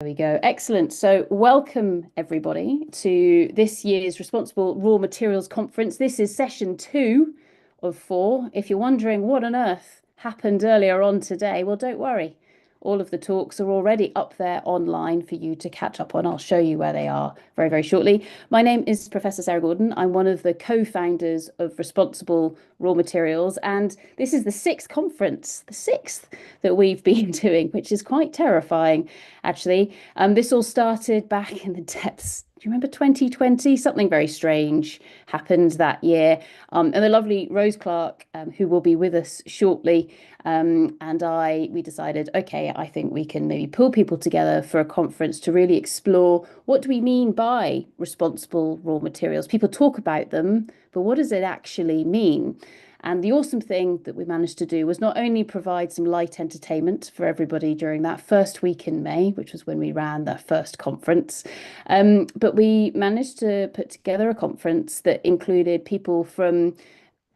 There we go. Excellent. So, welcome everybody to this year's Responsible Raw Materials Conference. This is session 2 of 4. If you're wondering what on earth happened earlier on today, well, don't worry. All of the talks are already up there online for you to catch up on. I'll show you where they are very, very shortly. My name is Professor Sarah Gordon. I'm one of the co-founders of Responsible Raw Materials, and this is the sixth conference, the sixth that we've been doing, which is quite terrifying, actually. This all started back in the depths. Do you remember 2020? Something very strange happened that year. And the lovely Rose Clark, who will be with us shortly, we decided, okay, I think we can maybe pull people together for a conference to really explore what do we mean by responsible raw materials. People talk about them, but what does it actually mean? And the awesome thing that we managed to do was not only provide some light entertainment for everybody during that first week in May, which was when we ran that first conference, but we managed to put together a conference that included people from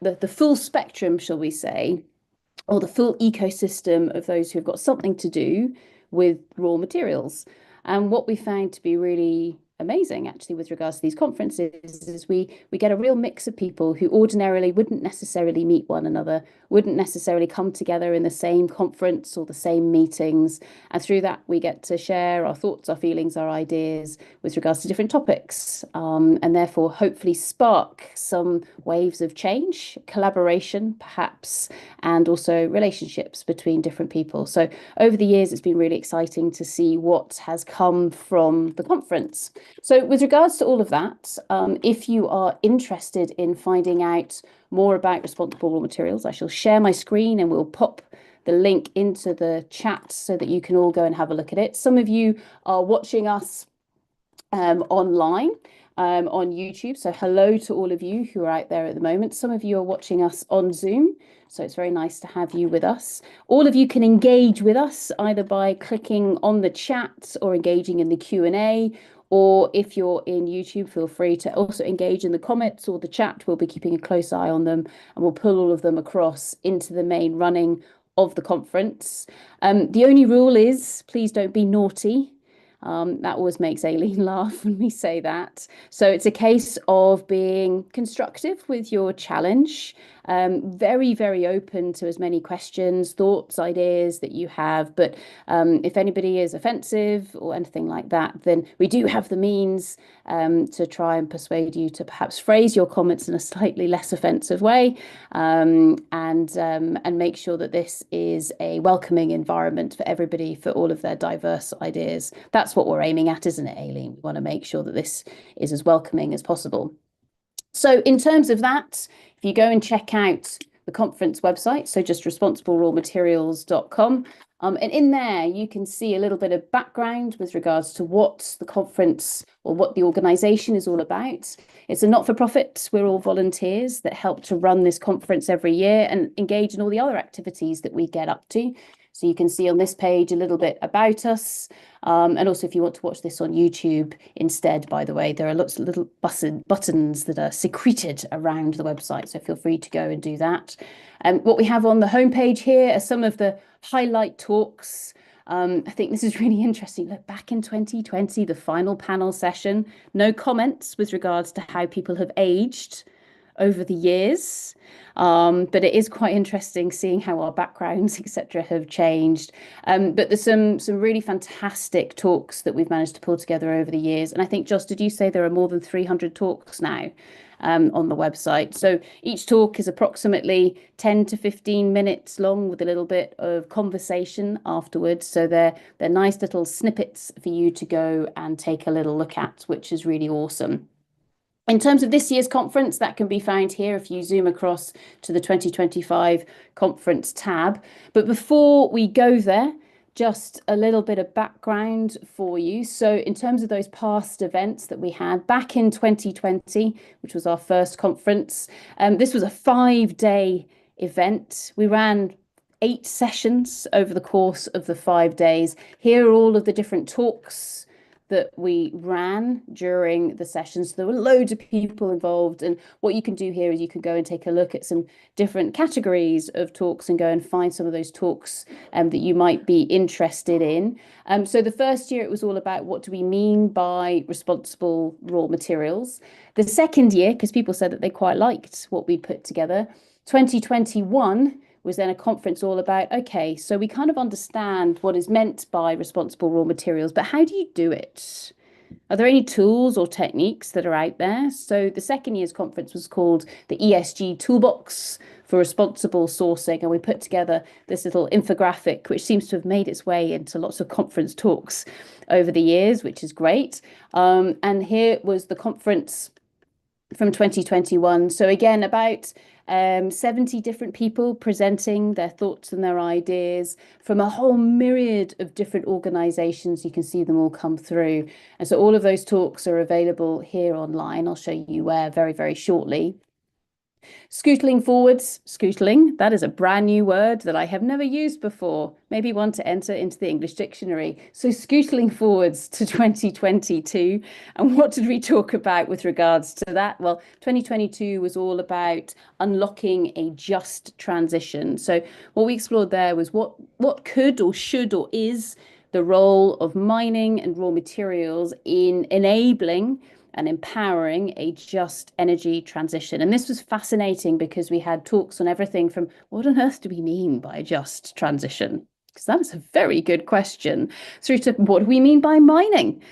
the full spectrum, shall we say, or the full ecosystem of those who've got something to do with raw materials. And what we found to be really amazing actually with regards to these conferences is we get a real mix of people who ordinarily wouldn't necessarily meet one another, wouldn't necessarily come together in the same conference or the same meetings, and through that we get to share our thoughts, our feelings, our ideas with regards to different topics, and therefore hopefully spark some waves of change, collaboration perhaps, and also relationships between different people. So over the years it's been really exciting to see what has come from the conference. So with regards to all of that, if you are interested in finding out more about responsible raw materials, I shall share my screen and we'll pop the link into the chat so that you can all go and have a look at it. Some of you are watching us online on YouTube. So hello to all of you who are out there at the moment. Some of you are watching us on Zoom. So it's very nice to have you with us. All of you can engage with us either by clicking on the chat or engaging in the Q&A. Or if you're in YouTube, feel free to also engage in the comments or the chat. We'll be keeping a close eye on them and we'll pull all of them across into the main running of the conference. The only rule is please don't be naughty. That always makes Aileen laugh when we say that. So it's a case of being constructive with your challenge, very, very open to as many questions, thoughts, ideas that you have. But if anybody is offensive or anything like that, then we do have the means to try and persuade you to perhaps phrase your comments in a slightly less offensive way, and make sure that this is a welcoming environment for everybody, for all of their diverse ideas. That's what we're aiming at, isn't it, Aileen? We want to make sure that this is as welcoming as possible. So in terms of that, if you go and check out the conference website, so just responsiblerawmaterials.com, and in there you can see a little bit of background with regards to what the conference or what the organisation is all about. It's a not-for-profit. We're all volunteers that help to run this conference every year and engage in all the other activities that we get up to. So you can see on this page a little bit about us. And also if you want to watch this on YouTube instead, by the way, there are lots of little buttons that are secreted around the website. So feel free to go and do that. And what we have on the homepage here are some of the highlight talks. I think this is really interesting. Look, back in 2020, the final panel session, no comments with regards to how people have aged over the years. But it is quite interesting seeing how our backgrounds, etc., have changed. But there's some really fantastic talks that we've managed to pull together over the years. And I think, Joss, did you say there are more than 300 talks now on the website? So each talk is approximately 10 to 15 minutes long with a little bit of conversation afterwards. So they're nice little snippets for you to go and take a little look at, which is really awesome. In terms of this year's conference, that can be found here if you zoom across to the 2025 conference tab. But before we go there, just a little bit of background for you. So in terms of those past events that we had back in 2020, which was our first conference, this was a 5-day event. We ran 8 sessions over the course of the 5 days. Here are all of the different talks that we ran during the sessions. There were loads of people involved, and what you can do here is you can go and take a look at some different categories of talks and go and find some of those talks that you might be interested in. So the first year it was all about what do we mean by responsible raw materials. The second year, because people said that they quite liked what we put together, 2021 was then a conference all about, okay, so we kind of understand what is meant by responsible raw materials, but how do you do it? Are there any tools or techniques that are out there? So the second year's conference was called the ESG Toolbox for Responsible Sourcing, and we put together this little infographic, which seems to have made its way into lots of conference talks over the years, which is great. And here was the conference from 2021. So again, about 70 different people presenting their thoughts and their ideas from a whole myriad of different organizations. You can see them all come through. And so all of those talks are available here online. I'll show you where very, very shortly. Scootling forwards, scootling, that is a brand new word that I have never used before, maybe one to enter into the English dictionary. So scootling forwards to 2022. And what did we talk about with regards to that? Well, 2022 was all about unlocking a just transition. So what we explored there was what could or should or is the role of mining and raw materials in enabling and empowering a just energy transition. And this was fascinating because we had talks on everything from what on earth do we mean by a just transition? Because that is a very good question, through to what do we mean by mining?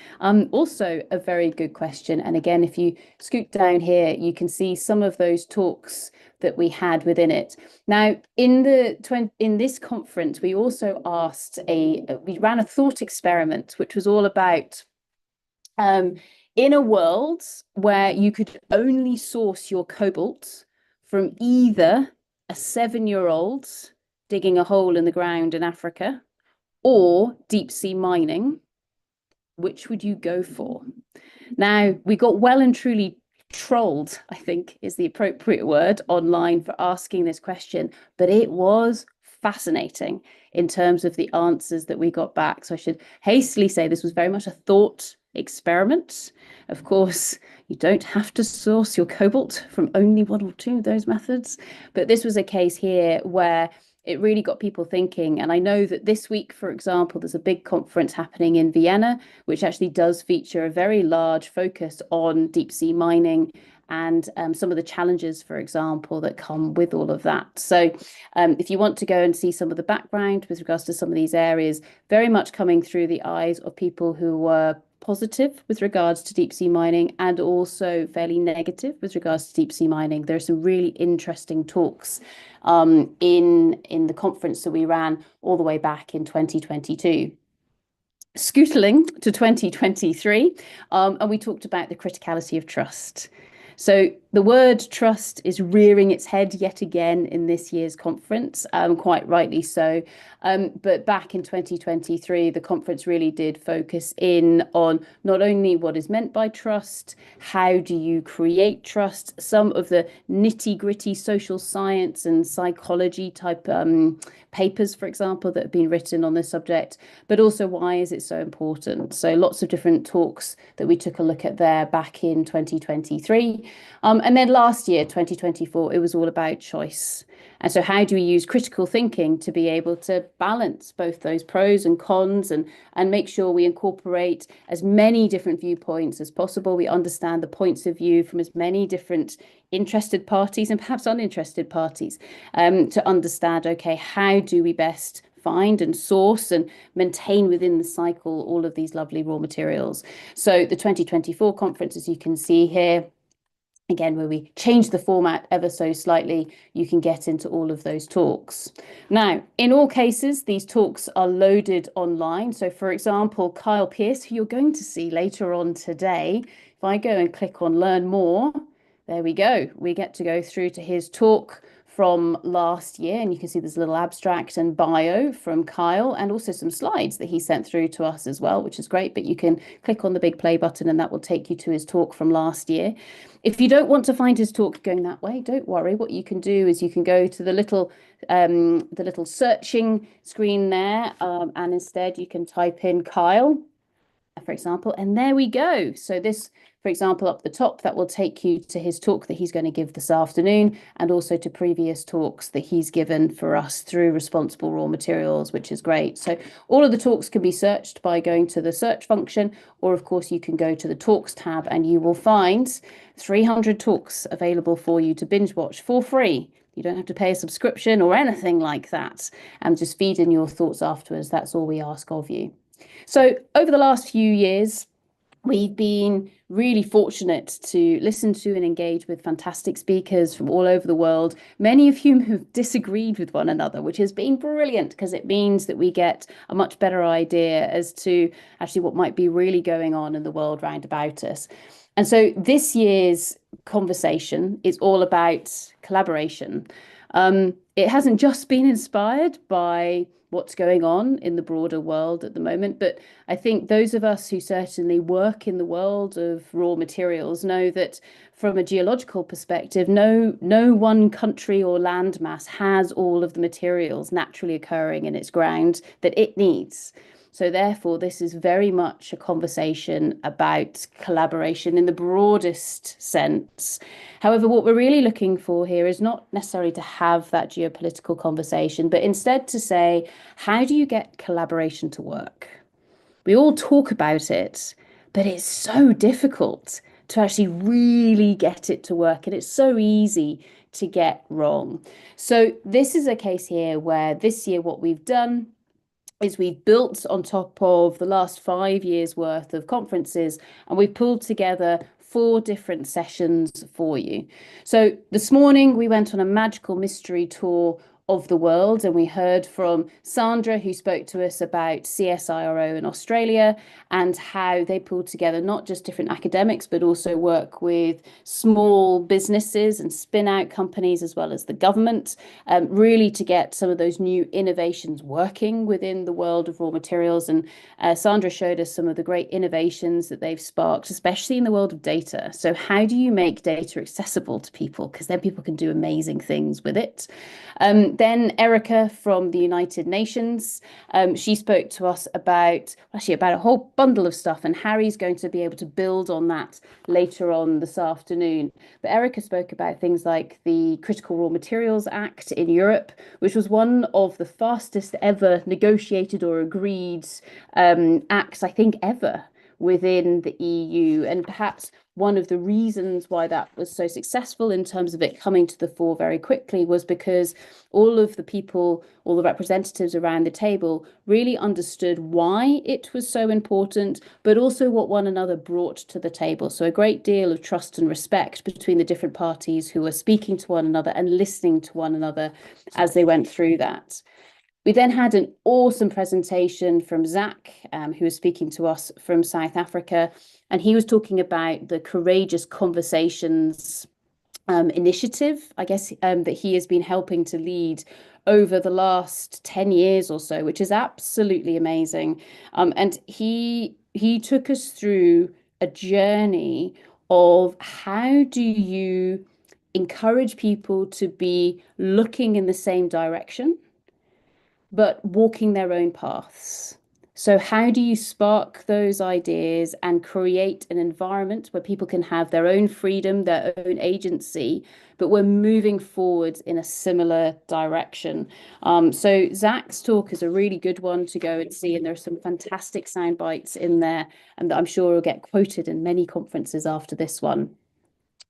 Also a very good question. And again, if you scoot down here, you can see some of those talks that we had within it. Now, in this conference, we also we ran a thought experiment, which was all about in a world where you could only source your cobalt from either a 7-year-old digging a hole in the ground in Africa or deep sea mining, which would you go for? Now, we got well and truly trolled, I think is the appropriate word, online for asking this question, but it was fascinating in terms of the answers that we got back. So I should hastily say this was very much a thought experiment. Of course, you don't have to source your cobalt from only one or two of those methods, but this was a case here where it really got people thinking. And I know that this week, for example, there's a big conference happening in Vienna, which actually does feature a very large focus on deep sea mining and some of the challenges, for example, that come with all of that. So if you want to go and see some of the background with regards to some of these areas, very much coming through the eyes of people who were positive with regards to deep sea mining and also fairly negative with regards to deep sea mining. There are some really interesting talks in the conference that we ran all the way back in 2022. Scootling to 2023, and we talked about the criticality of trust. So the word trust is rearing its head yet again in this year's conference, quite rightly so. But back in 2023, the conference really did focus in on not only what is meant by trust, how do you create trust, some of the nitty-gritty social science and psychology type papers, for example, that have been written on this subject, but also why is it so important? So lots of different talks that we took a look at there back in 2023. And then last year, 2024, it was all about choice. And so how do we use critical thinking to be able to balance both those pros and cons and make sure we incorporate as many different viewpoints as possible? We understand the points of view from as many different interested parties and perhaps uninterested parties to understand, okay, how do we best find and source and maintain within the cycle all of these lovely raw materials? So the 2024 conference, as you can see here, again, where we changed the format ever so slightly, you can get into all of those talks. Now, in all cases, these talks are loaded online. So for example, Kyle Pearce, who you're going to see later on today, if I go and click on learn more, there we go. We get to go through to his talk from last year, and you can see there's a little abstract and bio from Kyle and also some slides that he sent through to us as well, which is great. But you can click on the big play button and that will take you to his talk from last year. If you don't want to find his talk going that way, don't worry. What you can do is you can go to the little searching screen there, and instead you can type in Kyle. for example, and there we go. So this, for example, up the top, that will take you to his talk that he's going to give this afternoon, and also to previous talks that he's given for us through Responsible Raw Materials, which is great. So all of the talks can be searched by going to the search function, or of course you can go to the talks tab and you will find 300 talks available for you to binge watch for free. You don't have to pay a subscription or anything like that, and just feed in your thoughts afterwards. That's all we ask of you. So over the last few years, we've been really fortunate to listen to and engage with fantastic speakers from all over the world, many of whom have disagreed with one another, which has been brilliant because it means that we get a much better idea as to actually what might be really going on in the world round about us. And so this year's conversation is all about collaboration. It hasn't just been inspired by what's going on in the broader world at the moment, but I think those of us who certainly work in the world of raw materials know that from a geological perspective, no one country or landmass has all of the materials naturally occurring in its ground that it needs. So therefore, this is very much a conversation about collaboration in the broadest sense. However, what we're really looking for here is not necessarily to have that geopolitical conversation, but instead to say, how do you get collaboration to work? We all talk about it, but it's so difficult to actually really get it to work, and it's so easy to get wrong. So this is a case here where this year what we've done is we've built on top of the last 5 years worth of conferences, and we've pulled together 4 different sessions for you. So this morning we went on a magical mystery tour of the world, and we heard from Sandra, who spoke to us about CSIRO in Australia and how they pulled together not just different academics, but also work with small businesses and spin out companies as well as the government, really to get some of those new innovations working within the world of raw materials. And Sandra showed us some of the great innovations that they've sparked, especially in the world of data. So how do you make data accessible to people? Because then people can do amazing things with it. Then Erica from the United Nations, she spoke to us about a whole bundle of stuff, and Harry's going to be able to build on that later on this afternoon. But Erica spoke about things like the Critical Raw Materials Act in Europe, which was one of the fastest ever negotiated or agreed acts, I think, ever within the EU, and perhaps one of the reasons why that was so successful in terms of it coming to the fore very quickly was because all of the people, all the representatives around the table really understood why it was so important, but also what one another brought to the table. So a great deal of trust and respect between the different parties who were speaking to one another and listening to one another as they went through that. We then had an awesome presentation from Zach, who was speaking to us from South Africa, and he was talking about the Courageous Conversations initiative, I guess, that he has been helping to lead over the last 10 years or so, which is absolutely amazing. And he took us through a journey of how do you encourage people to be looking in the same direction, but walking their own paths. So how do you spark those ideas and create an environment where people can have their own freedom, their own agency, but we're moving forward in a similar direction? So Zach's talk is a really good one to go and see, and there are some fantastic sound bites in there, and I'm sure will get quoted in many conferences after this one.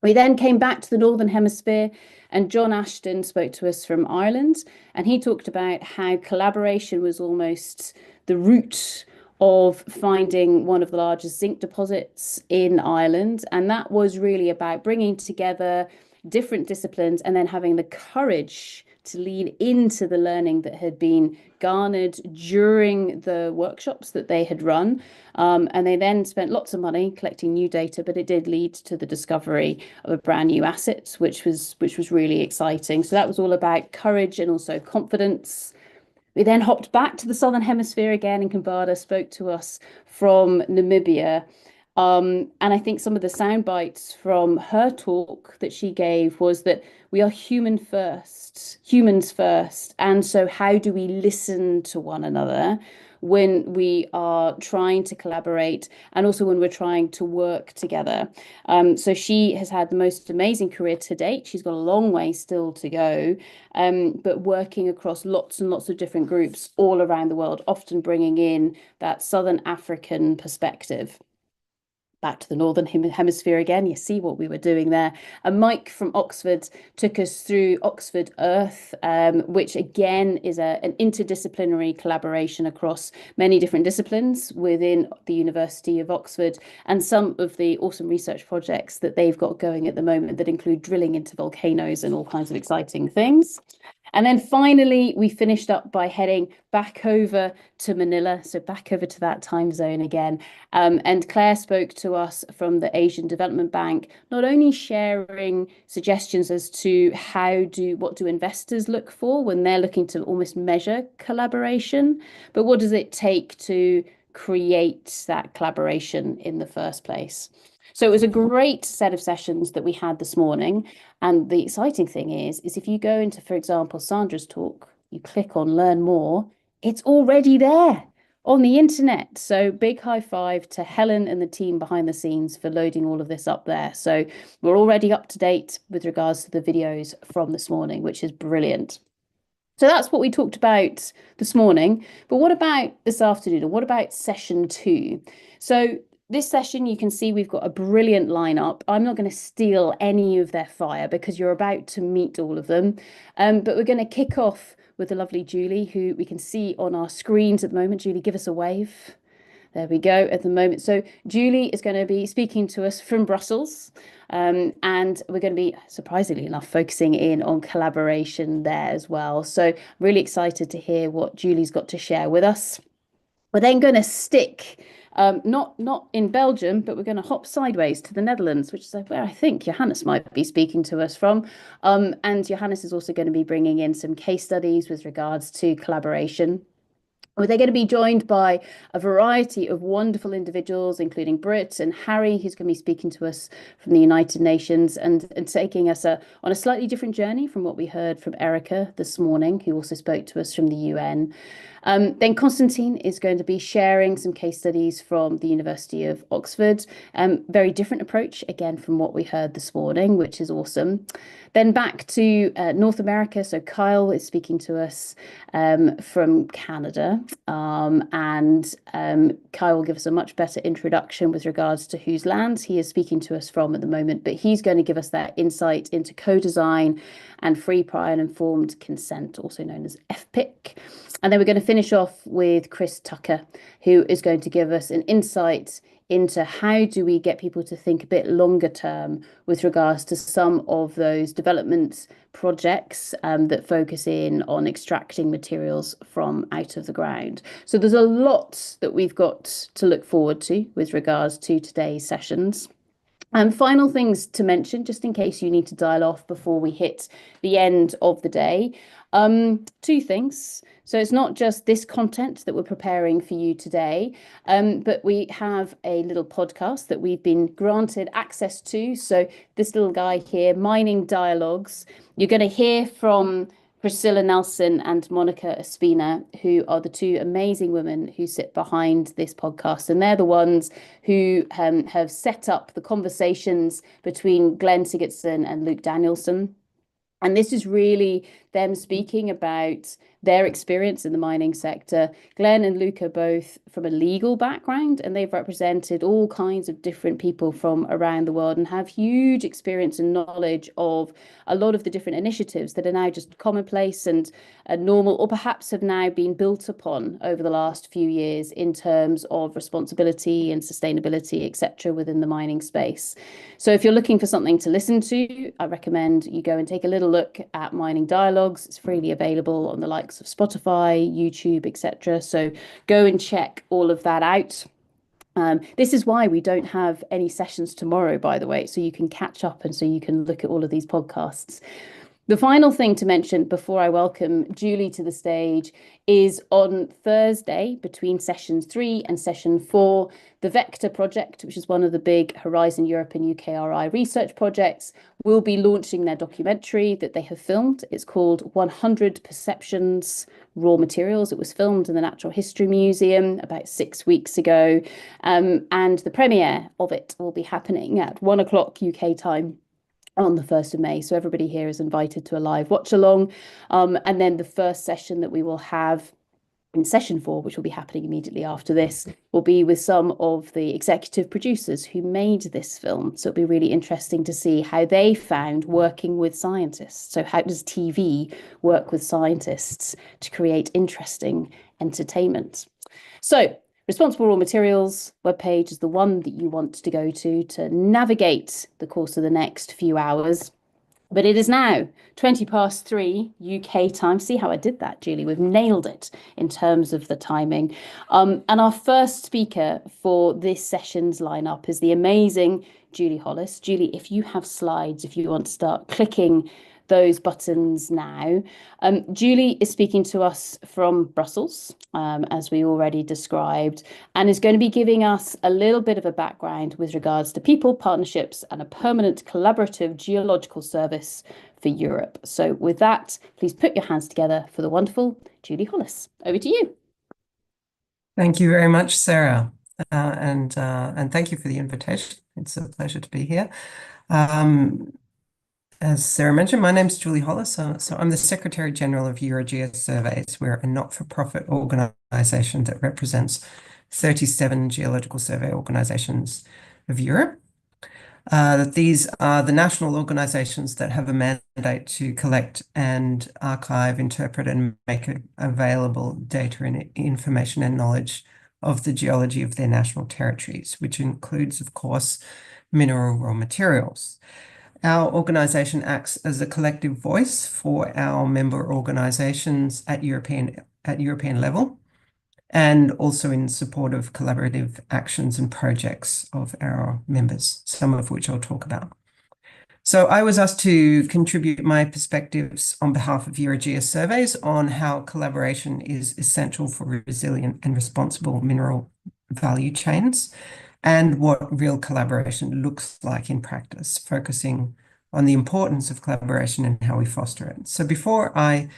We then came back to the Northern Hemisphere, and John Ashton spoke to us from Ireland, and he talked about how collaboration was almost the root of finding one of the largest zinc deposits in Ireland. And that was really about bringing together different disciplines and then having the courage to lean into the learning that had been garnered during the workshops that they had run. And they then spent lots of money collecting new data, but it did lead to the discovery of a brand new asset, which was really exciting. So that was all about courage and also confidence. We then hopped back to the Southern Hemisphere again, and Kambada spoke to us from Namibia. And I think some of the sound bites from her talk that she gave was that we are humans first. And so how do we listen to one another when we are trying to collaborate and also when we're trying to work together. So she has had the most amazing career to date. She's got a long way still to go, but working across lots and lots of different groups all around the world, often bringing in that Southern African perspective. Back to the Northern Hemisphere again, you see what we were doing there. And Mike from Oxford took us through Oxford Earth, which again is an interdisciplinary collaboration across many different disciplines within the University of Oxford, and some of the awesome research projects that they've got going at the moment that include drilling into volcanoes and all kinds of exciting things. And then finally, we finished up by heading back over to Manila, so back over to that time zone again. And Claire spoke to us from the Asian Development Bank, not only sharing suggestions as to what do investors look for when they're looking to almost measure collaboration, but what does it take to create that collaboration in the first place? So it was a great set of sessions that we had this morning. And the exciting thing is if you go into, for example, Sandra's talk, you click on learn more, it's already there on the internet. So big high five to Helen and the team behind the scenes for loading all of this up there. So we're already up to date with regards to the videos from this morning, which is brilliant. So that's what we talked about this morning. But what about this afternoon? And what about session 2? So this session, you can see we've got a brilliant lineup. I'm not going to steal any of their fire because you're about to meet all of them. But we're going to kick off with the lovely Julie, who we can see on our screens at the moment. Julie, give us a wave. There we go at the moment. So Julie is going to be speaking to us from Brussels. And we're going to be, surprisingly enough, focusing in on collaboration there as well. So really excited to hear what Julie's got to share with us. We're then going to stick not in Belgium, but we're going to hop sideways to the Netherlands, which is where I think Johannes might be speaking to us from. And Johannes is also going to be bringing in some case studies with regards to collaboration. They're going to be joined by a variety of wonderful individuals, including Britt and Harry, who's going to be speaking to us from the United Nations and taking us on a slightly different journey from what we heard from Erica this morning, who also spoke to us from the UN. Then Constantine is going to be sharing some case studies from the University of Oxford. Very different approach, again, from what we heard this morning, which is awesome. Then back to North America. So Kyle is speaking to us from Canada. And Kyle will give us a much better introduction with regards to whose lands he is speaking to us from at the moment. But he's going to give us that insight into co-design and free, prior, and informed consent, also known as FPIC. And then we're going to finish off with Chris Tucker, who is going to give us an insight into how do we get people to think a bit longer term with regards to some of those development projects that focus in on extracting materials from out of the ground. So there's a lot that we've got to look forward to with regards to today's sessions. Final things to mention, just in case you need to dial off before we hit the end of the day. 2 things. So it's not just this content that we're preparing for you today, but we have a little podcast that we've been granted access to. So this little guy here, Mining Dialogues, you're going to hear from Priscilla Nelson and Monica Espina, who are the 2 amazing women who sit behind this podcast. And they're the ones who have set up the conversations between Glenn Sigurdsson and Luke Danielson. And this is really them speaking about their experience in the mining sector. Glenn and Luke are both from a legal background, and they've represented all kinds of different people from around the world and have huge experience and knowledge of a lot of the different initiatives that are now just commonplace and normal, or perhaps have now been built upon over the last few years in terms of responsibility and sustainability, etc., within the mining space. So if you're looking for something to listen to, I recommend you go and take a little look at Mining Dialogues. It's freely available on the likes of Spotify, YouTube, etc. So go and check all of that out. This is why we don't have any sessions tomorrow, by the way, so you can catch up and so you can look at all of these podcasts. The final thing to mention before I welcome Julie to the stage is on Thursday, between sessions 3 and session 4, the Vector project, which is one of the big Horizon Europe and UKRI research projects, will be launching their documentary that they have filmed. It's called 100 Perceptions Raw Materials. It was filmed in the Natural History Museum about 6 weeks ago. And the premiere of it will be happening at 1 o'clock UK time on the 1st of May. So everybody here is invited to a live watch along. And then the first session that we will have in session 4, which will be happening immediately after this, will be with some of the executive producers who made this film. So it'll be really interesting to see how they found working with scientists. So how does TV work with scientists to create interesting entertainment? So Responsible Raw Materials webpage is the one that you want to go to navigate the course of the next few hours. But it is now 3:20 UK time. See how I did that, Julie? We've nailed it in terms of the timing. And our first speaker for this session's lineup is the amazing Julie Hollis. Julie, if you have slides, if you want to start clicking those buttons now. Julie is speaking to us from Brussels, as we already described, and is going to be giving us a little bit of a background with regards to people, partnerships, and a permanent collaborative geological service for Europe. So with that, please put your hands together for the wonderful Julie Hollis. Over to you. Thank you very much, Sarah, and thank you for the invitation. It's a pleasure to be here. As Sarah mentioned, my name is Julie Hollis. So I'm the Secretary General of EuroGeosurveys. Surveys. We're a not-for-profit organisation that represents 37 geological survey organisations of Europe. These are the national organisations that have a mandate to collect and archive, interpret and make available data and information and knowledge of the geology of their national territories, which includes, of course, mineral raw materials. Our organisation acts as a collective voice for our member organisations at European level, and also in support of collaborative actions and projects of our members, some of which I'll talk about. So I was asked to contribute my perspectives on behalf of EuroGeosurveys on how collaboration is essential for resilient and responsible mineral value chains, and what real collaboration looks like in practice, focusing on the importance of collaboration and how we foster it. So before I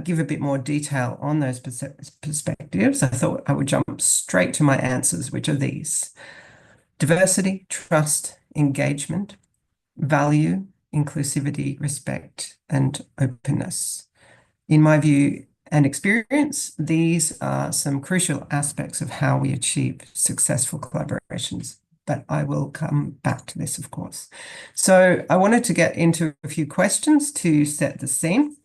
give a bit more detail on those perspectives, I thought I would jump straight to my answers, which are these: diversity, trust, engagement, value, inclusivity, respect, and openness. In my view and experience, these are some crucial aspects of how we achieve successful collaborations, but I will come back to this, of course. So I wanted to get into a few questions to set the scene,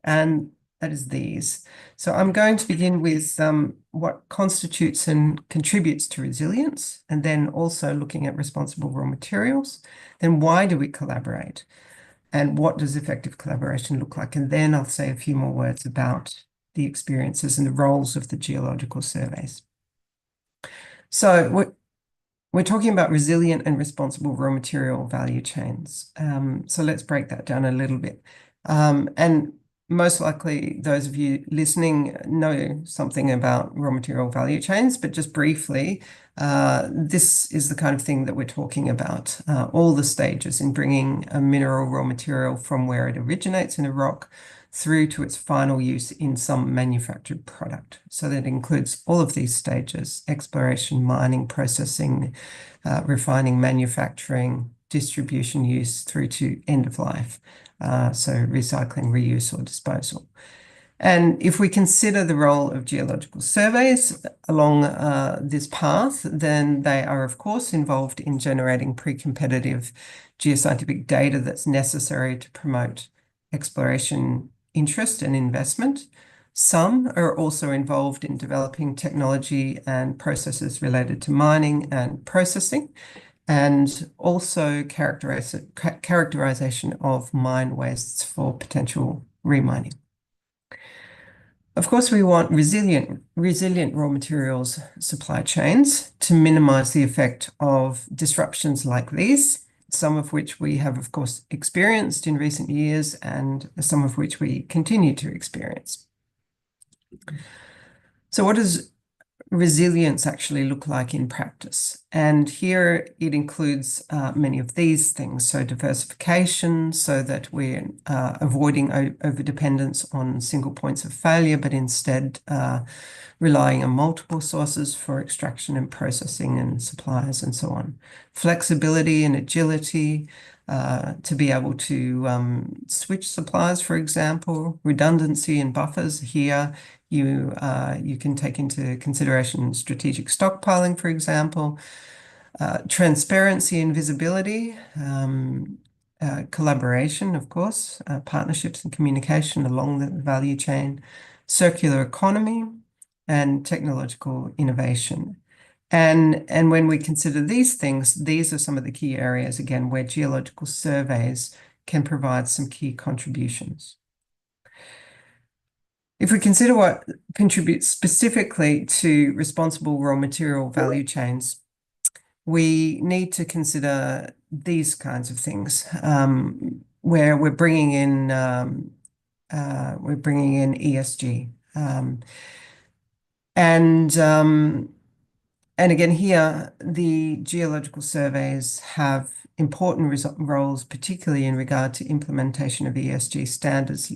and that is these. So I'm going to begin with what constitutes and contributes to resilience, and then also looking at responsible raw materials. Then why do we collaborate? And what does effective collaboration look like? And then I'll say a few more words about the experiences and the roles of the geological surveys. So we're talking about resilient and responsible raw material value chains. So let's break that down a little bit. And most likely those of you listening know something about raw material value chains, but just briefly, this is the kind of thing that we're talking about, all the stages in bringing a mineral raw material from where it originates in a rock through to its final use in some manufactured product. So that includes all of these stages: exploration, mining, processing, refining, manufacturing, distribution, use, through to end of life. So recycling, reuse, or disposal. And if we consider the role of geological surveys along this path, then they are, of course, involved in generating pre-competitive geoscientific data that's necessary to promote exploration interest and investment. Some are also involved in developing technology and processes related to mining and processing, and also characterization of mine wastes for potential remining. Of course, we want resilient raw materials supply chains to minimize the effect of disruptions like these some of which we have, of course, experienced in recent years and some of which we continue to experience. So what does resilience actually look like in practice? And here it includes many of these things. So diversification, so that we're avoiding over-dependence on single points of failure, but instead relying on multiple sources for extraction and processing and suppliers and so on. Flexibility and agility, to be able to switch suppliers, for example. Redundancy and buffers. Here you can take into consideration strategic stockpiling, for example. Transparency and visibility, collaboration, of course, partnerships and communication along the value chain, circular economy, and technological innovation. And when we consider these things, these are some of the key areas, again, where geological surveys can provide some key contributions. If we consider what contributes specifically to responsible raw material value chains, we need to consider these kinds of things, where we're bringing in ESG, and again here the geological surveys have important roles, particularly in regard to implementation of ESG standards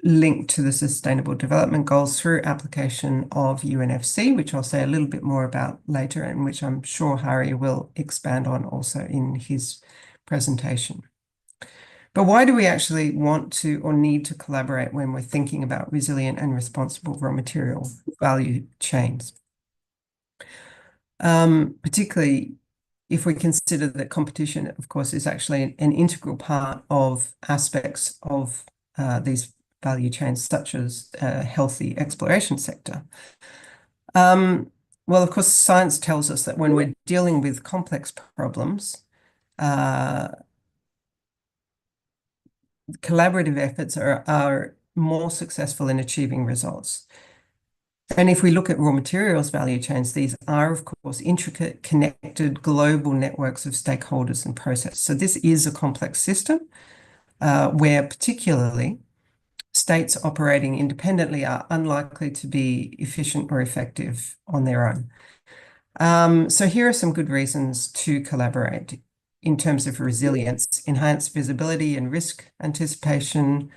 linked to the Sustainable Development Goals through application of UNFC, which I'll say a little bit more about later, and which I'm sure Harry will expand on also in his presentation. But why do we actually want to or need to collaborate when we're thinking about resilient and responsible raw material value chains? Particularly if we consider that competition, of course, is actually an integral part of aspects of these value chains, such as a healthy exploration sector. Well, of course, science tells us that when we're dealing with complex problems, collaborative efforts are more successful in achieving results. And if we look at raw materials value chains, these are, of course, intricate, connected, global networks of stakeholders and process. So this is a complex system where particularly states operating independently are unlikely to be efficient or effective on their own. So here are some good reasons to collaborate in terms of resilience: enhanced visibility and risk anticipation,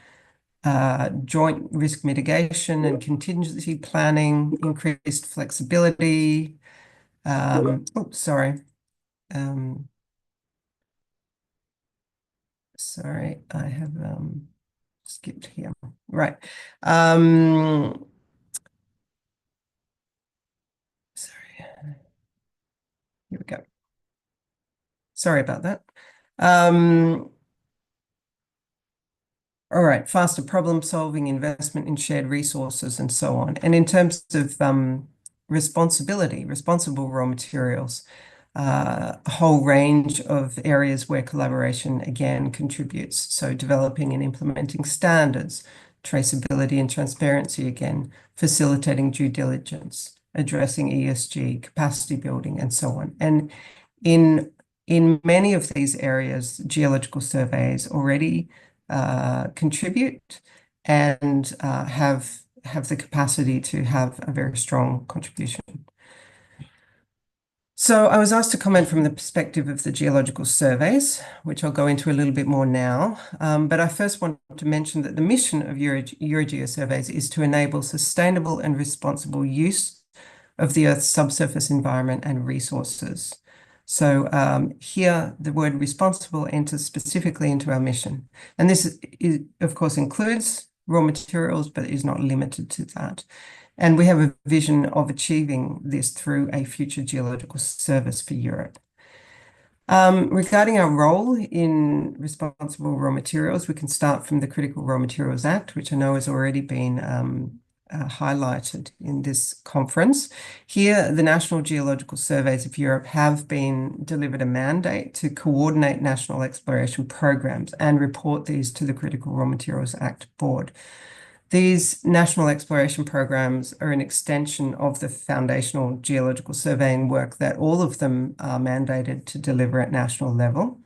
joint risk mitigation and contingency planning, increased flexibility. Sorry, I have skipped here. Right. Sorry. Here we go. Sorry about that. All right, faster problem solving, investment in shared resources, and so on. And in terms of responsible raw materials, a whole range of areas where collaboration again contributes. So developing and implementing standards, traceability and transparency again, facilitating due diligence, addressing ESG, capacity building, and so on. And in many of these areas, geological surveys already contribute and have the capacity to have a very strong contribution. So I was asked to comment from the perspective of the geological surveys, which I'll go into a little bit more now. But I first want to mention that the mission of EuroGeo surveys is to enable sustainable and responsible use of the Earth's subsurface environment and resources. So here the word responsible enters specifically into our mission. And this of course includes raw materials, but is not limited to that. And we have a vision of achieving this through a future geological service for Europe. Regarding our role in responsible raw materials, we can start from the Critical Raw Materials Act, which I know has already been highlighted in this conference. Here, the National Geological Surveys of Europe have been delivered a mandate to coordinate national exploration programs and report these to the Critical Raw Materials Act board. These national exploration programs are an extension of the foundational geological surveying work that all of them are mandated to deliver at national level.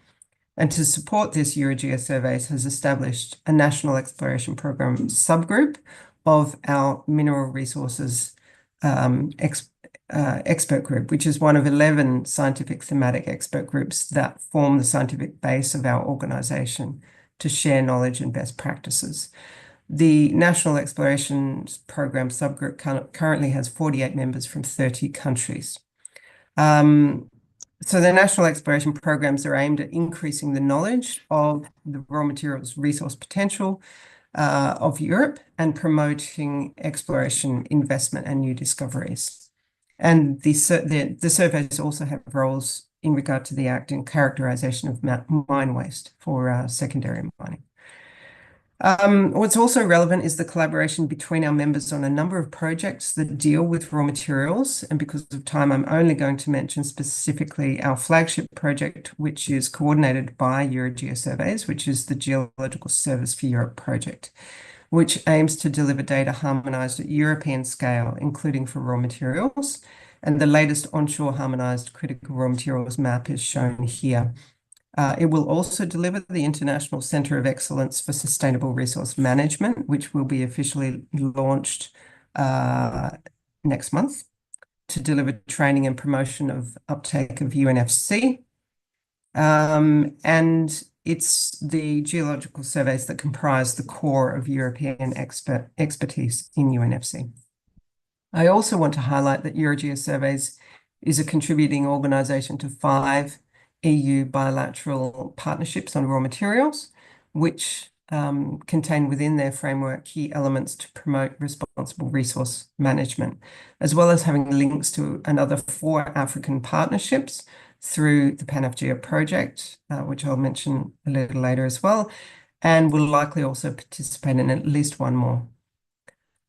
And to support this, EuroGeoSurveys has established a national exploration program subgroup of our mineral resources expert group, which is one of 11 scientific thematic expert groups that form the scientific base of our organisation to share knowledge and best practices. The National Exploration Program subgroup currently has 48 members from 30 countries. So the national exploration programs are aimed at increasing the knowledge of the raw materials resource potential of Europe and promoting exploration, investment, and new discoveries. And the surveys also have roles in regard to the act and characterization of mine waste for secondary mining. What's also relevant is the collaboration between our members on a number of projects that deal with raw materials. And because of time, I'm only going to mention specifically our flagship project, which is coordinated by EuroGeoSurveys, which is the Geological Service for Europe project, which aims to deliver data harmonized at European scale, including for raw materials. And the latest onshore harmonized critical raw materials map is shown here. It will also deliver the International Centre of Excellence for Sustainable Resource Management, which will be officially launched next month to deliver training and promotion of uptake of UNFC. And it's the geological surveys that comprise the core of European expertise in UNFC. I also want to highlight that EuroGeoSurveys is a contributing organisation to 5 EU bilateral partnerships on raw materials, which contain within their framework key elements to promote responsible resource management, as well as having links to another 4 African partnerships through the PanAfGeo project, which I'll mention a little later as well, and will likely also participate in at least one more.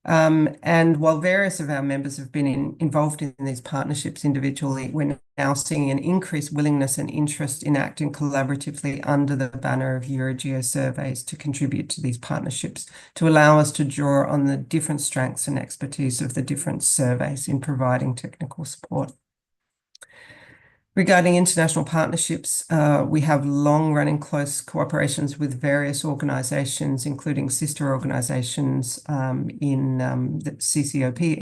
And while various of our members have been involved in these partnerships individually, we're now seeing an increased willingness and interest in acting collaboratively under the banner of EuroGeoSurveys to contribute to these partnerships, to allow us to draw on the different strengths and expertise of the different surveys in providing technical support. Regarding international partnerships, we have long-running close cooperations with various organisations, including sister organisations in the CCOP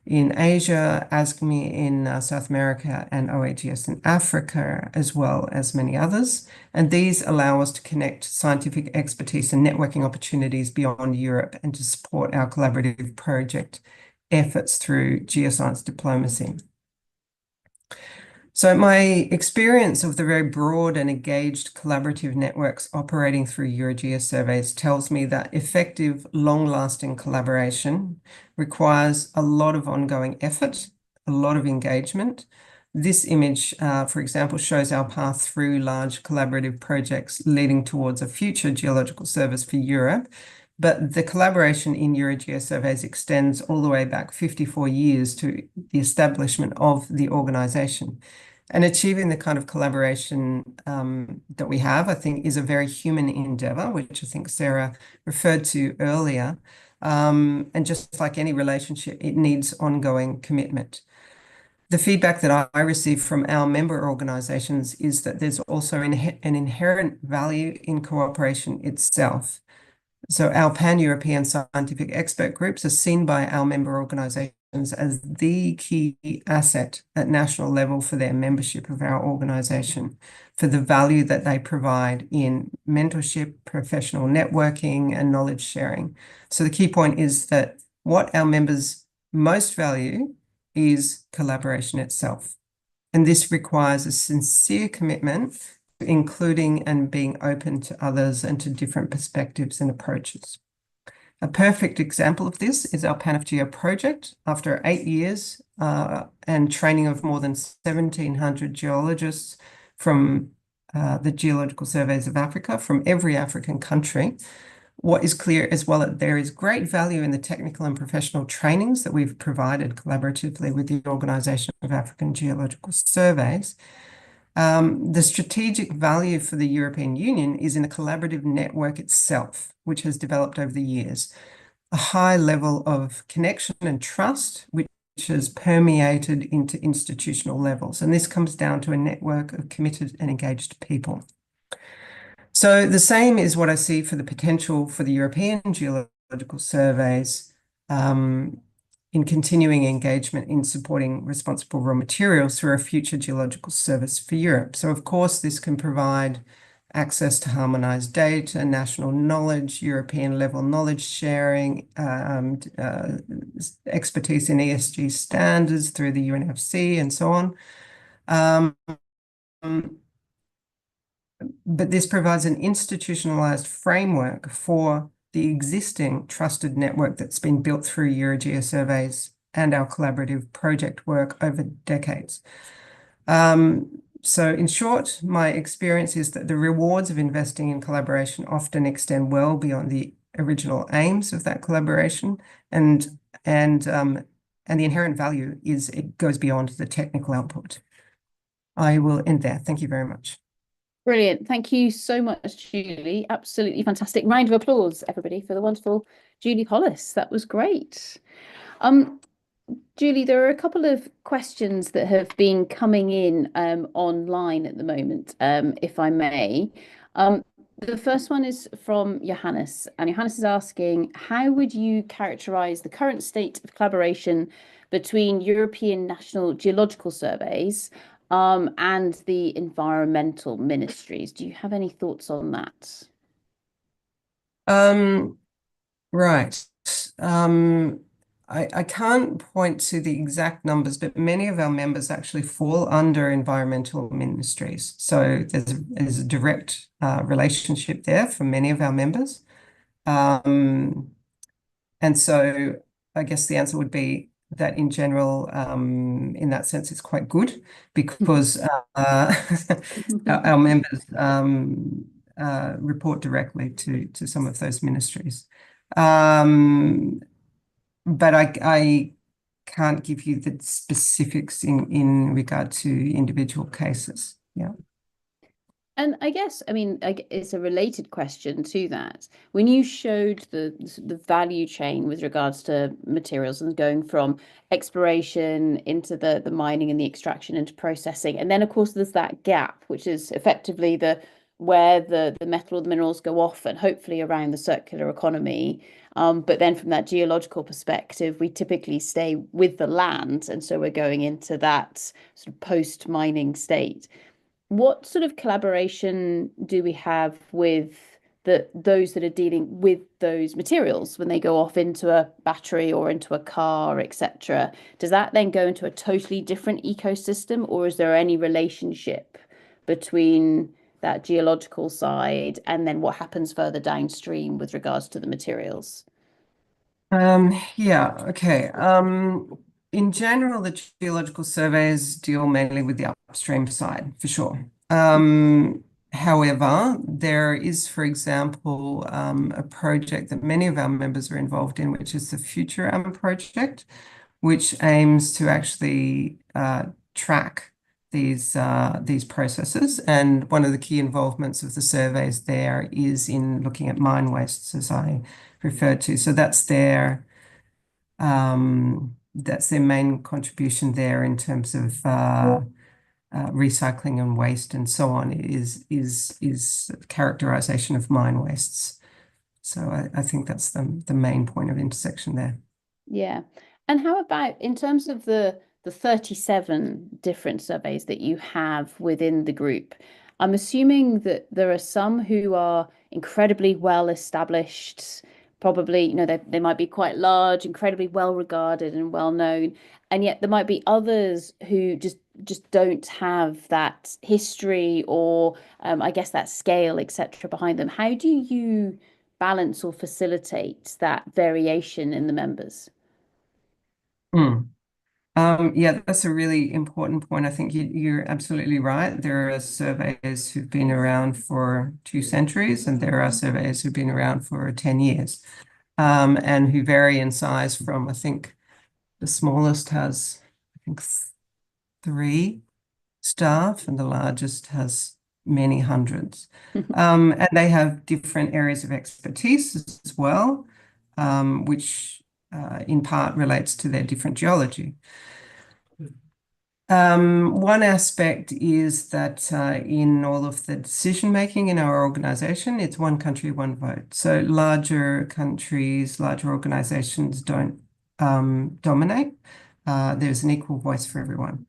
in Asia, ASGME in South America, and OAGS in Africa, as well as many others. And these allow us to connect scientific expertise and networking opportunities beyond Europe and to support our collaborative project efforts through geoscience diplomacy. So my experience of the very broad and engaged collaborative networks operating through EuroGeoSurveys tells me that effective, long-lasting collaboration requires a lot of ongoing effort, a lot of engagement. This image, for example, shows our path through large collaborative projects leading towards a future geological service for Europe. But the collaboration in EuroGeoSurveys extends all the way back 54 years to the establishment of the organisation. And achieving the kind of collaboration that we have, I think, is a very human endeavour, which I think Sarah referred to earlier. And just like any relationship, it needs ongoing commitment. The feedback that I receive from our member organisations is that there's also an inherent value in cooperation itself. So our pan-European scientific expert groups are seen by our member organisations as the key asset at national level for their membership of our organisation, for the value that they provide in mentorship, professional networking, and knowledge sharing. So the key point is that what our members most value is collaboration itself. And this requires a sincere commitment to including and being open to others and to different perspectives and approaches. A perfect example of this is our PanAfGeo project. After 8 years and training of more than 1,700 geologists from the Geological Surveys of Africa, from every African country, what is clear as well that there is great value in the technical and professional trainings that we've provided collaboratively with the Organisation of African Geological Surveys. The strategic value for the European Union is in a collaborative network itself, which has developed over the years. A high level of connection and trust, which has permeated into institutional levels. And this comes down to a network of committed and engaged people. So the same is what I see for the potential for the European geological surveys in continuing engagement in supporting responsible raw materials through a future geological service for Europe. So of course, this can provide access to harmonized data, national knowledge, European level knowledge sharing, expertise in ESG standards through the UNFC and so on. But this provides an institutionalized framework for the existing trusted network that's been built through EuroGeo surveys and our collaborative project work over decades. So in short, my experience is that the rewards of investing in collaboration often extend well beyond the original aims of that collaboration, and the inherent value is it goes beyond the technical output. I will end there. Thank you very much. Brilliant. Thank you so much, Julie. Absolutely fantastic. Round of applause, everybody, for the wonderful Julie Hollis. That was great. Julie, there are a couple of questions that have been coming in online at the moment, if I may. The first one is from Johannes, and Johannes is asking, how would you characterize the current state of collaboration between European National Geological Surveys and the environmental ministries? Do you have any thoughts on that? Right. I can't point to the exact numbers, but many of our members actually fall under environmental ministries. So there's a direct relationship there for many of our members. And so I guess the answer would be that in general, in that sense, it's quite good because our members report directly to some of those ministries. But I can't give you the specifics in regard to individual cases. Yeah. And I guess, I mean, it's a related question to that. When you showed the value chain with regards to materials and going from exploration into the mining and the extraction into processing, and then of course there's that gap, which is effectively where the metal or the minerals go off and hopefully around the circular economy. But then from that geological perspective, we typically stay with the land. And so we're going into that sort of post-mining state. What sort of collaboration do we have with those that are dealing with those materials when they go off into a battery or into a car, etc.? Does that then go into a totally different ecosystem, or is there any relationship between that geological side and then what happens further downstream with regards to the materials? Yeah, okay. In general, the geological surveys deal mainly with the upstream side, for sure. However, there is, for example, a project that many of our members are involved in, which is the FutureAM project, which aims to actually track these processes. And one of the key involvements of the surveys there is in looking at mine wastes, as I referred to. So that's their main contribution there in terms of recycling and waste and so on is characterization of mine wastes. So I think that's the main point of intersection there. Yeah. And how about in terms of the 37 different surveys that you have within the group? I'm assuming that there are some who are incredibly well established, probably, they might be quite large, incredibly well regarded and well known, and yet there might be others who just don't have that history or I guess that scale, etc., behind them. How do you balance or facilitate that variation in the members? Yeah, that's a really important point. I think you're absolutely right. There are surveyors who've been around for 2 centuries, and there are surveyors who've been around for 10 years, and who vary in size from, I think, the smallest has, I think, 3 staff, and the largest has many hundreds. And they have different areas of expertise as well, which in part relates to their different geology. One aspect is that in all of the decision making in our organization, it's one country, one vote. So larger countries, larger organizations don't dominate. There's an equal voice for everyone.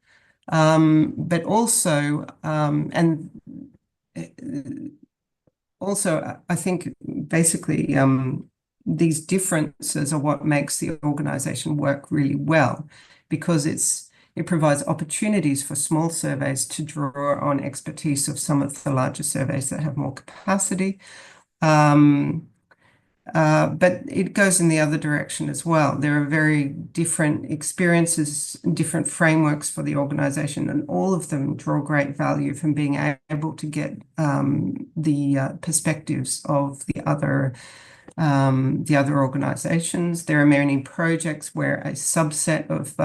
But also, I think basically these differences are what makes the organization work really well, because it provides opportunities for small surveys to draw on expertise of some of the larger surveys that have more capacity. But it goes in the other direction as well. There are very different experiences, different frameworks for the organization, and all of them draw great value from being able to get the perspectives of the other organizations. There are many projects where a subset of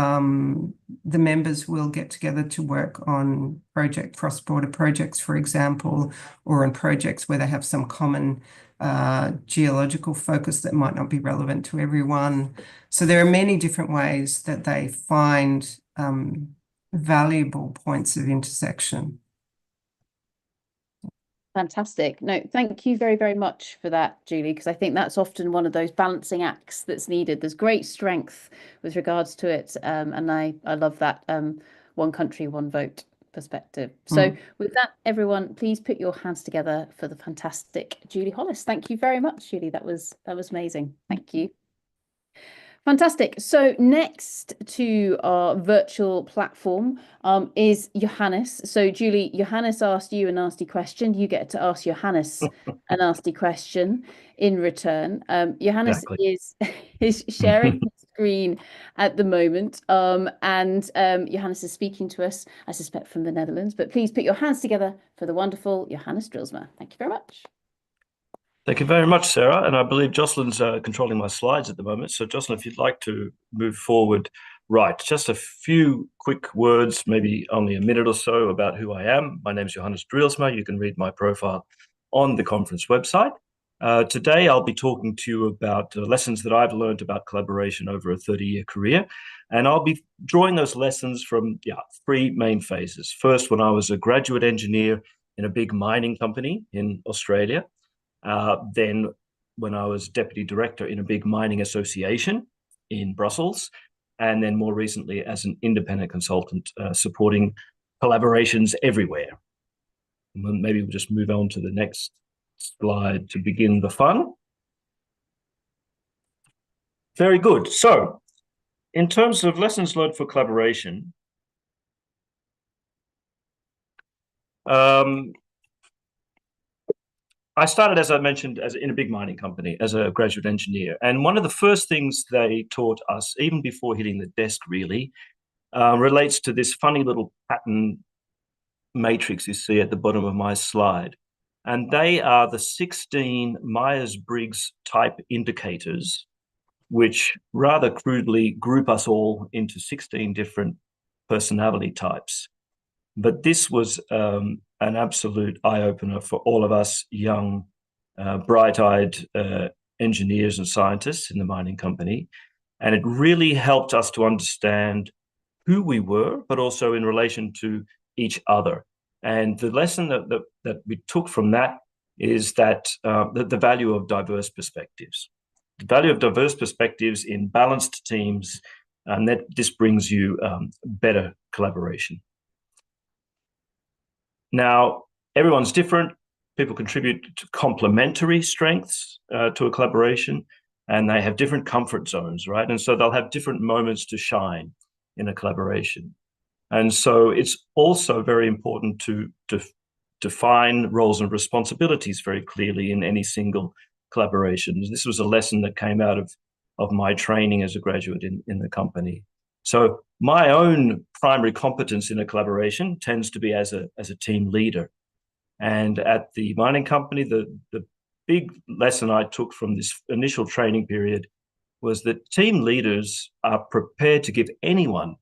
the members will get together to work on cross-border projects, for example, or on projects where they have some common geological focus that might not be relevant to everyone. So there are many different ways that they find valuable points of intersection. Fantastic. No, thank you very, very much for that, Julie, because I think that's often one of those balancing acts that's needed. There's great strength with regards to it. And I love that one country, one vote perspective. So with that, everyone, please put your hands together for the fantastic Julie Hollis. Thank you very much, Julie. That was amazing. Thank you. Fantastic. So next to our virtual platform is Johannes. So Julie, Johannes asked you a nasty question. You get to ask Johannes a nasty question in return. Johannes is sharing his screen at the moment, and Johannes is speaking to us, I suspect, from the Netherlands. But please put your hands together for the wonderful Johannes Drilsma. Thank you very much. Thank you very much, Sarah. And I believe Jocelyn's controlling my slides at the moment. So Jocelyn, if you'd like to move forward. Right, just a few quick words, maybe only a minute or so, about who I am. My name is Johannes Drilsma. You can read my profile on the conference website. Today, I'll be talking to you about lessons that I've learned about collaboration over a 30-year career. And I'll be drawing those lessons from three main phases. First, when I was a graduate engineer in a big mining company in Australia. Then when I was deputy director in a big mining association in Brussels, and then more recently as an independent consultant supporting collaborations everywhere. And maybe we'll just move on to the next slide to begin the fun. Very good. So in terms of lessons learned for collaboration, I started, as I mentioned, in a big mining company as a graduate engineer. And one of the first things they taught us, even before hitting the desk really, relates to this funny little pattern matrix you see at the bottom of my slide. And they are the 16 Myers-Briggs type indicators, which rather crudely group us all into 16 different personality types. But this was an absolute eye-opener for all of us young, bright-eyed engineers and scientists in the mining company. And it really helped us to understand who we were, but also in relation to each other. And the lesson that we took from that is that the value of diverse perspectives. The value of diverse perspectives in balanced teams, and that this brings you better collaboration. Now, everyone's different. People contribute to complementary strengths to a collaboration, and they have different comfort zones, right? And so they'll have different moments to shine in a collaboration. And so it's also very important to define roles and responsibilities very clearly in any single collaboration. This was a lesson that came out of my training as a graduate in the company. So my own primary competence in a collaboration tends to be as a team leader. And at the mining company, the big lesson I took from this initial training period was that team leaders are prepared to give anyone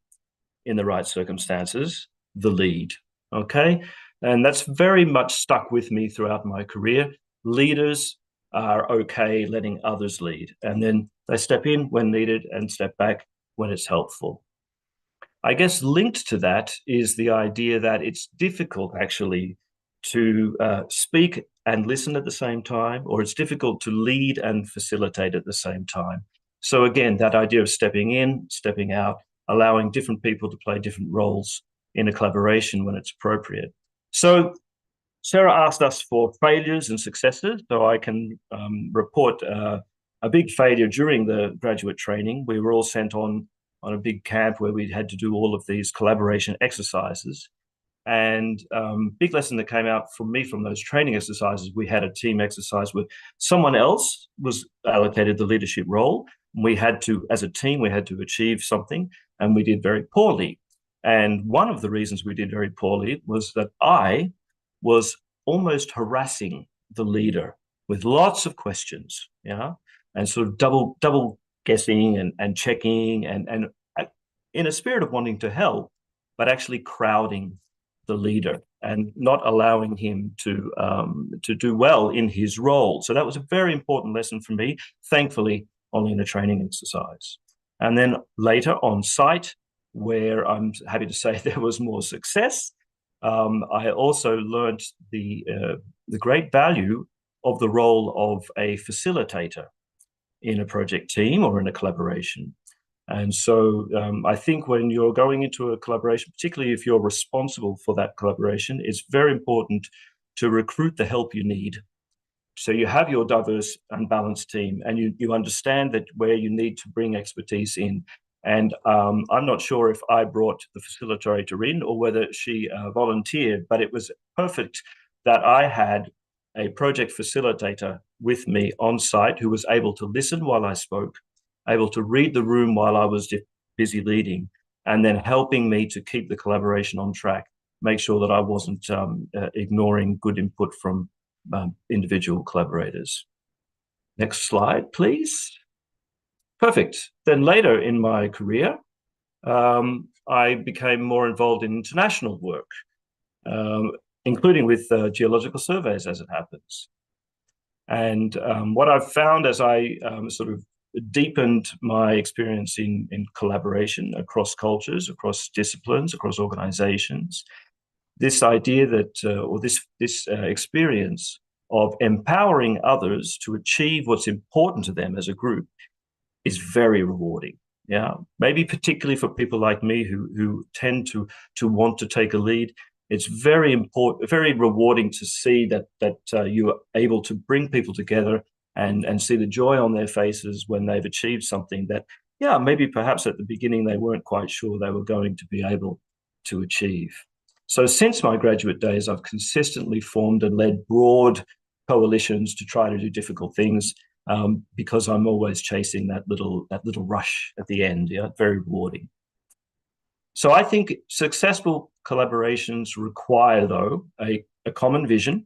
in the right circumstances the lead, okay? And that's very much stuck with me throughout my career. Leaders are okay letting others lead. And then they step in when needed and step back when it's helpful. I guess linked to that is the idea that it's difficult actually to speak and listen at the same time, or it's difficult to lead and facilitate at the same time. So again, that idea of stepping in, stepping out, allowing different people to play different roles in a collaboration when it's appropriate. So Sarah asked us for failures and successes, so I can report a big failure during the graduate training. We were all sent on a big camp where we had to do all of these collaboration exercises. And big lesson that came out for me from those training exercises, we had a team exercise where someone else was allocated the leadership role. We had to, as a team, we had to achieve something, and we did very poorly. And one of the reasons we did very poorly was that I was almost harassing the leader with lots of questions, and sort of double guessing and checking and in a spirit of wanting to help, but actually crowding the leader and not allowing him to do well in his role. So that was a very important lesson for me, thankfully only in a training exercise. And then later on site, where I'm happy to say there was more success, I also learned the great value of the role of a facilitator in a project team or in a collaboration. And so I think when you're going into a collaboration, particularly if you're responsible for that collaboration, it's very important to recruit the help you need. So you have your diverse and balanced team, and you understand that where you need to bring expertise in. And I'm not sure if I brought the facilitator in or whether she volunteered, but it was perfect that I had a project facilitator with me on site who was able to listen while I spoke, able to read the room while I was busy leading, and then helping me to keep the collaboration on track, make sure that I wasn't ignoring good input from individual collaborators. Next slide, please. Perfect. Then later in my career, I became more involved in international work, including with geological surveys, as it happens. And what I've found as I sort of deepened my experience in collaboration across cultures, across disciplines, across organizations, this idea that, or this experience of empowering others to achieve what's important to them as a group is very rewarding. Yeah, maybe particularly for people like me who tend to want to take a lead. It's very important, very rewarding to see that you are able to bring people together and see the joy on their faces when they've achieved something that, yeah, maybe perhaps at the beginning they weren't quite sure they were going to be able to achieve. So since my graduate days, I've consistently formed and led broad coalitions to try to do difficult things, because I'm always chasing that little rush at the end. Yeah, very rewarding. So I think successful collaborations require, though, a common vision.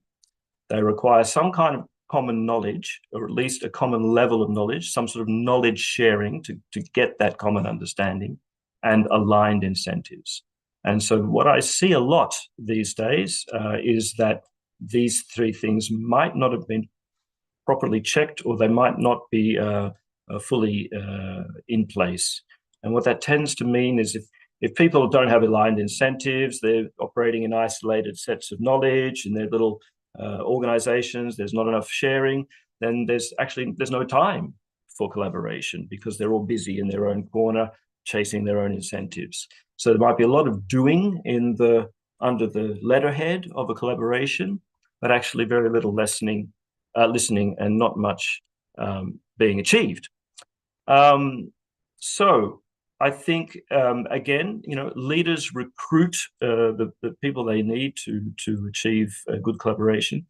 They require some kind of common knowledge, or at least a common level of knowledge, some sort of knowledge sharing to get that common understanding, and aligned incentives. And so what I see a lot these days is that these three things might not have been properly checked, or they might not be fully in place. And what that tends to mean is if people don't have aligned incentives, they're operating in isolated sets of knowledge in their little organizations, there's not enough sharing, then there's no time for collaboration because they're all busy in their own corner chasing their own incentives. So there might be a lot of doing under the letterhead of a collaboration, but actually very little listening and not much being achieved. So I think, again, leaders recruit the people they need to achieve a good collaboration.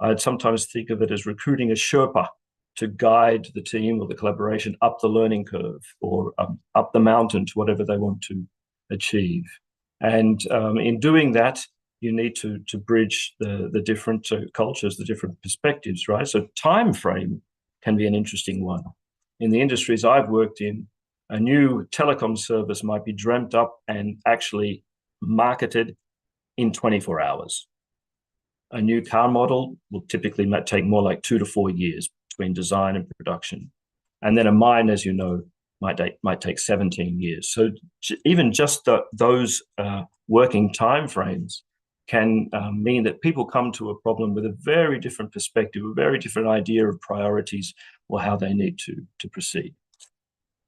I'd sometimes think of it as recruiting a Sherpa to guide the team or the collaboration up the learning curve or up the mountain to whatever they want to achieve. And in doing that, you need to bridge the different cultures, the different perspectives, right? So time frame can be an interesting one. In the industries I've worked in, a new telecom service might be dreamt up and actually marketed in 24 hours. A new car model will typically take more like 2 to 4 years between design and production. And then a mine, as you know, might take 17 years. So even just those working timeframes can mean that people come to a problem with a very different perspective, a very different idea of priorities or how they need to proceed.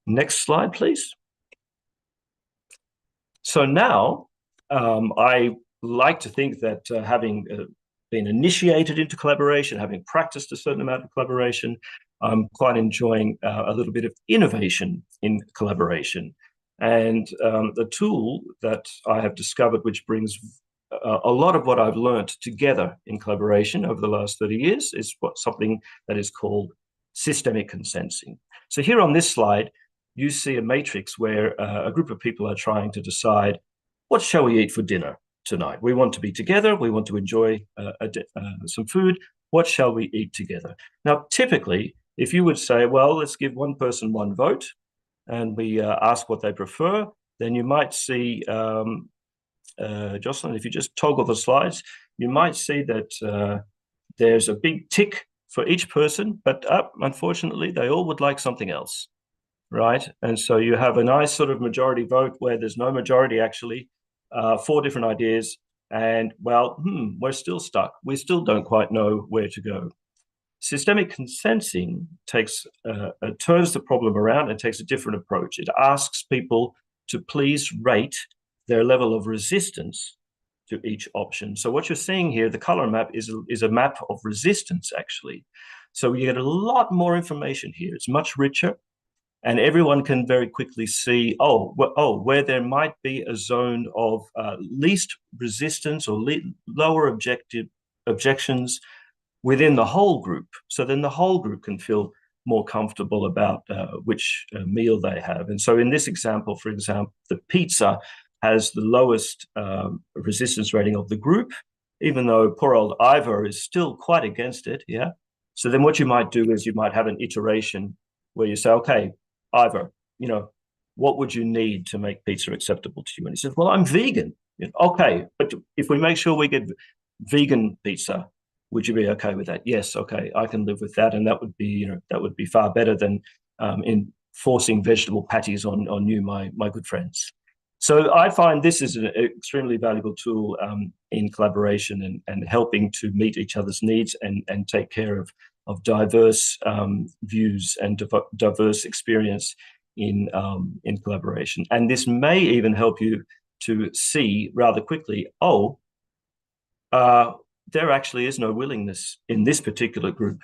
Next slide, please. So now I like to think that having been initiated into collaboration, having practiced a certain amount of collaboration, I'm quite enjoying a little bit of innovation in collaboration. And the tool that I have discovered, which brings a lot of what I've learned together in collaboration over the last 30 years, is something that is called systemic consensing. So here on this slide, you see a matrix where a group of people are trying to decide, what shall we eat for dinner tonight? We want to be together. We want to enjoy some food. What shall we eat together? Now, typically, if you would say, well, let's give one person one vote, and we ask what they prefer, then you might see, Jocelyn, if you just toggle the slides, you might see that there's a big tick for each person, but unfortunately, they all would like something else, right? And so you have a nice sort of majority vote where there's no majority actually, 4 different ideas, and well, we're still stuck. We still don't quite know where to go. Systemic consensing turns the problem around and takes a different approach. It asks people to please rate their level of resistance to each option. So what you're seeing here, the color map is a map of resistance, actually. So you get a lot more information here. It's much richer, and everyone can very quickly see, where there might be a zone of least resistance or lower objections within the whole group. So then the whole group can feel more comfortable about which meal they have. And so in this example, for example, the pizza has the lowest resistance rating of the group, even though poor old Ivor is still quite against it, yeah? So then what you might do is you might have an iteration where you say, okay, Ivor, what would you need to make pizza acceptable to you? And he says, well, I'm vegan. Okay, but if we make sure we get vegan pizza, would you be okay with that? Yes, okay, I can live with that, and that would be far better than in forcing vegetable patties on you, my good friends. So I find this is an extremely valuable tool in collaboration and helping to meet each other's needs and take care of diverse views and diverse experience in collaboration. And this may even help you to see rather quickly, there actually is no willingness in this particular group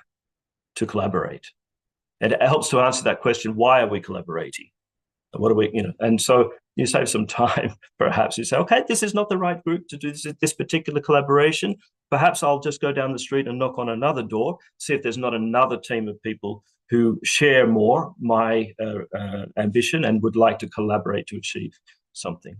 to collaborate. And it helps to answer that question, why are we collaborating? What are we, and so you save some time, perhaps. You say, okay, this is not the right group to do this particular collaboration. Perhaps I'll just go down the street and knock on another door, see if there's not another team of people who share more my ambition and would like to collaborate to achieve something.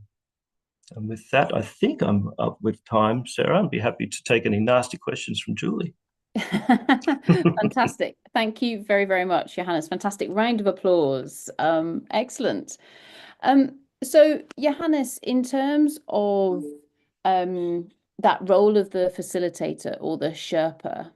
And with that, I think I'm up with time, Sarah. I'd be happy to take any nasty questions from Julie. Fantastic. Thank you very, very much, Johannes. Fantastic. Round of applause. Excellent. So, Johannes, in terms of that role of the facilitator or the Sherpa,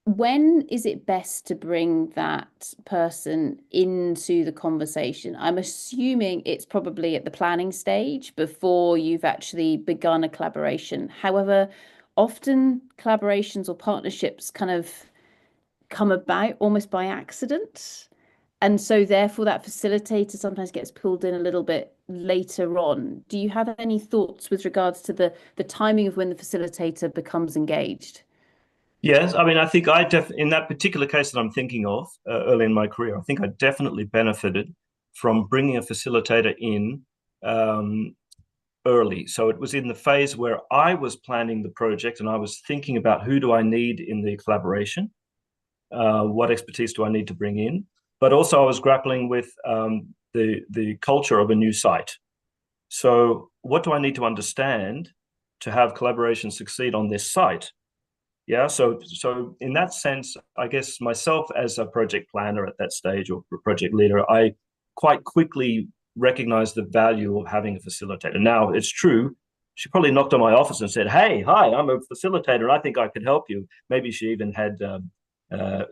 when is it best to bring that person into the conversation? I'm assuming it's probably at the planning stage before you've actually begun a collaboration. However, often collaborations or partnerships kind of come about almost by accident. And so therefore that facilitator sometimes gets pulled in a little bit later on. Do you have any thoughts with regards to the timing of when the facilitator becomes engaged? Yes, I mean, I think in that particular case that I'm thinking of early in my career, I think I definitely benefited from bringing a facilitator in early. So it was in the phase where I was planning the project and I was thinking about who do I need in the collaboration, what expertise do I need to bring in, but also I was grappling with the culture of a new site. So what do I need to understand to have collaboration succeed on this site? Yeah, so in that sense, I guess myself as a project planner at that stage or project leader, I quite quickly recognized the value of having a facilitator. Now, it's true, she probably knocked on my office and said, hey, hi, I'm a facilitator, and I think I could help you. Maybe she even had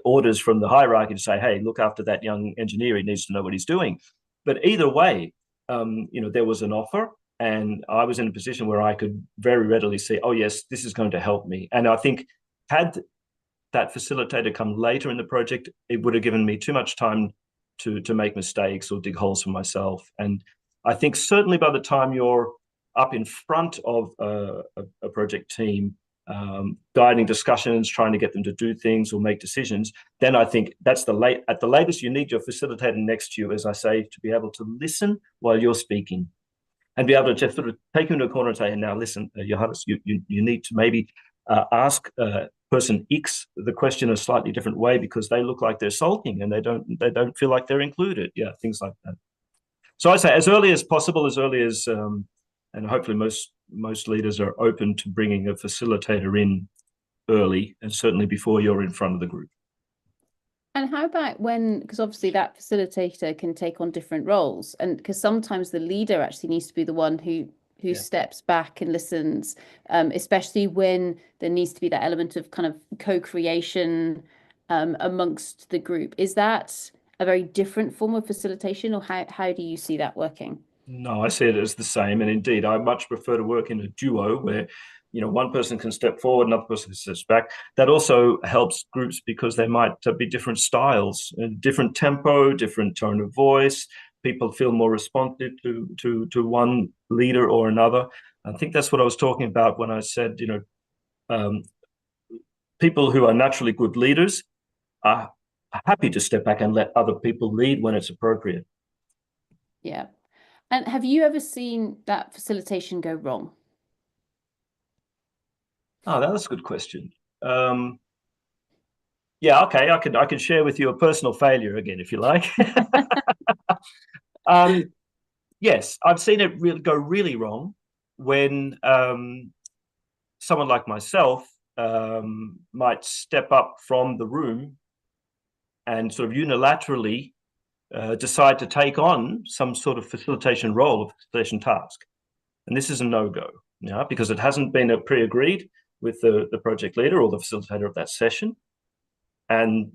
orders from the hierarchy to say, hey, look after that young engineer. He needs to know what he's doing. But either way, there was an offer, and I was in a position where I could very readily see, oh, yes, this is going to help me. And I think had that facilitator come later in the project, it would have given me too much time to make mistakes or dig holes for myself. And I think certainly by the time you're up in front of a project team, guiding discussions, trying to get them to do things or make decisions, then I think that's at the latest, you need your facilitator next to you, as I say, to be able to listen while you're speaking and be able to just sort of take you into a corner and say, now listen, Johannes, you need to maybe ask person X the question a slightly different way because they look like they're sulking and they don't feel like they're included. Yeah, things like that. So I say as early as possible, as early as, and hopefully most leaders are open to bringing a facilitator in early, and certainly before you're in front of the group. And how about because obviously that facilitator can take on different roles, and because sometimes the leader actually needs to be the one who steps back and listens, especially when there needs to be that element of kind of co-creation amongst the group. Is that a very different form of facilitation, or how do you see that working? No, I see it as the same. And indeed, I much prefer to work in a duo where, one person can step forward, another person steps back. That also helps groups because they might be different styles, different tempo, different tone of voice. People feel more responsive to one leader or another. I think that's what I was talking about when I said, people who are naturally good leaders are happy to step back and let other people lead when it's appropriate. Yeah. And have you ever seen that facilitation go wrong? Oh, that was a good question. Yeah, okay, I could share with you a personal failure again, if you like. Yes, I've seen it go really wrong when someone like myself might step up from the room and sort of unilaterally decide to take on some sort of facilitation role or facilitation task. And this is a no-go, because it hasn't been pre-agreed with the project leader or the facilitator of that session. And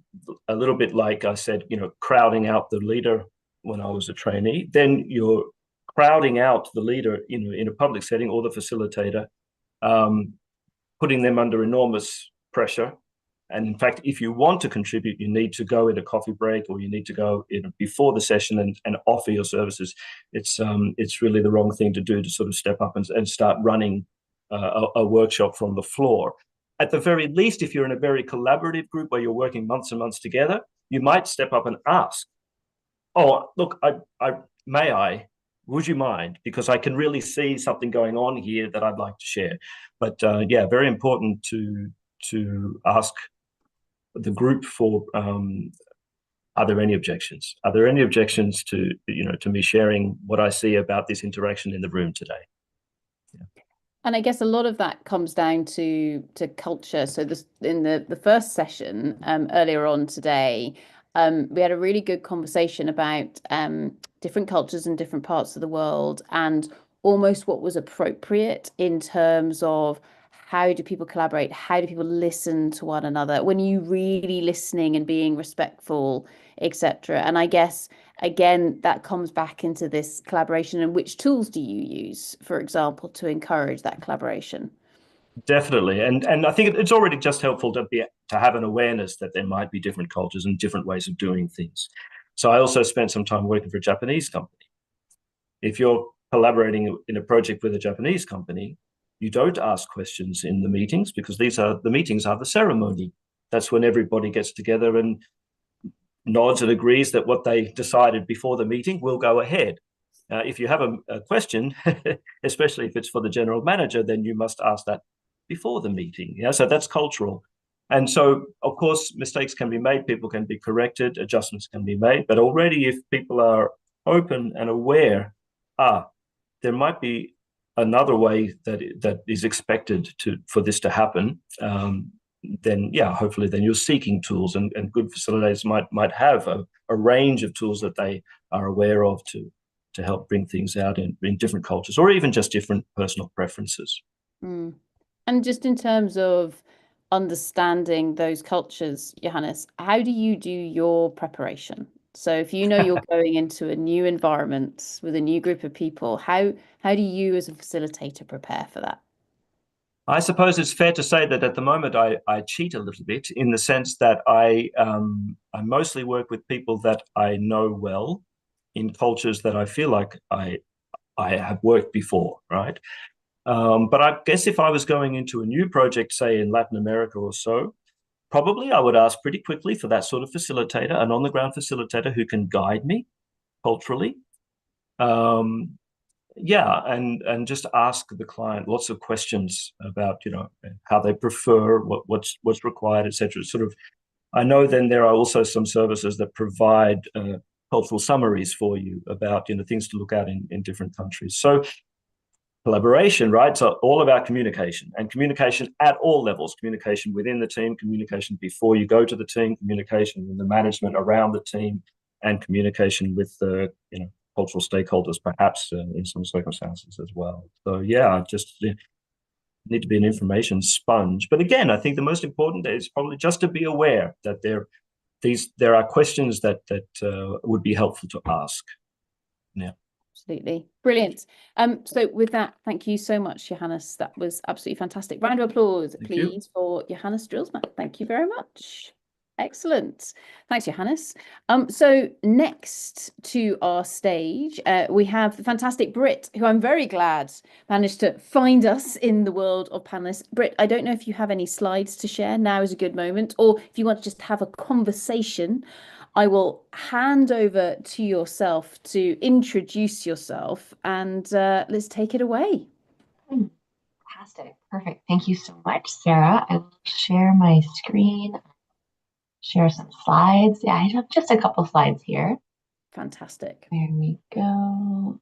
a little bit like I said, crowding out the leader when I was a trainee, then you're crowding out the leader in a public setting or the facilitator, putting them under enormous pressure. And in fact, if you want to contribute, you need to go in a coffee break, or you need to go before the session and offer your services. It's really the wrong thing to do, to sort of step up and start running a workshop from the floor. At the very least, if you're in a very collaborative group where you're working months and months together, you might step up and ask, oh, look, would you mind? Because I can really see something going on here that I'd like to share. But yeah, very important to ask the group for, are there any objections? Are there any objections to me sharing what I see about this interaction in the room today? Yeah. And I guess a lot of that comes down to culture. So in the first session earlier on today, we had a really good conversation about different cultures in different parts of the world, and almost what was appropriate in terms of how do people collaborate, how do people listen to one another, when you really listening and being respectful, etc. And I guess again that comes back into this collaboration, and which tools do you use, for example, to encourage that collaboration? Definitely, and I think it's already just helpful to have an awareness that there might be different cultures and different ways of doing things. So I also spent some time working for a Japanese company. If you're collaborating in a project with a Japanese company, you don't ask questions in the meetings, because the meetings are the ceremony. That's when everybody gets together and nods and agrees that what they decided before the meeting will go ahead. If you have a question, especially if it's for the general manager, then you must ask that before the meeting. Yeah, so that's cultural. And so, of course, mistakes can be made, people can be corrected, adjustments can be made. But already, if people are open and aware, there might be another way that is expected for this to happen, then yeah, hopefully then you're seeking tools, and good facilitators might have a range of tools that they are aware of to help bring things out in different cultures, or even just different personal preferences. And just in terms of understanding those cultures, Johannes, how do you do your preparation? So if you know you're going into a new environment with a new group of people, how do you as a facilitator prepare for that? I suppose it's fair to say that at the moment I cheat a little bit in the sense that I mostly work with people that I know well in cultures that I feel like I have worked before, right? But I guess if I was going into a new project, say in Latin America or so, probably I would ask pretty quickly for that sort of facilitator, an on-the-ground facilitator who can guide me culturally. Yeah, and just ask the client lots of questions about, how they prefer, what's required, etc. Sort of, I know then there are also some services that provide cultural summaries for you about, things to look at in different countries. So collaboration, right? So all about communication, and communication at all levels, communication within the team, communication before you go to the team, communication in the management around the team, and communication with the, cultural stakeholders, perhaps in some circumstances as well. So yeah, just need to be an information sponge. But again, I think the most important is probably just to be aware that there are questions that would be helpful to ask. Yeah. Absolutely. Brilliant. So with that, thank you so much, Johannes. That was absolutely fantastic. Round of applause, please, for Johannes Drilsma. Thank you very much. Excellent. Thanks, Johannes. So next to our stage, we have the fantastic Britt, who I'm very glad managed to find us in the world of panelists. Britt, I don't know if you have any slides to share. Now is a good moment, or if you want to just have a conversation, I will hand over to yourself to introduce yourself, and let's take it away. Fantastic. Perfect. Thank you so much, Sarah. I will share my screen, share some slides. Yeah, I have just a couple slides here. Fantastic. There we go.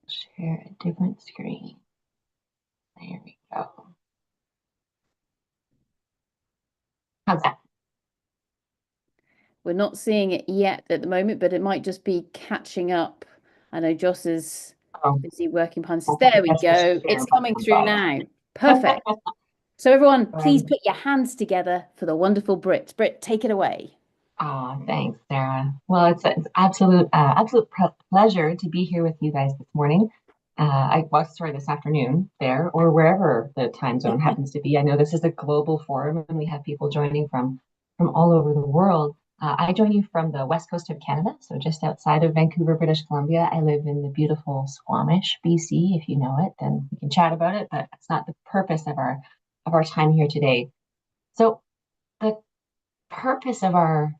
Share a different screen. There we go. How's that? We're not seeing it yet at the moment, but it might just be catching up. I know Joss is busy working behind this. There we go. It's coming through now. Perfect. So everyone, please put your hands together for the wonderful Britt. Britt, take it away. Oh, thanks, Sarah. Well, it's absolute pleasure to be here with you guys this morning. This afternoon there, or wherever the time zone happens to be. I know this is a global forum and we have people joining from all over the world. I join you from the west coast of Canada, so just outside of Vancouver, British Columbia. I live in the beautiful Squamish, BC. If you know it, then we can chat about it, but it's not the purpose of our time here today. So the purpose of our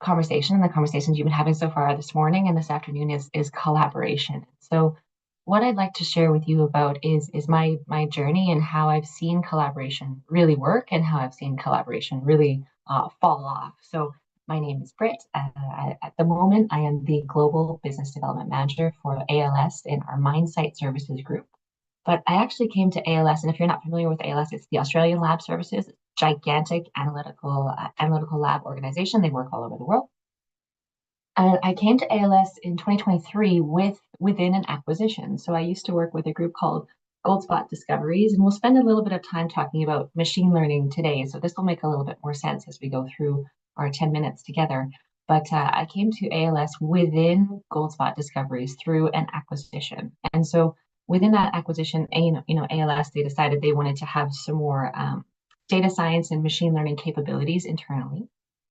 conversation and the conversations you've been having so far this morning and this afternoon is collaboration. So what I'd like to share with you about is my journey and how I've seen collaboration really work and how I've seen collaboration really fall off. So my name is Britt. At the moment, I am the Global Business Development Manager for ALS in our MindSight Services group. But I actually came to ALS, and if you're not familiar with ALS, it's the Australian Lab Services, gigantic analytical lab organization. They work all over the world. And I came to ALS in 2023 within an acquisition. So I used to work with a group called Goldspot Discoveries, and we'll spend a little bit of time talking about machine learning today. So this will make a little bit more sense as we go through our 10 minutes together. But I came to ALS within Goldspot Discoveries through an acquisition. And so within that acquisition, ALS, they decided they wanted to have some more data science and machine learning capabilities internally.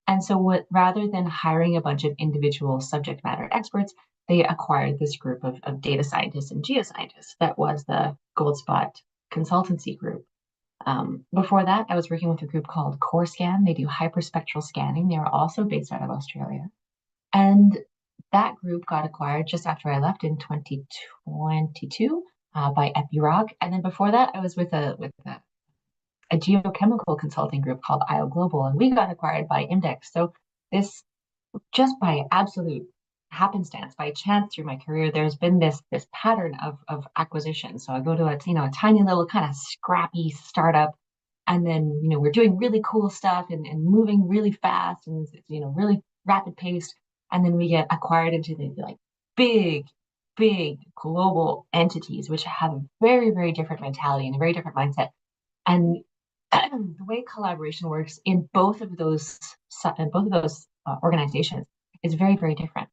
And so rather than hiring a bunch of individual subject matter experts, they acquired this group of data scientists and geoscientists. That was the Goldspot consultancy group. Before that, I was working with a group called CoreScan. They do hyperspectral scanning. They are also based out of Australia. And that group got acquired just after I left in 2022 by Epiroc. And then before that, I was with a geochemical consulting group called IO Global, and we got acquired by Imdex. So this, just by absolute happenstance, by chance through my career, there's been this pattern of acquisition. So I go to a tiny little kind of scrappy startup, and then we're doing really cool stuff and moving really fast and really rapid paced, and then we get acquired into the big big global entities which have a very, very different mentality and a very different mindset. And the way collaboration works in both of those organizations is very, very different.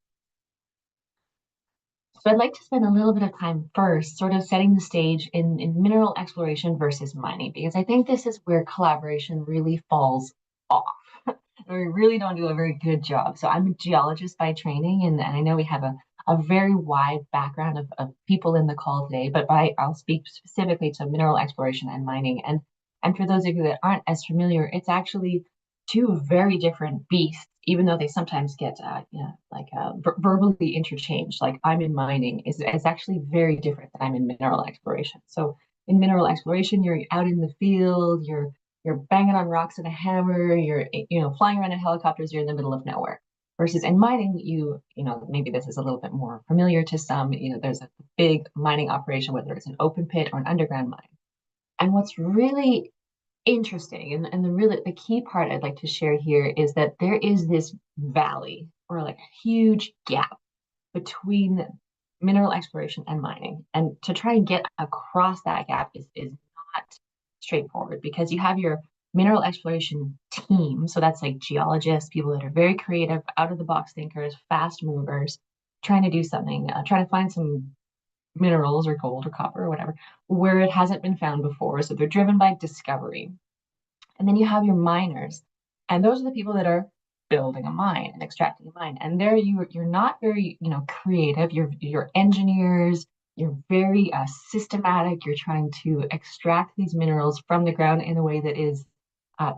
So I'd like to spend a little bit of time first sort of setting the stage in mineral exploration versus mining, because I think this is where collaboration really falls off. We really don't do a very good job. So I'm a geologist by training, and I know we have a very wide background of people in the call today, but I'll speak specifically to mineral exploration and mining. And for those of you that aren't as familiar, it's actually two very different beasts, even though they sometimes get verbally interchanged. Like I'm in mining is actually very different than I'm in mineral exploration. So in mineral exploration, you're out in the field, you're banging on rocks with a hammer, you're flying around in helicopters, you're in the middle of nowhere. Versus in mining, maybe this is a little bit more familiar to some, there's a big mining operation, whether it's an open pit or an underground mine. And what's really interesting and the key part I'd like to share here is that there is this valley or like a huge gap between mineral exploration and mining. And to try and get across that gap is not straightforward, because you have your mineral exploration team. So that's like geologists, people that are very creative, out of the box thinkers, fast movers, trying to do something, trying to find some minerals or gold or copper or whatever, where it hasn't been found before. So they're driven by discovery. And then you have your miners, and those are the people that are building a mine and extracting a mine. And there you're not very creative. You're engineers. You're very systematic. You're trying to extract these minerals from the ground in a way that is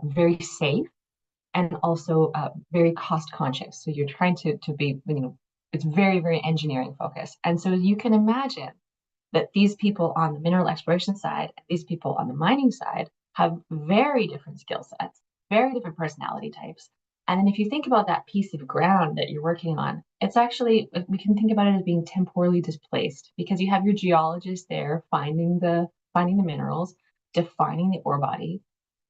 very safe and also very cost conscious. So you're trying to be, it's very, very engineering focused. And so you can imagine that these people on the mineral exploration side and these people on the mining side have very different skill sets, very different personality types. And then if you think about that piece of ground that you're working on, it's actually, we can think about it as being temporally displaced, because you have your geologists there finding the minerals, defining the ore body,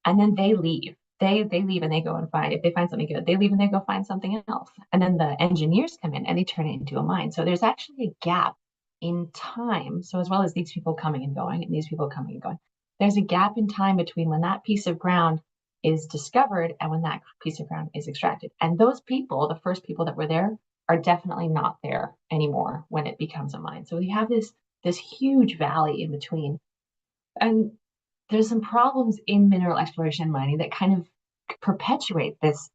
and then they leave. They leave and they go and find, if they find something good, they leave and they go find something else. And then the engineers come in and they turn it into a mine. So there's actually a gap in time. So as well as these people coming and going and these people coming and going, there's a gap in time between when that piece of ground is discovered and when that piece of ground is extracted. And those people, the first people that were there, are definitely not there anymore when it becomes a mine. So we have this huge valley in between. And there's some problems in mineral exploration and mining that kind of perpetuate this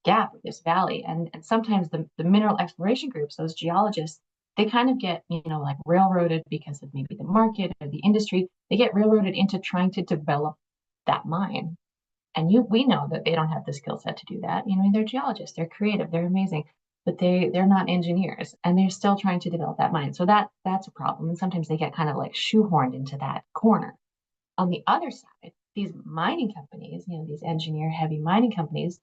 gap, this valley. And sometimes the mineral exploration groups, those geologists, they kind of get, like railroaded because of maybe the market or the industry. They get railroaded into trying to develop that mine. And we know that they don't have the skill set to do that. They're geologists, they're creative, they're amazing, but they're not engineers, and they're still trying to develop that mine. So that's a problem. And sometimes they get kind of like shoehorned into that corner. On the other side, these mining companies, these engineer-heavy mining companies,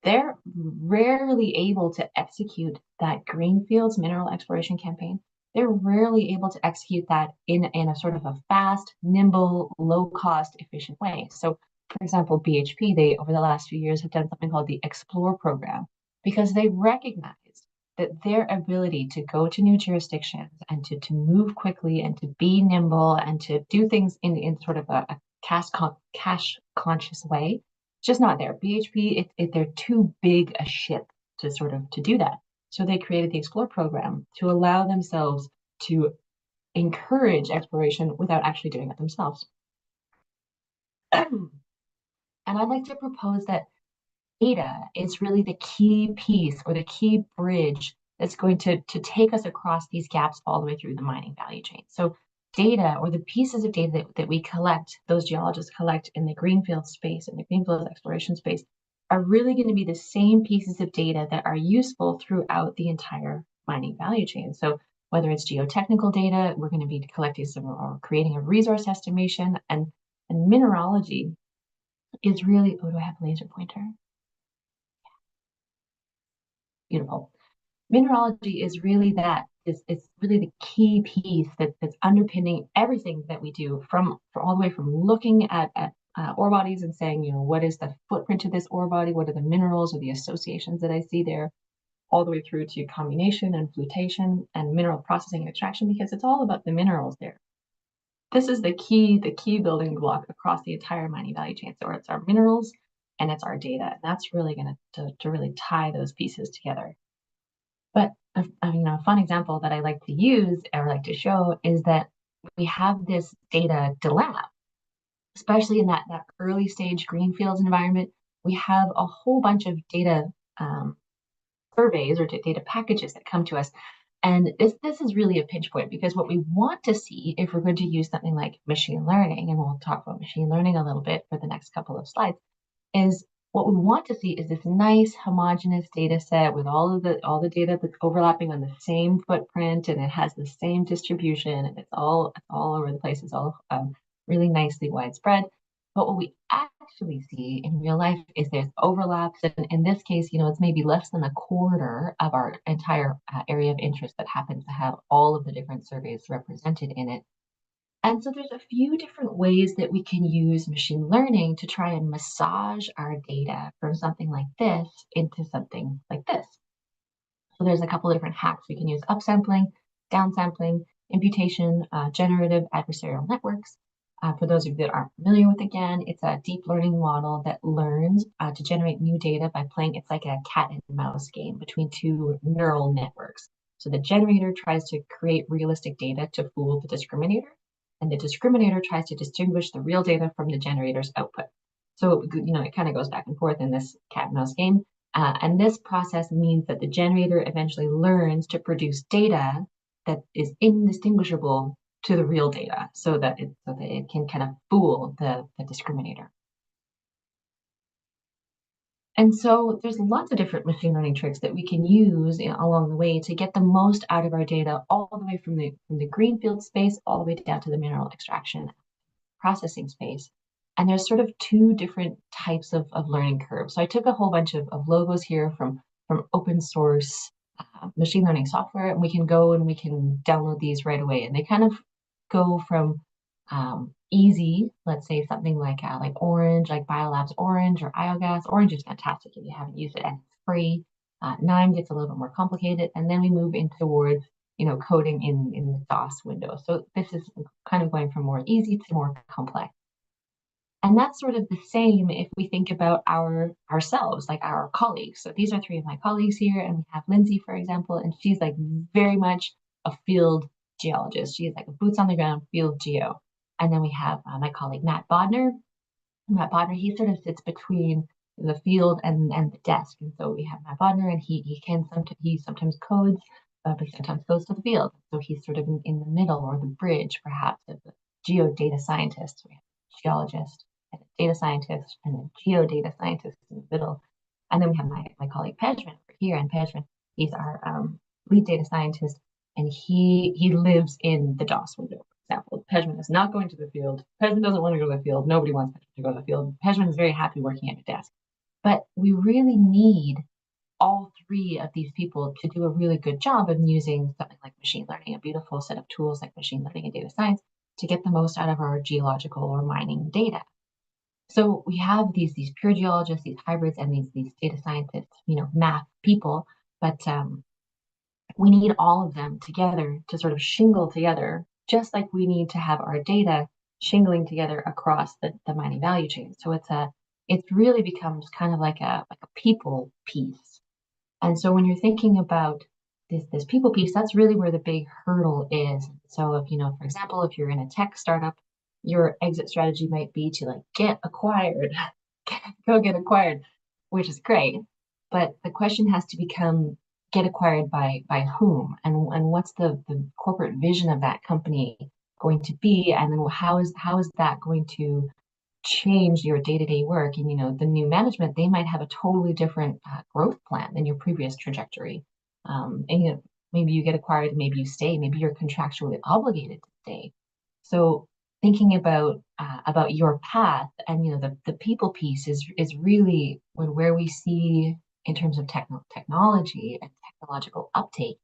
they're rarely able to execute that greenfields mineral exploration campaign. They're rarely able to execute that in a sort of a fast, nimble, low-cost, efficient way. So, for example, BHP, they over the last few years have done something called the Explore program, because they recognized that their ability to go to new jurisdictions and to move quickly and to be nimble and to do things in sort of a cash conscious way, it's just not there. BHP, they're too big a ship to do that. So they created the Explore program to allow themselves to encourage exploration without actually doing it themselves. And I'd like to propose that data is really the key piece or the key bridge that's going to take us across these gaps all the way through the mining value chain. So data, or the pieces of data that we collect, those geologists collect in the greenfield space and the greenfield exploration space, are really going to be the same pieces of data that are useful throughout the entire mining value chain. So whether it's geotechnical data, we're going to be collecting some or creating a resource estimation, and mineralogy is really, oh, do I have a laser pointer? Beautiful. Mineralogy is really it's really the key piece that's underpinning everything that we do, from all the way from looking at ore bodies and saying, what is the footprint of this ore body? What are the minerals or the associations that I see there? all the way through to comminution and flutation and mineral processing and extraction, because it's all about the minerals there. This is the key building block across the entire mining value chain. So it's our minerals and it's our data. And that's really going to really tie those pieces together. But a fun example that I like to use or like to show is that we have this data dilemma, especially in that early stage greenfields environment. We have a whole bunch of data surveys or data packages that come to us. And this is really a pinch point, because what we want to see, if we're going to use something like machine learning, and we'll talk about machine learning a little bit for the next couple of slides, is what we want to see is this nice homogeneous data set with all the data that's overlapping on the same footprint, and it has the same distribution, and it's all over the place. It's all really nicely widespread. But what we actually see in real life is there's overlaps. And in this case, it's maybe less than a quarter of our entire area of interest that happens to have all of the different surveys represented in it. And so there's a few different ways that we can use machine learning to try and massage our data from something like this into something like this. So there's a couple of different hacks. We can use upsampling, downsampling, imputation, generative adversarial networks. For those of you that aren't familiar with, again, it's a deep learning model that learns to generate new data by playing. It's like a cat and mouse game between two neural networks. So the generator tries to create realistic data to fool the discriminator, and the discriminator tries to distinguish the real data from the generator's output. So, it kind of goes back and forth in this cat and mouse game. And this process means that the generator eventually learns to produce data that is indistinguishable to the real data, so that it can kind of fool the discriminator. And so there's lots of different machine learning tricks that we can use along the way to get the most out of our data, all the way from the greenfield space all the way down to the mineral extraction processing space. And there's sort of two different types of learning curves. So I took a whole bunch of logos here from open source machine learning software, and we can go and we can download these right away. And they kind of go from easy, let's say something like Orange, like Biolabs Orange or IOGAS. Orange is fantastic if you haven't used it, and it's free. KNIME gets a little bit more complicated, and then we move in towards coding in the DOS window. So this is kind of going from more easy to more complex. And that's sort of the same if we think about ourselves, like our colleagues. So these are three of my colleagues here, and we have Lindsay, for example, and she's like very much a field geologist. She's like a boots on the ground field geo. And then we have my colleague Matt Bodner. Matt Bodner, he sort of sits between the field and the desk. And so we have Matt Bodner, and he sometimes codes, but sometimes goes to the field. So he's sort of in the middle, or the bridge, perhaps, of the geo data scientist. We have a geologist and a data scientist and a geo data scientist in the middle. And then we have my colleague Pejman over here, and Pejman, he's our lead data scientist, and he lives in the DOS window, for example. Pejman is not going to the field. Pejman doesn't want to go to the field. Nobody wants Pejman to go to the field. Pejman is very happy working at a desk. But we really need all three of these people to do a really good job of using something like machine learning, a beautiful set of tools like machine learning and data science, to get the most out of our geological or mining data. So we have these pure geologists, these hybrids, and these data scientists, math people, but we need all of them together to sort of shingle together, just like we need to have our data shingling together across the mining value chain. So it really becomes kind of like a people piece. And so when you're thinking about this people piece, that's really where the big hurdle is. So if, for example, if you're in a tech startup, your exit strategy might be to get acquired, go get acquired, which is great. But the question has to become, get acquired by whom, and what's the corporate vision of that company going to be, and then how is that going to change your day-to-day work? And the new management, they might have a totally different growth plan than your previous trajectory. And maybe you get acquired, maybe you stay, maybe you're contractually obligated to stay. So thinking about your path, and the people piece is really where we see, in terms of technology and technological uptake,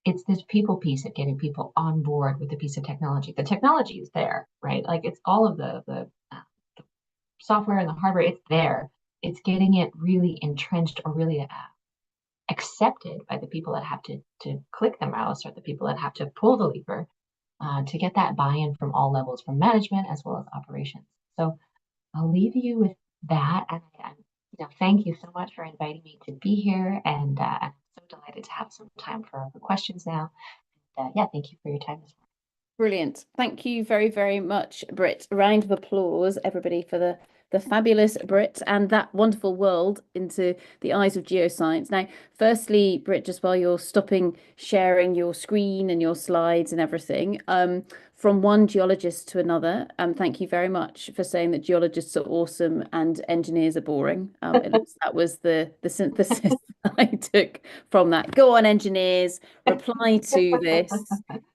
it's this people piece of getting people on board with the piece of technology. The technology is there, right? Like, it's all of the software and the hardware, it's there. It's getting it really entrenched, or really accepted by the people that have to click the mouse or the people that have to pull the lever to get that buy-in from all levels, from management as well as operations. So I'll leave you with that. And thank you so much for inviting me to be here. And I'm so delighted to have some time for questions now. Yeah, thank you for your time this morning. Brilliant. Thank you very, very much, Britt. A round of applause, everybody, for the fabulous Britt and that wonderful world into the eyes of geoscience. Now, firstly, Britt, just while you're stopping sharing your screen and your slides and everything, from one geologist to another, thank you very much for saying that geologists are awesome and engineers are boring. That was the synthesis I took from that. Go on, engineers, reply to this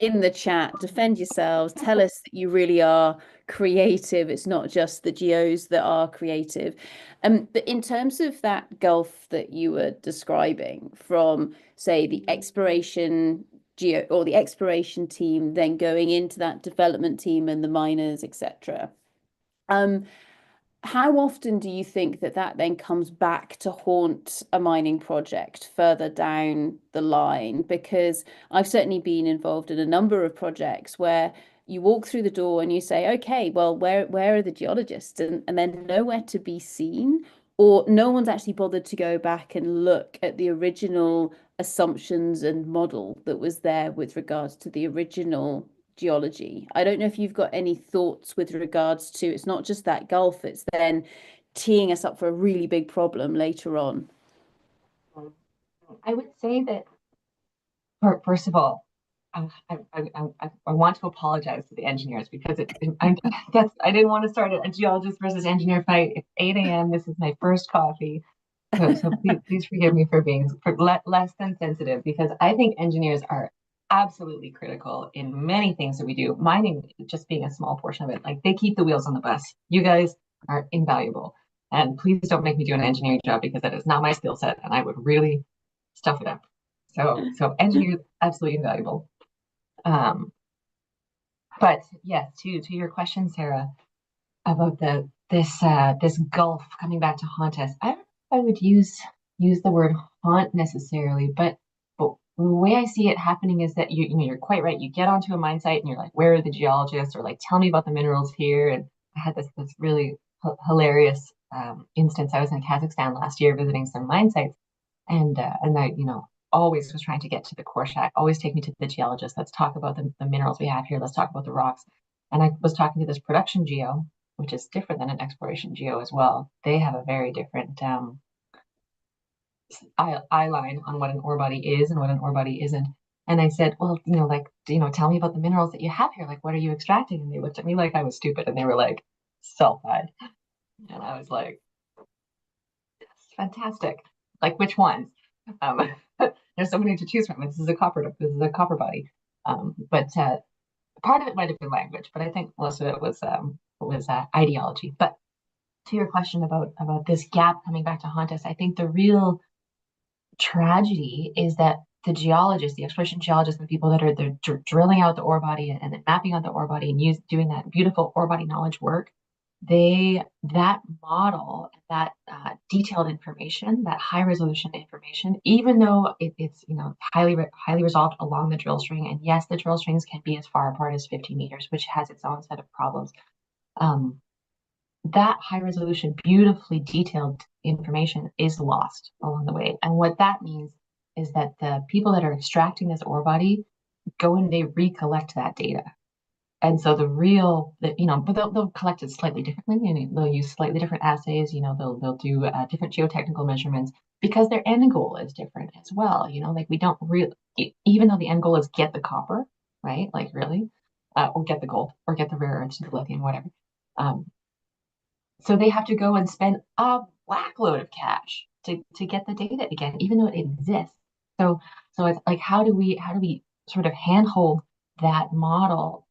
in the chat, defend yourselves, tell us that you really are creative. It's not just the geos that are creative. But in terms of that gulf that you were describing from, say, the exploration geo or the exploration team, then going into that development team and the miners, etc. How often do you think that then comes back to haunt a mining project further down the line? Because I've certainly been involved in a number of projects where you walk through the door and you say, okay, well, where are the geologists? And then nowhere to be seen, or no one's actually bothered to go back and look at the original assumptions and model that was there with regards to the original geology. I don't know if you've got any thoughts with regards to, it's not just that gulf, it's then teeing us up for a really big problem later on. I would say that, first of all, I want to apologize to the engineers because I didn't want to start a geologist versus engineer fight. It's 8 a.m. This is my first coffee. So please forgive me for being less than sensitive, because I think engineers are absolutely critical in many things that we do. Mining just being a small portion of it. Like, they keep the wheels on the bus. You guys are invaluable. And please don't make me do an engineering job, because that is not my skill set and I would really stuff it up. So engineers absolutely invaluable. But yes, to your question, Sarah, about this gulf coming back to haunt us. I don't know if I would use the word haunt necessarily, but the way I see it happening is that you're quite right. You get onto a mine site and you're like, where are the geologists? Or like, tell me about the minerals here. And I had this really hilarious instance. I was in Kazakhstan last year visiting some mine sites, and I always was trying to get to the core shack. Always take me to the geologist. Let's talk about the minerals we have here. Let's talk about the rocks. And I was talking to this production geo, which is different than an exploration geo as well. They have a very different eye line on what an ore body is and what an ore body isn't. And I said, well, tell me about the minerals that you have here. Like, what are you extracting? And they looked at me like I was stupid, and they were like, sulfide. And I was like, that's fantastic. Like, which ones? There's so many to choose from. This is a copper body. But part of it might have been language, but I think most of it was ideology. But to your question about this gap coming back to haunt us, I think the real tragedy is that the geologists, the exploration geologists, the people that are drilling out the ore body and then mapping out the ore body and doing that beautiful ore body knowledge work, that model, that detailed information, that high resolution information, even though it's highly resolved along the drill string, and yes, the drill strings can be as far apart as 50 meters, which has its own set of problems. That high resolution, beautifully detailed information is lost along the way. And what that means is that the people that are extracting this ore body go and they recollect that data. And so but they'll collect it slightly differently. They'll use slightly different assays. They'll do different geotechnical measurements, because their end goal is different as well. Like, we don't really, even though the end goal is get the copper, right? Like, really, or get the gold, or get the rare earths, the lithium, whatever. So they have to go and spend a whackload of cash to get the data again, even though it exists. So it's like, how do we sort of handhold that model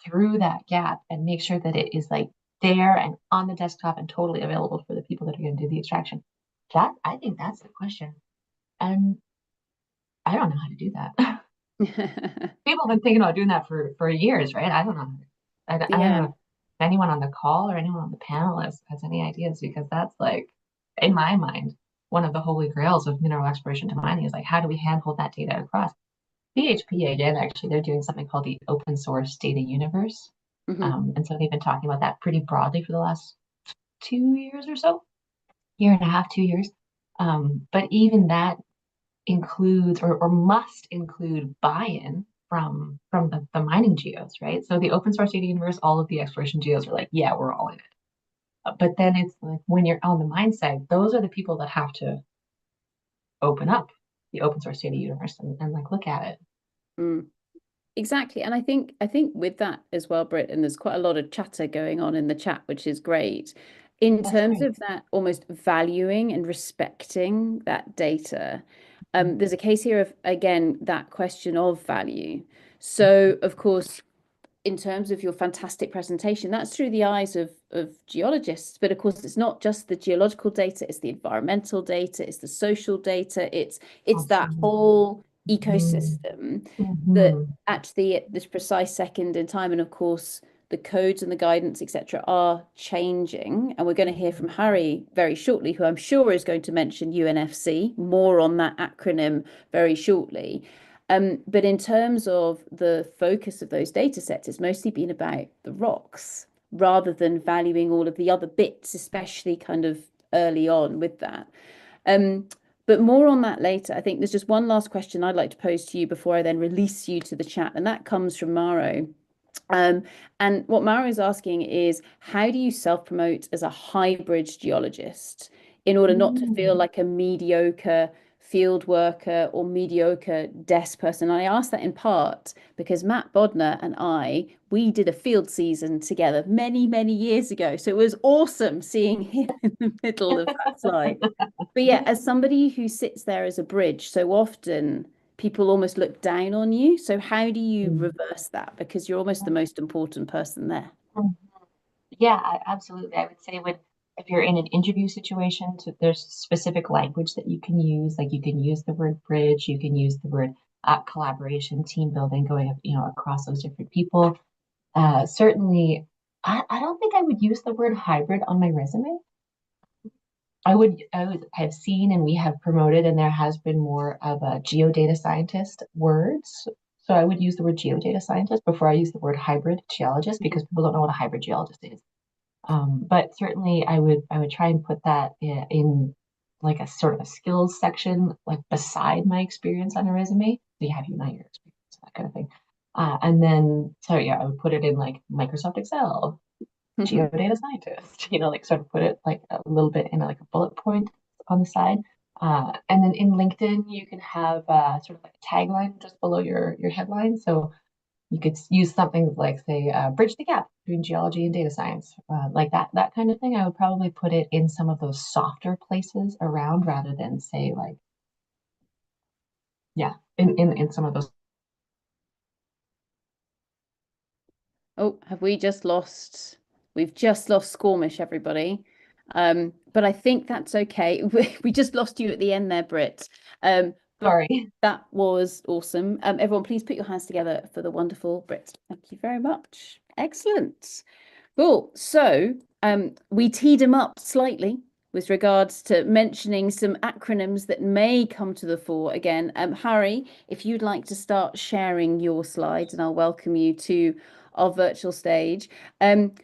through that gap and make sure that it is like there and on the desktop and totally available for the people that are going to do the extraction? I think that's the question. And I don't know how to do that. People have been thinking about doing that for years, right? I don't know. I don't know if anyone on the call or anyone on the panel has any ideas, because that's, like, in my mind, one of the holy grails of mineral exploration to mining is like, how do we handhold that data across? BHP, again, actually, they're doing something called the open source data universe. And so they've been talking about that pretty broadly for the last 2 years or so, year and a half, 2 years. But even that includes or must include buy-in from the mining geos, right? So the open source data universe, all of the exploration geos are like, yeah, we're all in it. But then it's like when you're on the mine side, those are the people that have to open up the open source data universe and like look at it. Exactly. And I think with that as well, Britt, and there's quite a lot of chatter going on in the chat, which is great. In terms of that almost valuing and respecting that data, there's a case here of, again, that question of value. So, of course, in terms of your fantastic presentation, that's through the eyes of geologists. But of course, it's not just the geological data, it's the environmental data, it's the social data, it's that whole ecosystem that actually at this precise second in time, and of course the codes and the guidance, etc., are changing. And we're going to hear from Harry very shortly, who I'm sure is going to mention UNFC, more on that acronym very shortly. But in terms of the focus of those data sets, it's mostly been about the rocks rather than valuing all of the other bits, especially kind of early on with that. But more on that later. I think there's just one last question I'd like to pose to you before I then release you to the chat, and that comes from Maro. And what Maro is asking is, how do you self-promote as a hybrid geologist in order not to feel like a mediocre field worker or mediocre desk person? And I ask that in part because Matt Bodnar and we did a field season together many, many years ago. So it was awesome seeing him in the middle of that slide. But yeah, as somebody who sits there as a bridge, so often people almost look down on you. So how do you reverse that? Because you're almost the most important person there. Yeah, absolutely. I would say if you're in an interview situation, there's specific language that you can use. Like you can use the word bridge, you can use the word collaboration, team building, going across those different people. Certainly, I don't think I would use the word hybrid on my resume. I have seen and we have promoted, and there has been more of a geodata scientist words. So I would use the word geodata scientist before I use the word hybrid geologist, because people don't know what a hybrid geologist is. But certainly I would try and put that in like a sort of a skills section, like beside my experience on a resume. So you have your experience, that kind of thing. And then, so yeah, I would put it in like Microsoft Excel, geodata scientist, like sort of put it like a little bit in like a bullet point on the side. And then in LinkedIn, you can have sort of like a tagline just below your headline. So you could use something like, say, bridge the gap between geology and data science, like that kind of thing. I would probably put it in some of those softer places around rather than say like, yeah, in some of those. Oh, we've just lost Squamish, everybody. But I think that's okay. We just lost you at the end there, Britt. Sorry. That was awesome. Everyone, please put your hands together for the wonderful Britt. Thank you very much. Excellent. Cool. So we teed him up slightly with regards to mentioning some acronyms that may come to the fore again. Harry, if you'd like to start sharing your slides, and I'll welcome you to our virtual stage.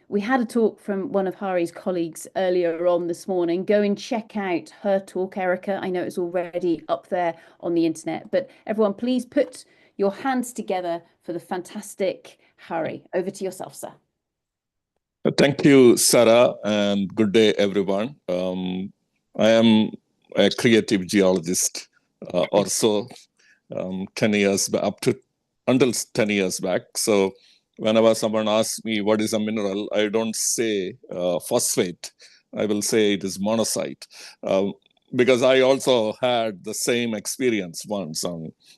We had a talk from one of Harry's colleagues earlier on this morning. Go and check out her talk, Erica. I know it's already up there on the internet, but everyone, please put your hands together for the fantastic Harry. Over to yourself, sir. Thank you, Sarah, and good day, everyone. I am a creative geologist, also 10 years until 10 years back. So whenever someone asks me what is a mineral, I don't say phosphate. I will say it is monazite, because I also had the same experience once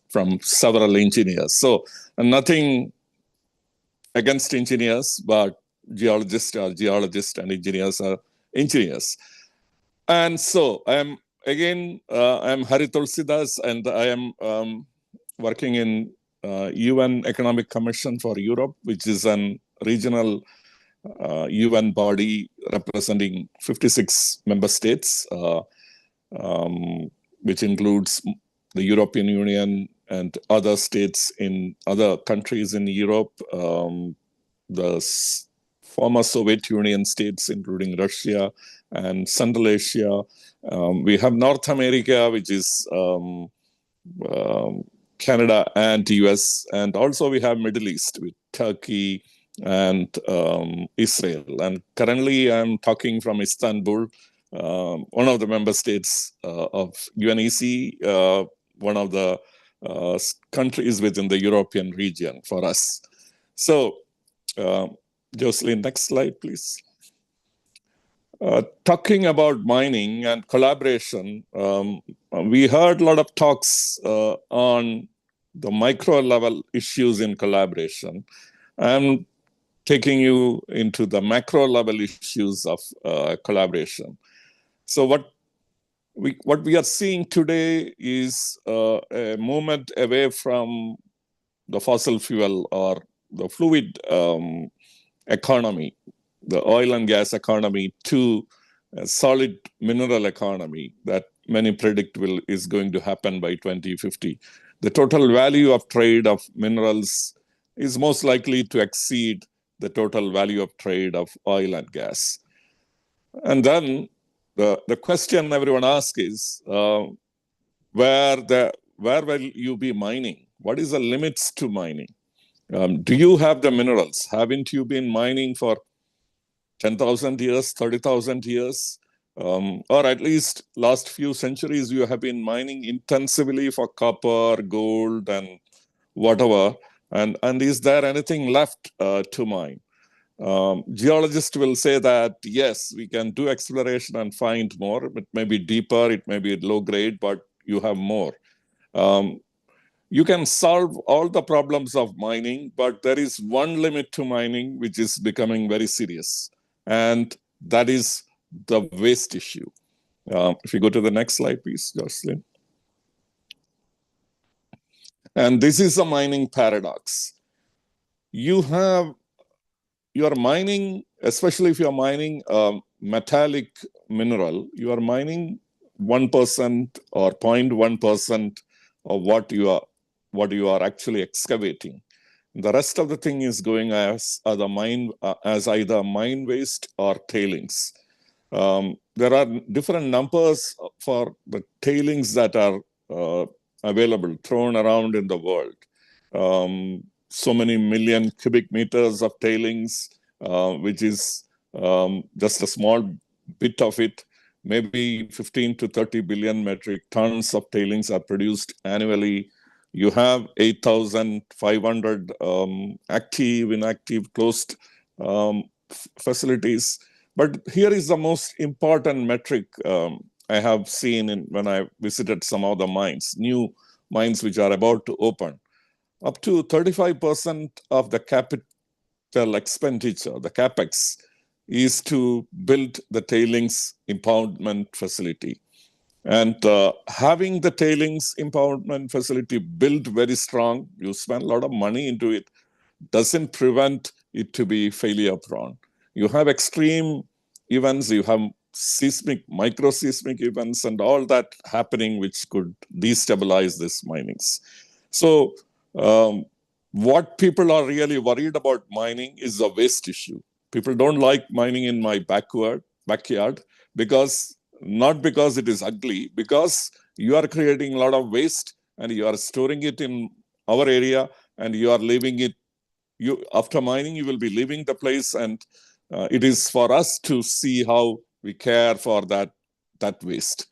from several engineers. So nothing against engineers, but geologists are geologists and engineers are engineers. And so I'm Hari Tulsidas, and I am working in UN Economic Commission for Europe, which is a regional UN body representing 56 member states. which includes the European Union and other states in other countries in Europe, the former Soviet Union states, including Russia and Central Asia. We have North America, which is Canada and US, and also we have Middle East with Turkey and Israel. And currently I'm talking from Istanbul, one of the member states of UNEC, one of the countries within the European region for us. So, Jocelyn, next slide, please. Talking about mining and collaboration, we heard a lot of talks on the micro level issues in collaboration. I'm taking you into the macro level issues of collaboration. So what we are seeing today is a movement away from the fossil fuel or the fluid economy, the oil and gas economy, to a solid mineral economy that many predict is going to happen by 2050. The total value of trade of minerals is most likely to exceed the total value of trade of oil and gas. And then the question everyone asks is, where will you be mining? What is the limits to mining? Do you have the minerals? Haven't you been mining for 10,000 years, 30,000 years? Or at least last few centuries, you have been mining intensively for copper, gold, and whatever. And is there anything left to mine? Geologists will say that, yes, we can do exploration and find more. It may be deeper, it may be low grade, but you have more. You can solve all the problems of mining, but there is one limit to mining, which is becoming very serious. And that is the waste issue. If you go to the next slide, please, Jocelyn. And this is a mining paradox. You are mining, especially if you're mining a metallic mineral, you are mining 1% or 0.1% of what you are actually excavating. The rest of the thing is going as either mine waste or tailings. There are different numbers for the tailings that are available, thrown around in the world. So many million cubic meters of tailings, which is just a small bit of it. Maybe 15 to 30 billion metric tons of tailings are produced annually. You have 8,500 active, inactive, closed facilities. But here is the most important metric I have seen when I visited some of the mines, new mines which are about to open. Up to 35% of the capital expenditure, the CapEx, is to build the tailings impoundment facility. And having the tailings impoundment facility built very strong, you spend a lot of money into it, doesn't prevent it to be failure prone. You have extreme events, you have microseismic events and all that happening, which could destabilize these minings. So what people are really worried about mining is the waste issue. People don't like mining in my backyard because not because it is ugly, because you are creating a lot of waste and you are storing it in our area and you are leaving it. After mining, you will be leaving the place, and it is for us to see how we care for that waste.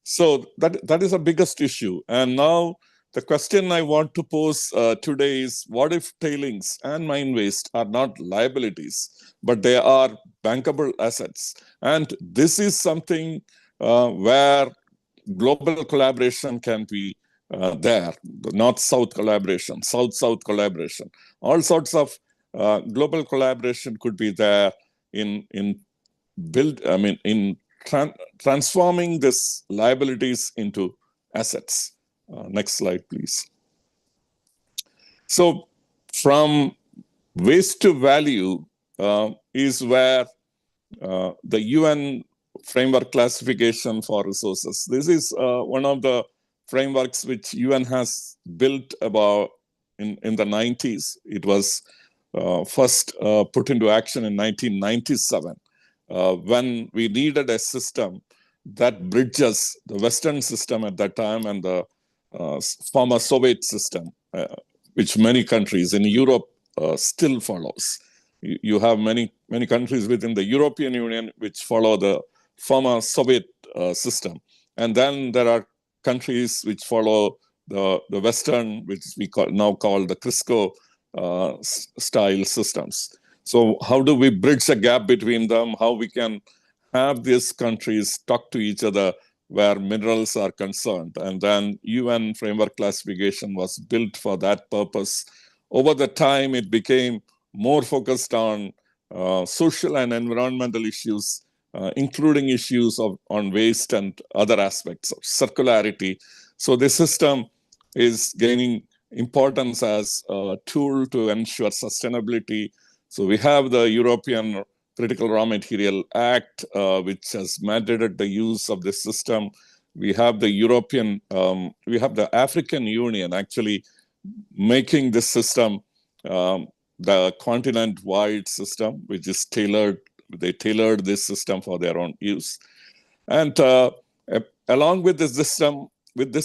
So that is the biggest issue. And now the question I want to pose today is, what if tailings and mine waste are not liabilities, but they are bankable assets? And this is something where global collaboration can be there, the North-South collaboration, South-South collaboration. All sorts of global collaboration could be there in transforming these liabilities into assets. Next slide, please. So from waste to value is where the UN framework classification for resources. This is one of the frameworks which UN has built about in the 90s. It was first put into action in 1997 when we needed a system that bridges the Western system at that time and the former Soviet system, which many countries in Europe still follows. You have many countries within the European Union which follow the former Soviet system. And then there are countries which follow the Western, which we now call the CRISCO style systems. So how do we bridge the gap between them? How we can have these countries talk to each other where minerals are concerned? And then UN framework classification was built for that purpose. Over the time, it became more focused on social and environmental issues, including issues on waste and other aspects of circularity. So this system is gaining importance as a tool to ensure sustainability. So we have the European Critical Raw Material Act, which has mandated the use of this system. We have the African Union actually making this system the continent-wide system, which is tailored. They tailored this system for their own use. And along with this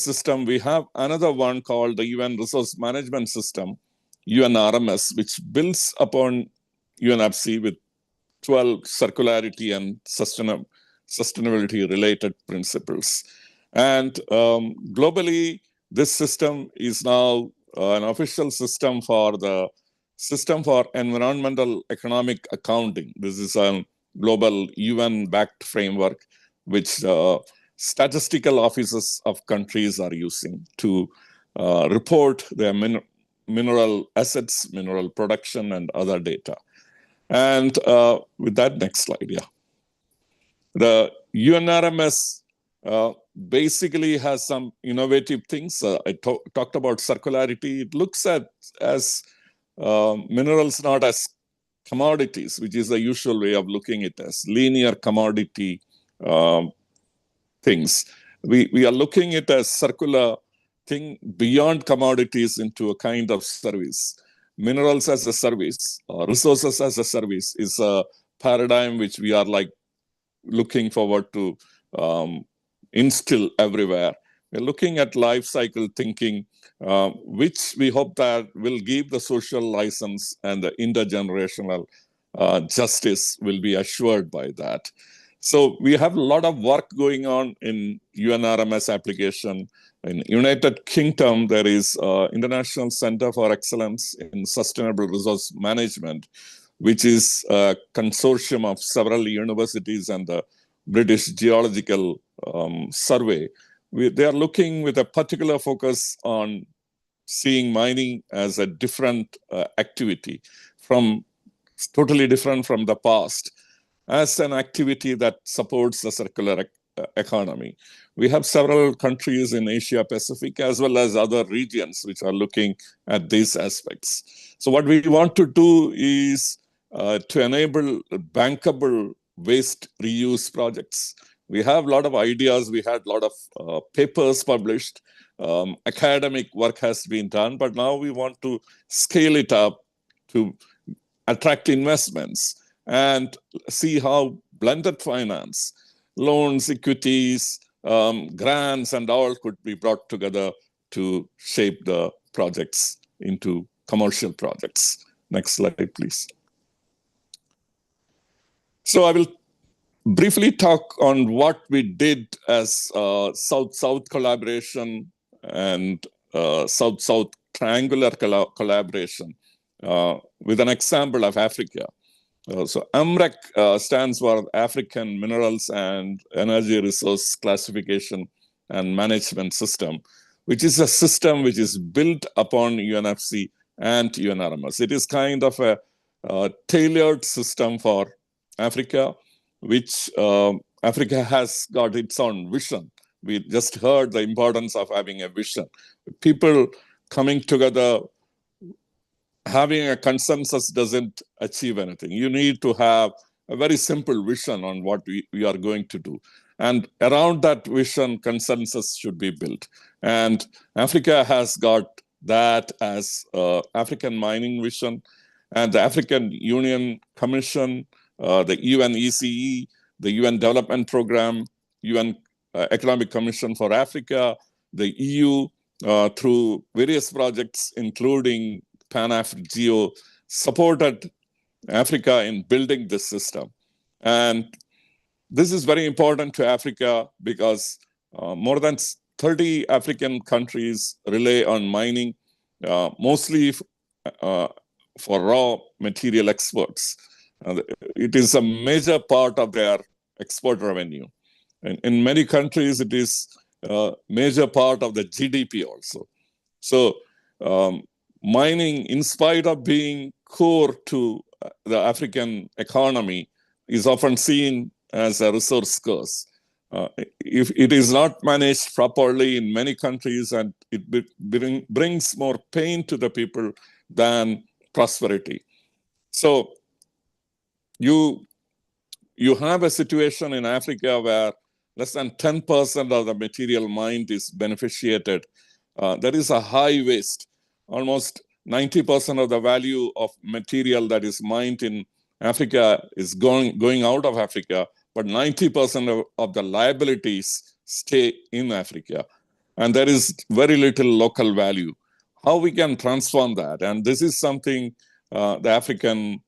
system, we have another one called the UN Resource Management System, UNRMS, which builds upon UNFC with 12 circularity and sustainability related principles. And globally, this system is now an official system for the System for Environmental Economic Accounting. This is a global UN-backed framework which statistical offices of countries are using to report their mineral assets, mineral production, and other data. And with that, next slide, yeah. The UNRMS basically has some innovative things. I talked about circularity. It looks at as minerals not as commodities, which is the usual way of looking at it as linear commodity things. We are looking at a circular thing beyond commodities into a kind of service. Minerals as a service, or resources as a service is a paradigm which we are like looking forward to instill everywhere. We're looking at life cycle thinking, which we hope that will give the social license and the intergenerational justice will be assured by that. So we have a lot of work going on in UNRMS application. In United Kingdom, there is International Center for Excellence in Sustainable Resource Management, which is a consortium of several universities and the British Geological Survey. They are looking with a particular focus on seeing mining as a different activity, totally different from the past, as an activity that supports the circular economy. We have several countries in Asia Pacific as well as other regions which are looking at these aspects. So what we want to do is to enable bankable waste reuse projects. We have a lot of ideas. We had a lot of papers published. Academic work has been done, but now we want to scale it up to attract investments and see how blended finance, loans, equities, grants, and all could be brought together to shape the projects into commercial projects. Next slide, please. So I will briefly talk on what we did as South-South collaboration and South-South triangular collaboration with an example of Africa. So AMREC stands for African Minerals and Energy Resource Classification and Management System, which is a system which is built upon UNFC and UNRMS. It is kind of a tailored system for Africa, which Africa has got its own vision. We just heard the importance of having a vision. People coming together, having a consensus doesn't achieve anything. You need to have a very simple vision on what we are going to do. And around that vision, consensus should be built. And Africa has got that as African mining vision, and the African Union Commission, the UNECE, the UN Development Program, UN Economic Commission for Africa, the EU, through various projects, including Pan-AfriGeo, supported Africa in building this system. And this is very important to Africa because more than 30 African countries rely on mining, mostly for raw material exports. It is a major part of their export revenue. And in many countries, it is a major part of the GDP also. So mining, in spite of being core to the African economy, is often seen as a resource curse. If it is not managed properly in many countries, and it brings more pain to the people than prosperity. So you have a situation in Africa where less than 10% of the material mined is beneficiated. There is a high waste. Almost 90% of the value of material that is mined in Africa is going out of Africa, but 90% of the liabilities stay in Africa. And there is very little local value. How we can transform that? And this is something the African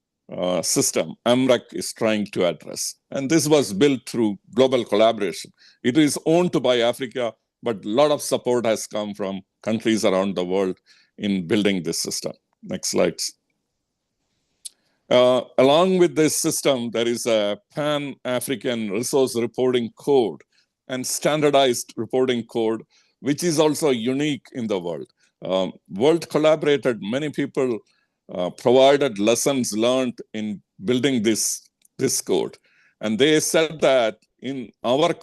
system, AMREC, is trying to address. And this was built through global collaboration. It is owned by Africa, but a lot of support has come from countries around the world in building this system. Next slide. Along with this system, there is a Pan-African Resource Reporting Code and standardized reporting code, which is also unique in the world. World collaborated, many people provided lessons learned in building this code. And they said that in our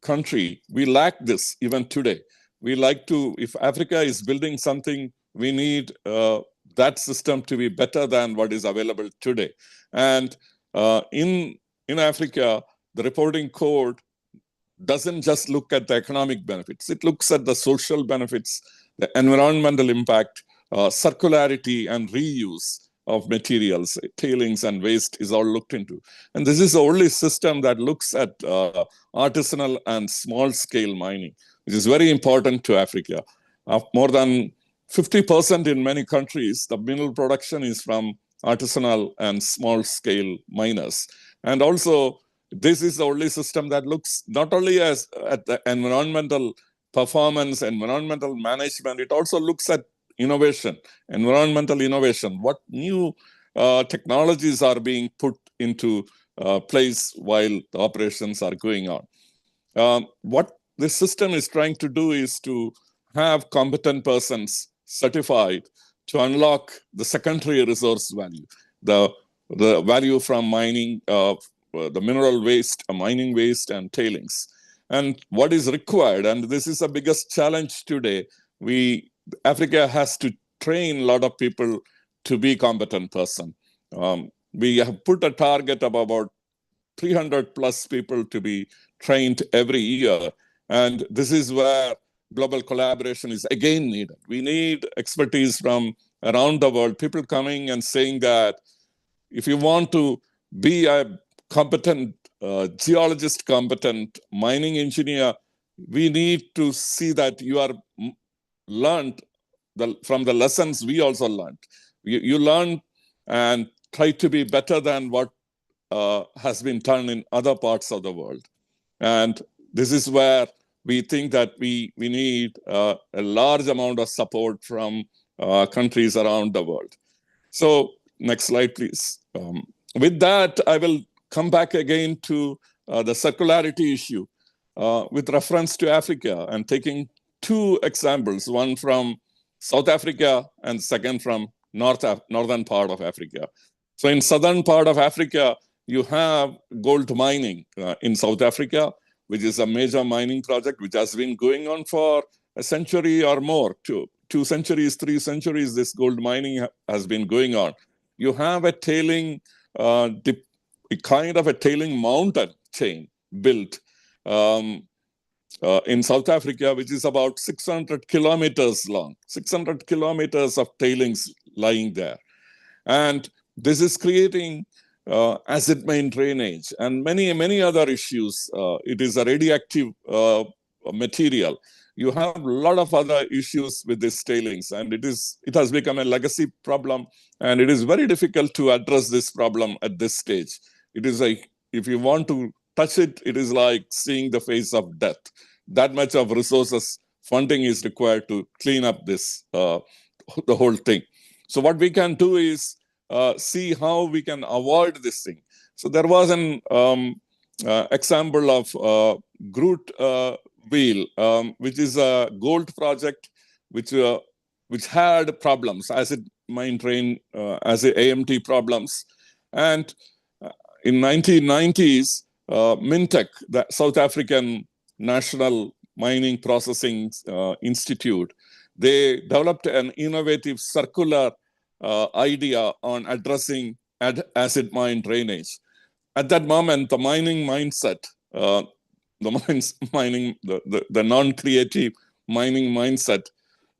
country, we lack this even today. We like to, if Africa is building something, we need that system to be better than what is available today. And in Africa, the reporting code doesn't just look at the economic benefits. It looks at the social benefits, the environmental impact, circularity and reuse of materials, tailings and waste is all looked into. And this is the only system that looks at artisanal and small scale mining, which is very important to Africa. More than 50% in many countries, the mineral production is from artisanal and small scale miners. And also, this is the only system that looks not only at the environmental performance, environmental management, it also looks at innovation, environmental innovation, what new technologies are being put into place while the operations are going on. What this system is trying to do is to have competent persons certified to unlock the secondary resource value, the value from mining, the mineral waste, mining waste and tailings. And what is required, and this is the biggest challenge today, Africa has to train a lot of people to be competent person. We have put a target of about 300 plus people to be trained every year. And this is where global collaboration is again needed. We need expertise from around the world, people coming and saying that if you want to be a competent geologist, competent mining engineer, we need to see that you are learned from the lessons we also learned. You learn and try to be better than what has been done in other parts of the world. And this is where we think that we need a large amount of support from countries around the world. So next slide, please. With that, I will come back again to the circularity issue with reference to Africa and taking two examples, one from South Africa and second from northern part of Africa. So in southern part of Africa, you have gold mining in South Africa, which is a major mining project which has been going on for a century or more, 2 centuries, 3 centuries, this gold mining has been going on. You have a tailing kind of a tailing mountain chain built in South Africa, which is about 600 kilometers long, 600 kilometers of tailings lying there. And this is creating acid mine drainage and many other issues. It is a radioactive material. You have a lot of other issues with this tailings, and it has become a legacy problem, and it is very difficult to address this problem at this stage. It is like, if you want to touch it, it is like seeing the face of death. That much of resources, funding is required to clean up this, the whole thing. So what we can do is see how we can avoid this thing. So there was an example of Groot Wheel, which is a gold project which had problems, acid mine drain, acid AMT problems. And in 1990s, Mintech, the South African National Mining Processing Institute, they developed an innovative circular idea on addressing acid mine drainage. At that moment, the mining mindset, the non-creative mining mindset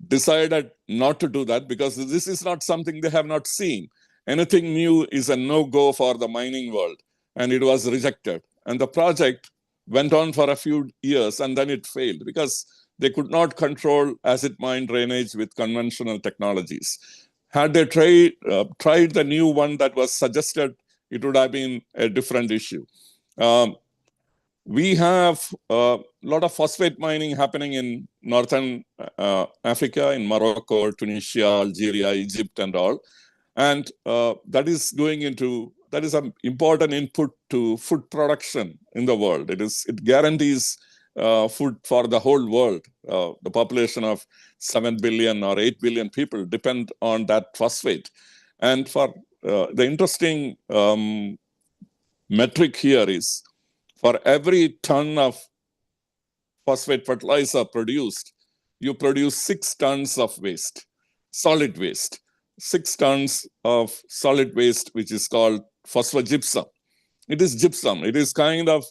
decided not to do that, because this is not something they have not seen. Anything new is a no-go for the mining world, and it was rejected. And the project went on for a few years, and then it failed because they could not control acid mine drainage with conventional technologies. Had they tried the new one that was suggested, it would have been a different issue. We have a lot of phosphate mining happening in northern Africa, in Morocco, Tunisia, Algeria, Egypt, and all. And that is an important input to food production in the world. It guarantees food for the whole world. The population of 7 billion or 8 billion people depend on that phosphate. And for the interesting metric here is, for every ton of phosphate fertilizer produced, you produce 6 tons of waste, solid waste. 6 tons of solid waste, which is called phosphogypsum. It is gypsum. It is kind of,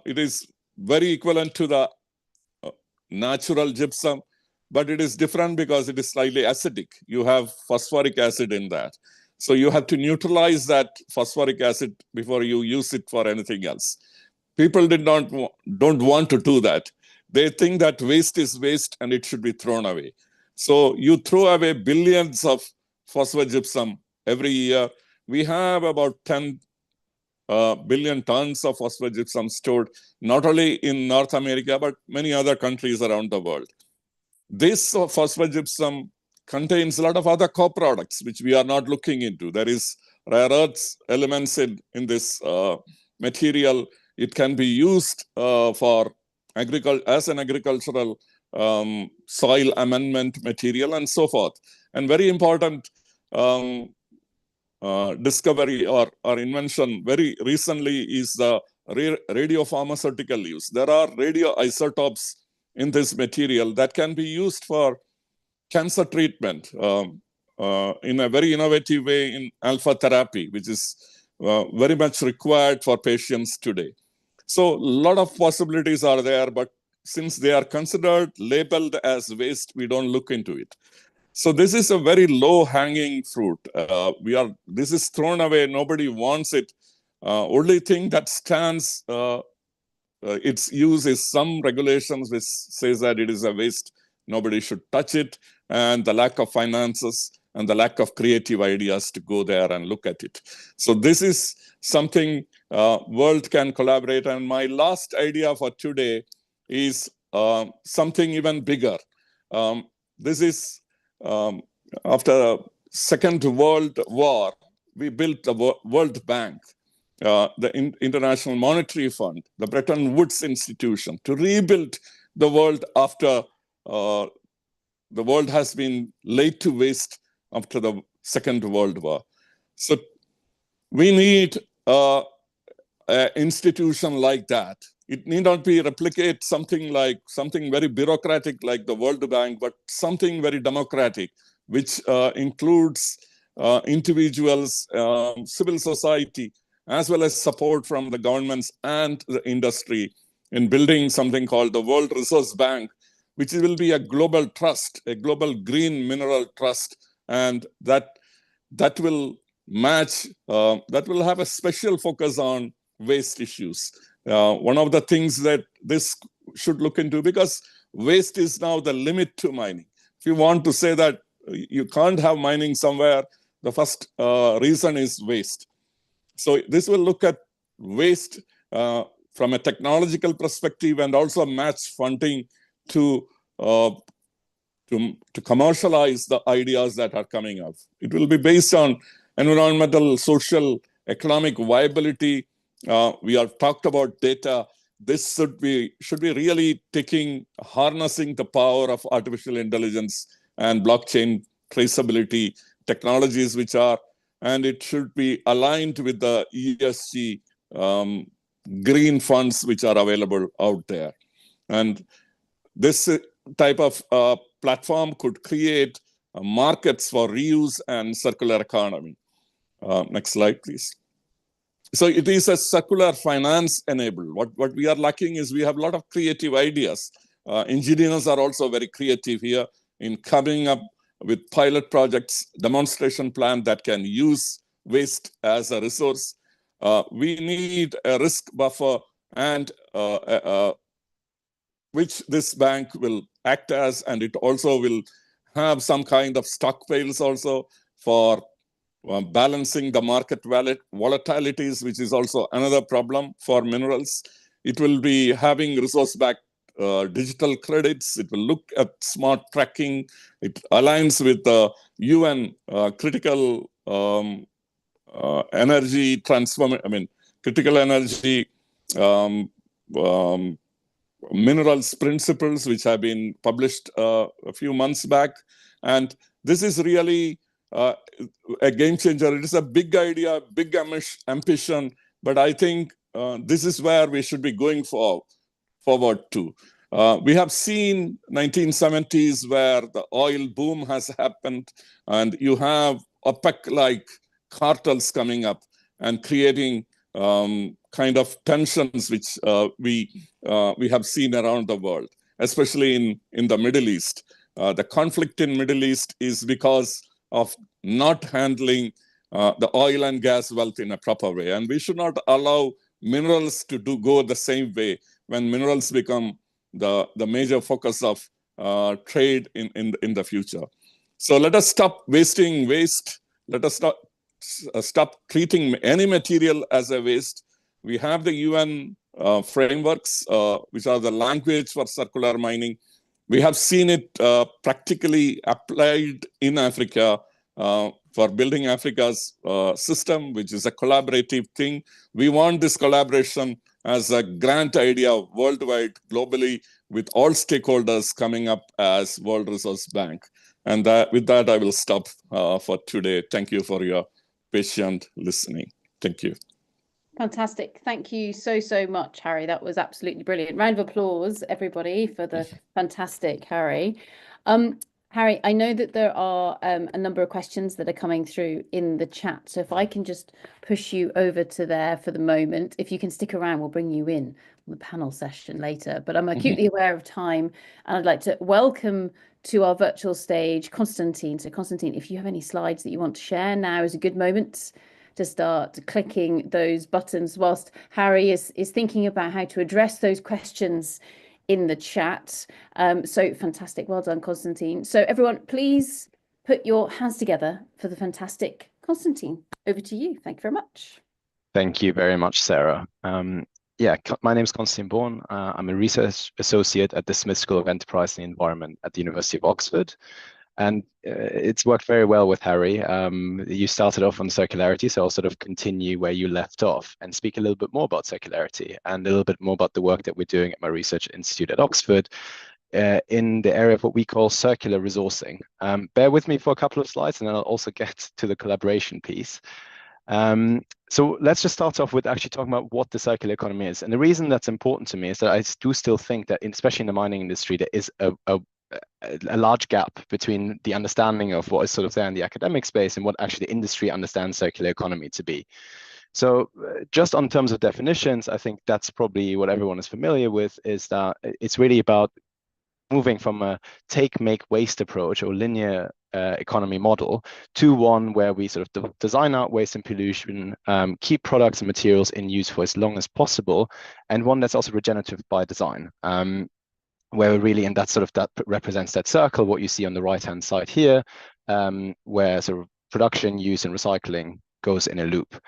it is very equivalent to the natural gypsum, but it is different because it is slightly acidic. You have phosphoric acid in that. So you have to neutralize that phosphoric acid before you use it for anything else. People don't want to do that. They think that waste is waste and it should be thrown away. So you throw away billions of phosphogypsum every year. We have about 10 billion tons of phosphogypsum stored, not only in North America, but many other countries around the world. This phosphogypsum contains a lot of other co-products, which we are not looking into. There is rare earths elements in this material. It can be used for as an agricultural soil amendment material and so forth. And very important discovery or invention very recently is the radiopharmaceutical use. There are radioisotopes in this material that can be used for cancer treatment in a very innovative way in alpha therapy, which is very much required for patients today. So a lot of possibilities are there, but since they are considered labeled as waste, we don't look into it. So this is a very low-hanging fruit. This is thrown away. Nobody wants it. Only thing that stands its use is some regulations which says that it is a waste. Nobody should touch it, and the lack of finances and the lack of creative ideas to go there and look at it. So this is something world can collaborate. And my last idea for today is something even bigger. This is after the Second World War, we built the World Bank, the International Monetary Fund, the Bretton Woods Institution, to rebuild the world after the world has been laid to waste after the Second World War. So we need an institution like that. It need not be replicate something very bureaucratic like the World Bank, but something very democratic, which includes individuals, civil society, as well as support from the governments and the industry in building something called the World Resource Bank, which will be a global trust, a global green mineral trust, and that will match, that will have a special focus on waste issues. One of the things that this should look into, because waste is now the limit to mining. If you want to say that you can't have mining somewhere, the first reason is waste. So this will look at waste from a technological perspective and also match funding to commercialize the ideas that are coming up. It will be based on environmental, social, economic viability. We have talked about data. This should be really harnessing the power of artificial intelligence and blockchain traceability technologies, and it should be aligned with the ESG green funds which are available out there. And this type of platform could create markets for reuse and circular economy. Next slide, please. So it is a circular finance enabled. What we are lacking is we have a lot of creative ideas. Engineers are also very creative here in coming up with pilot projects, demonstration plan that can use waste as a resource. We need a risk buffer, and which this bank will act as, and it also will have some kind of stockpiles also for balancing the market volatilities, which is also another problem for minerals. It will be having resource-backed digital credits. It will look at smart tracking. It aligns with the UN critical energy transformation, critical energy minerals principles, which have been published a few months back. And this is really a game changer. It is a big idea, big ambition, but I think this is where we should be going forward to. We have seen 1970s where the oil boom has happened, and you have OPEC-like cartels coming up and creating kind of tensions which we have seen around the world, especially in the Middle East. The conflict in Middle East is because of not handling the oil and gas wealth in a proper way. And we should not allow minerals to go the same way when minerals become the major focus of trade in the future. So let us stop wasting waste. Let us stop treating any material as a waste. We have the UN frameworks, which are the language for circular mining. We have seen it practically applied in Africa for building Africa's system, which is a collaborative thing. We want this collaboration as a grand idea worldwide, globally, with all stakeholders coming up as World Resource Bank. And with that, I will stop for today. Thank you for your patient listening. Thank you. Fantastic. Thank you so much, Harry. That was absolutely brilliant. Round of applause, everybody, for the fantastic Harry. Harry, I know that there are a number of questions that are coming through in the chat. So if I can just push you over to there for the moment, if you can stick around, we'll bring you in on the panel session later. But I'm acutely aware of time, and I'd like to welcome to our virtual stage Konstantin. So Konstantin, if you have any slides that you want to share, now is a good moment to start clicking those buttons whilst Harry is thinking about how to address those questions in the chat. So fantastic. Well done, Konstantin. So everyone, please put your hands together for the fantastic Konstantin. Over to you. Thank you very much. Thank you very much, Sarah. Yeah, my name is Konstantin Born. I'm a research associate at the Smith School of Enterprise and Environment at the University of Oxford. And it's worked very well with Harry. You started off on circularity, so I'll sort of continue where you left off and speak a little bit more about circularity and a little bit more about the work that we're doing at my research institute at Oxford in the area of what we call circular resourcing. Bear with me for a couple of slides, and then I'll also get to the collaboration piece. So let's just start off with actually talking about what the circular economy is. And the reason that's important to me is that I do still think that, especially in the mining industry, there is a large gap between the understanding of what is sort of there in the academic space and what actually the industry understands circular economy to be. So just on terms of definitions, I think that's probably what everyone is familiar with, is that it's really about moving from a take, make, waste approach or linear economy model to one where we sort of design out waste and pollution, keep products and materials in use for as long as possible, and one that's also regenerative by design. Where we're really, and that represents that circle, what you see on the right-hand side here, where sort of production, use, and recycling goes in a loop.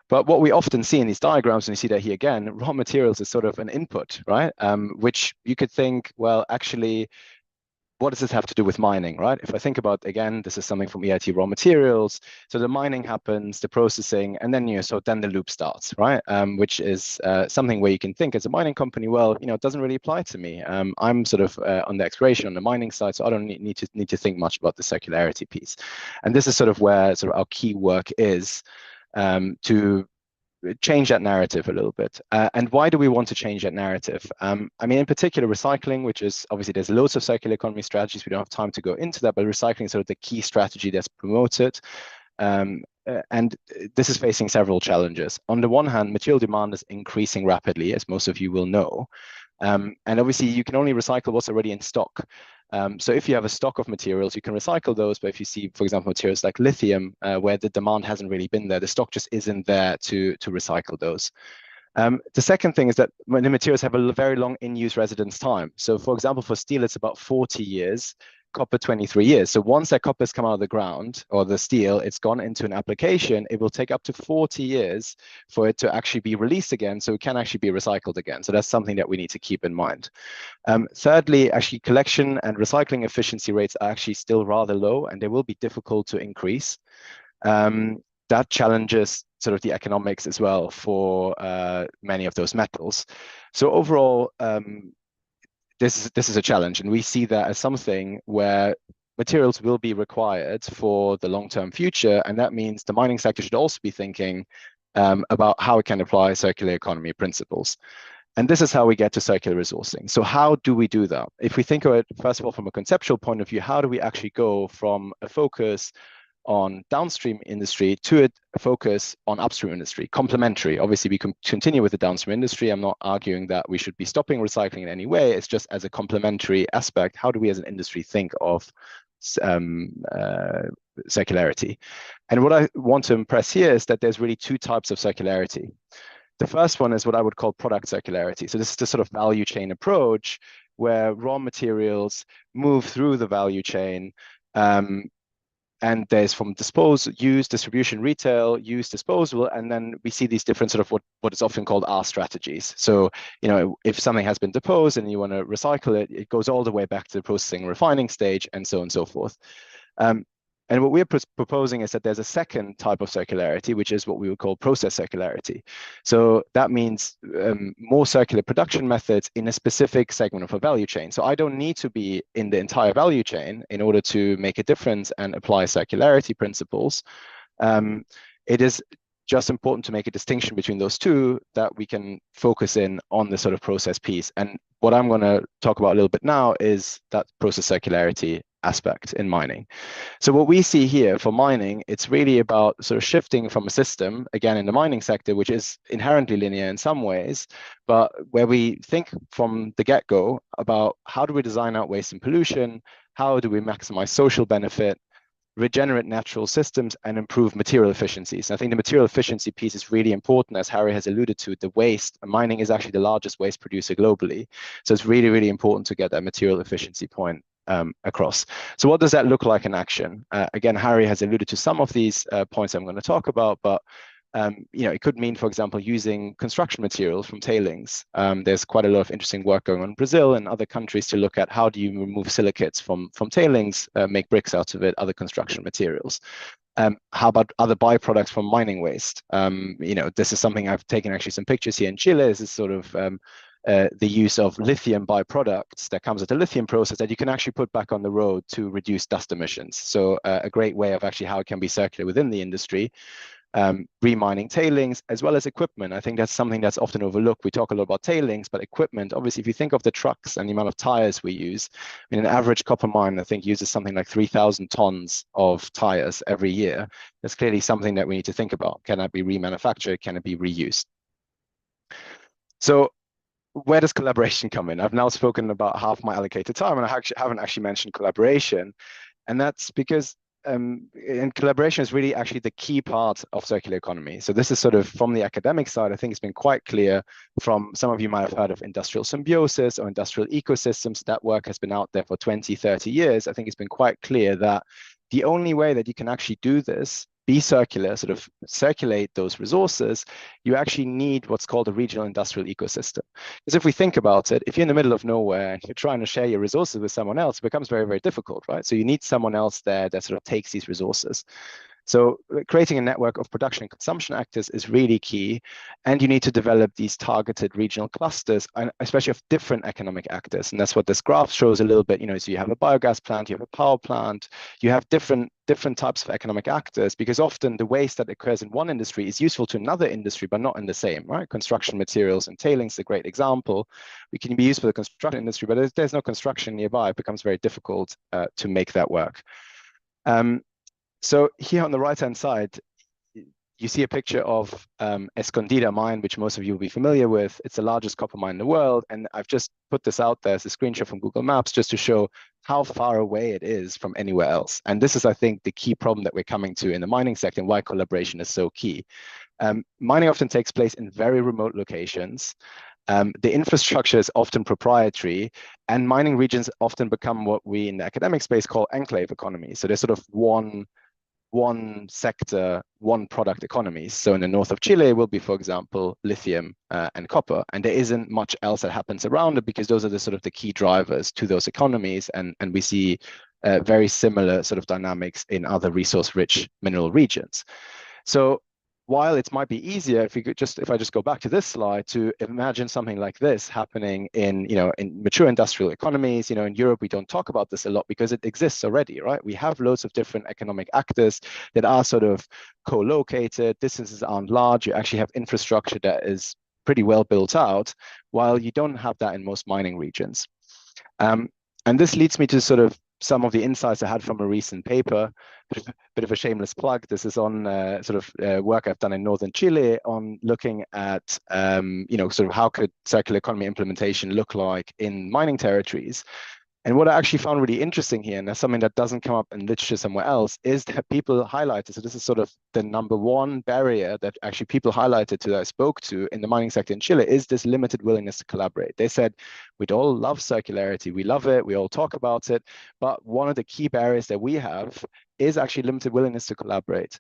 But what we often see in these diagrams, and you see that here again, raw materials is sort of an input, right? Which you could think, well, actually, what does this have to do with mining, right? If I think about, again, this is something from EIT raw materials. So the mining happens, the processing, and then, so then the loop starts, right? Which is something where you can think as a mining company, well, it doesn't really apply to me. I'm sort of on the exploration, on the mining side, so I don't need to think much about the circularity piece. And this is sort of where sort of our key work is to change that narrative a little bit. And why do we want to change that narrative? I mean, in particular, recycling, which is obviously there's loads of circular economy strategies. We don't have time to go into that, but recycling is sort of the key strategy that's promoted. And this is facing several challenges. On the one hand, material demand is increasing rapidly, as most of you will know. And obviously, you can only recycle what's already in stock. So if you have a stock of materials, you can recycle those. But if you see, for example, materials like lithium, where the demand hasn't really been there, the stock just isn't there to recycle those. The second thing is that when the materials have a very long in-use residence time. So for example, for steel, it's about 40 years, copper 23 years. So once that copper has come out of the ground, or the steel, it's gone into an application, it will take up to 40 years for it to actually be released again, so it can actually be recycled again. So that's something that we need to keep in mind. Thirdly, actually collection and recycling efficiency rates are actually still rather low, and they will be difficult to increase. That challenges sort of the economics as well for many of those metals. So overall, this is a challenge, and we see that as something where materials will be required for the long-term future, and that means the mining sector should also be thinking about how it can apply circular economy principles. And this is how we get to circular resourcing. So how do we do that? If we think of it, first of all, from a conceptual point of view, how do we actually go from a focus on downstream industry to a focus on upstream industry, complementary? Obviously, we can continue with the downstream industry. I'm not arguing that we should be stopping recycling in any way. It's just as a complementary aspect, how do we as an industry think of circularity? And what I want to impress here is that there's really two types of circularity. The first one is what I would call product circularity. So this is the sort of value chain approach where raw materials move through the value chain, and there's from dispose, use, distribution, retail, use, disposal, and then we see these different sort of what is often called R strategies. So, if something has been deposed and you want to recycle it, it goes all the way back to the processing and refining stage, and so on and so forth. And what we're proposing is that there's a second type of circularity, which is what we would call process circularity. So that means more circular production methods in a specific segment of a value chain. So I don't need to be in the entire value chain in order to make a difference and apply circularity principles. It is just important to make a distinction between those two, that we can focus in on the sort of process piece. And what I'm going to talk about a little bit now is that process circularity aspect in mining. So what we see here for mining, it's really about sort of shifting from a system, again, in the mining sector, which is inherently linear in some ways, but where we think from the get-go about how do we design out waste and pollution, how do we maximize social benefit, regenerate natural systems, and improve material efficiencies. And I think the material efficiency piece is really important, as Harry has alluded to. The waste, mining is actually the largest waste producer globally. So it's really, really important to get that material efficiency point across. So what does that look like in action? Again, Harry has alluded to some of these points I'm going to talk about, but it could mean, for example, using construction materials from tailings. There's quite a lot of interesting work going on in Brazil and other countries to look at how do you remove silicates from tailings, make bricks out of it, other construction materials. How about other byproducts from mining waste? This is something I've taken actually some pictures here in Chile. This is sort of the use of lithium byproducts that comes with the lithium process that you can actually put back on the road to reduce dust emissions. So a great way of actually how it can be circular within the industry. remining tailings, as well as equipment. I think that's something that's often overlooked. We talk a lot about tailings, but equipment, obviously, if you think of the trucks and the amount of tires we use, I mean, an average copper mine, I think, uses something like 3,000 tons of tires every year. That's clearly something that we need to think about. Can that be remanufactured? Can it be reused? So where does collaboration come in? I've now spoken about half my allocated time, and I haven't actually mentioned collaboration. And that's because and collaboration is really actually the key part of circular economy. So this is sort of from the academic side. I think it's been quite clear from some of you might have heard of industrial symbiosis or industrial ecosystems. That work has been out there for 20, 30 years. I think it's been quite clear that the only way that you can actually do this, be circular, sort of circulate those resources, you actually need what's called a regional industrial ecosystem. Because if we think about it, if you're in the middle of nowhere and you're trying to share your resources with someone else, it becomes very, very difficult, right? So you need someone else there that sort of takes these resources. So creating a network of production and consumption actors is really key. And you need to develop these targeted regional clusters, and especially of different economic actors. And that's what this graph shows a little bit. You know, so you have a biogas plant, you have a power plant, you have different types of economic actors, because often the waste that occurs in one industry is useful to another industry, but not in the same, right? Construction materials and tailings is a great example. We can be used for the construction industry, but if there's no construction nearby, it becomes very difficult to make that work. So here on the right-hand side, you see a picture of Escondida mine, which most of you will be familiar with. It's the largest copper mine in the world. And I've just put this out there as a screenshot from Google Maps just to show how far away it is from anywhere else. And this is, I think, the key problem that we're coming to in the mining sector and why collaboration is so key. Mining often takes place in very remote locations. The infrastructure is often proprietary, and mining regions often become what we in the academic space call enclave economies. So there's sort of one sector, one product economies. So in the north of Chile will be, for example, lithium and copper, and there isn't much else that happens around it because those are the sort of the key drivers to those economies, and we see very similar sort of dynamics in other resource-rich mineral regions. So while it might be easier if I just go back to this slide to imagine something like this happening in mature industrial economies. In Europe we don't talk about this a lot because it exists already, right? We have loads of different economic actors that are sort of co-located. Distances aren't large. You actually have infrastructure that is pretty well built out, while you don't have that in most mining regions. And this leads me to sort of some of the insights I had from a recent paper. Bit of a shameless plug. This is on work I've done in northern Chile on looking at sort of how could circular economy implementation look like in mining territories. And what I actually found really interesting here, and that's something that doesn't come up in literature somewhere else, is that people highlighted, so this is sort of the number one barrier that actually people highlighted that I spoke to in the mining sector in Chile, is this limited willingness to collaborate. They said, we'd all love circularity, we love it, we all talk about it, but one of the key barriers that we have is actually limited willingness to collaborate.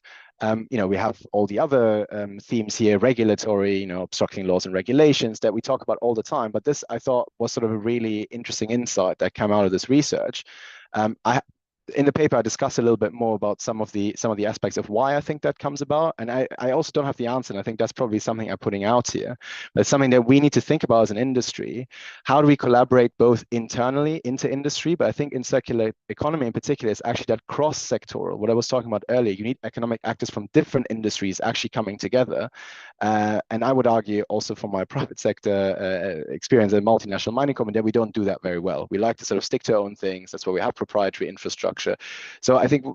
We have all the other themes here, regulatory, obstructing laws and regulations that we talk about all the time. But this, I thought, was sort of a really interesting insight that came out of this research. In the paper, I discussed a little bit more about some of the aspects of why I think that comes about. And I also don't have the answer. And I think that's probably something I'm putting out here. But it's something that we need to think about as an industry. How do we collaborate both internally into industry? But I think in circular economy in particular, it's actually that cross-sectoral, what I was talking about earlier. You need economic actors from different industries actually coming together. And I would argue also from my private sector experience in multinational mining company that we don't do that very well. We like to sort of stick to our own things. That's why we have proprietary infrastructure. So I think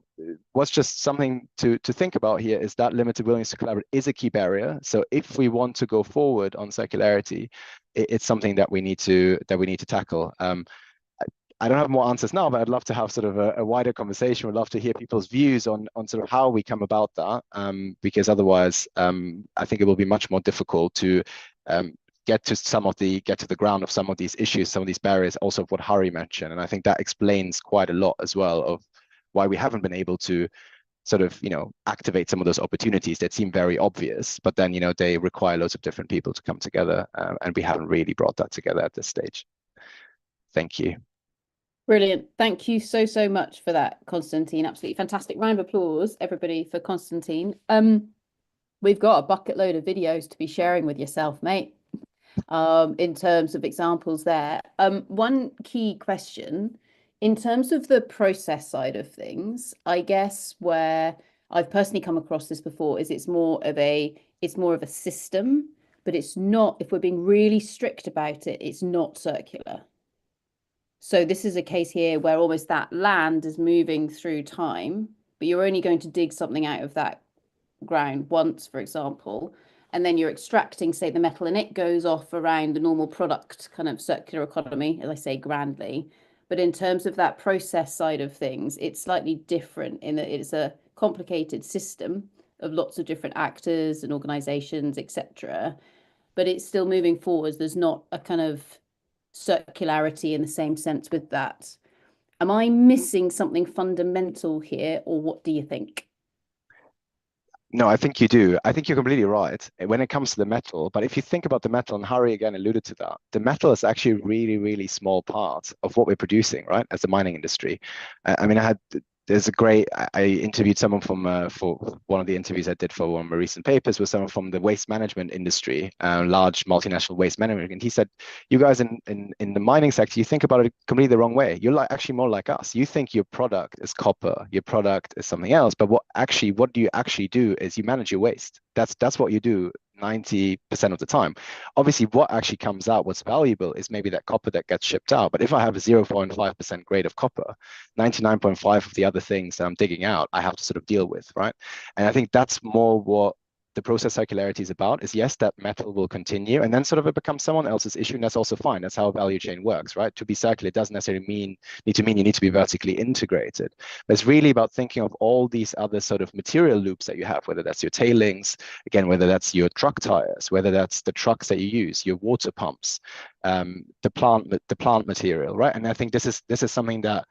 what's just something to think about here is that limited willingness to collaborate is a key barrier. So if we want to go forward on circularity, it's something that we need to tackle. I don't have more answers now, but I'd love to have sort of a wider conversation. We'd love to hear people's views on sort of how we come about that, because otherwise, I think it will be much more difficult to get to the ground of some of these issues, some of these barriers, also what Harry mentioned. And I think that explains quite a lot as well of why we haven't been able to sort of, activate some of those opportunities that seem very obvious, but then, they require loads of different people to come together. And we haven't really brought that together at this stage. Thank you. Brilliant. Thank you so much for that, Konstantin. Absolutely fantastic. Round of applause, everybody, for Konstantin. We've got a bucket load of videos to be sharing with yourself, mate. In terms of examples there. One key question in terms of the process side of things, I guess, where I've personally come across this before, is it's more of a system, but it's not, if we're being really strict about it, it's not circular. So this is a case here where almost that land is moving through time, but you're only going to dig something out of that ground once, for example, and then you're extracting, say, the metal, and it goes off around the normal product kind of circular economy, as I say grandly. But in terms of that process side of things, it's slightly different in that it's a complicated system of lots of different actors and organizations, etc. But it's still moving forwards. There's not a kind of circularity in the same sense with that. Am I missing something fundamental here, or what do you think? No, I think you do. I think you're completely right when it comes to the metal. But if you think about the metal, and Harry again alluded to that, the metal is actually a really, really small part of what we're producing, right? As the mining industry. I mean, I interviewed someone from, for one of the interviews I did for one of my recent papers was someone from the waste management industry, large multinational waste management. And he said, you guys in the mining sector, you think about it completely the wrong way. You're actually more like us. You think your product is copper, your product is something else. But what do you actually do is you manage your waste. That's what you do 90% of the time. Obviously, what actually comes out, what's valuable is maybe that copper that gets shipped out. But if I have a 0.5% grade of copper, 99.5 of the other things that I'm digging out, I have to sort of deal with, right? And I think that's more what the process circularity is about, is yes, that metal will continue, and then sort of it becomes someone else's issue, and that's also fine. That's how a value chain works, right? To be circular, it doesn't necessarily mean you need to be vertically integrated. But it's really about thinking of all these other sort of material loops that you have, whether that's your tailings, again, whether that's your truck tires, whether that's the trucks that you use, your water pumps, the plant material, right? And I think this is something that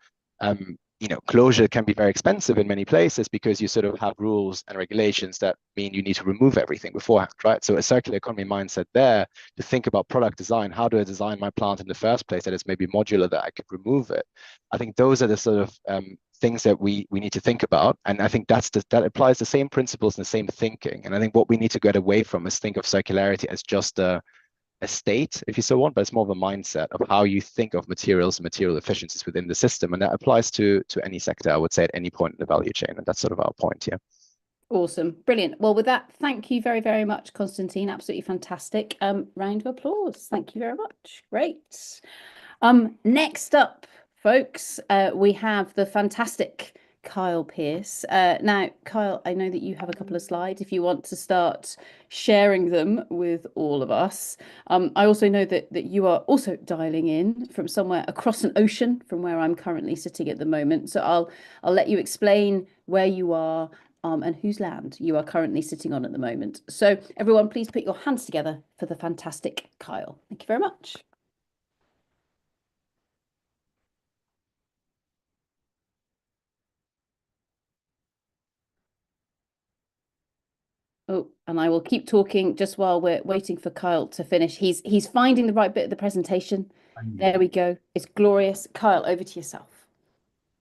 closure can be very expensive in many places because you sort of have rules and regulations that mean you need to remove everything beforehand, right? So a circular economy mindset there to think about product design. How do I design my plant in the first place that is maybe modular, that I could remove it? I think those are the sort of things that we need to think about. And I think that applies the same principles and the same thinking. And I think what we need to get away from is think of circularity as just a state, if you so want, but it's more of a mindset of how you think of materials and material efficiencies within the system. And that applies to any sector, I would say, at any point in the value chain. And that's sort of our point here. Awesome. Brilliant. Well, with that, thank you very, very much, Konstantin. Absolutely fantastic. Round of applause. Thank you very much. Great. Next up, folks, we have the fantastic Kyle Pearce. Now, Kyle, I know that you have a couple of slides if you want to start sharing them with all of us. I also know that you are also dialing in from somewhere across an ocean from where I'm currently sitting at the moment. So I'll let you explain where you are and whose land you are currently sitting on at the moment. So everyone, please put your hands together for the fantastic Kyle. Thank you very much. Oh, and I will keep talking just while we're waiting for Kyle to finish. He's finding the right bit of the presentation. There we go. It's glorious. Kyle, over to yourself.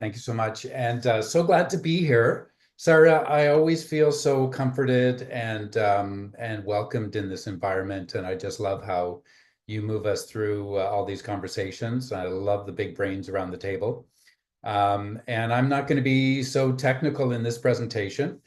Thank you so much. And so glad to be here. Sarah, I always feel so comforted and welcomed in this environment. And I just love how you move us through all these conversations. I love the big brains around the table. And I'm not going to be so technical in this presentation.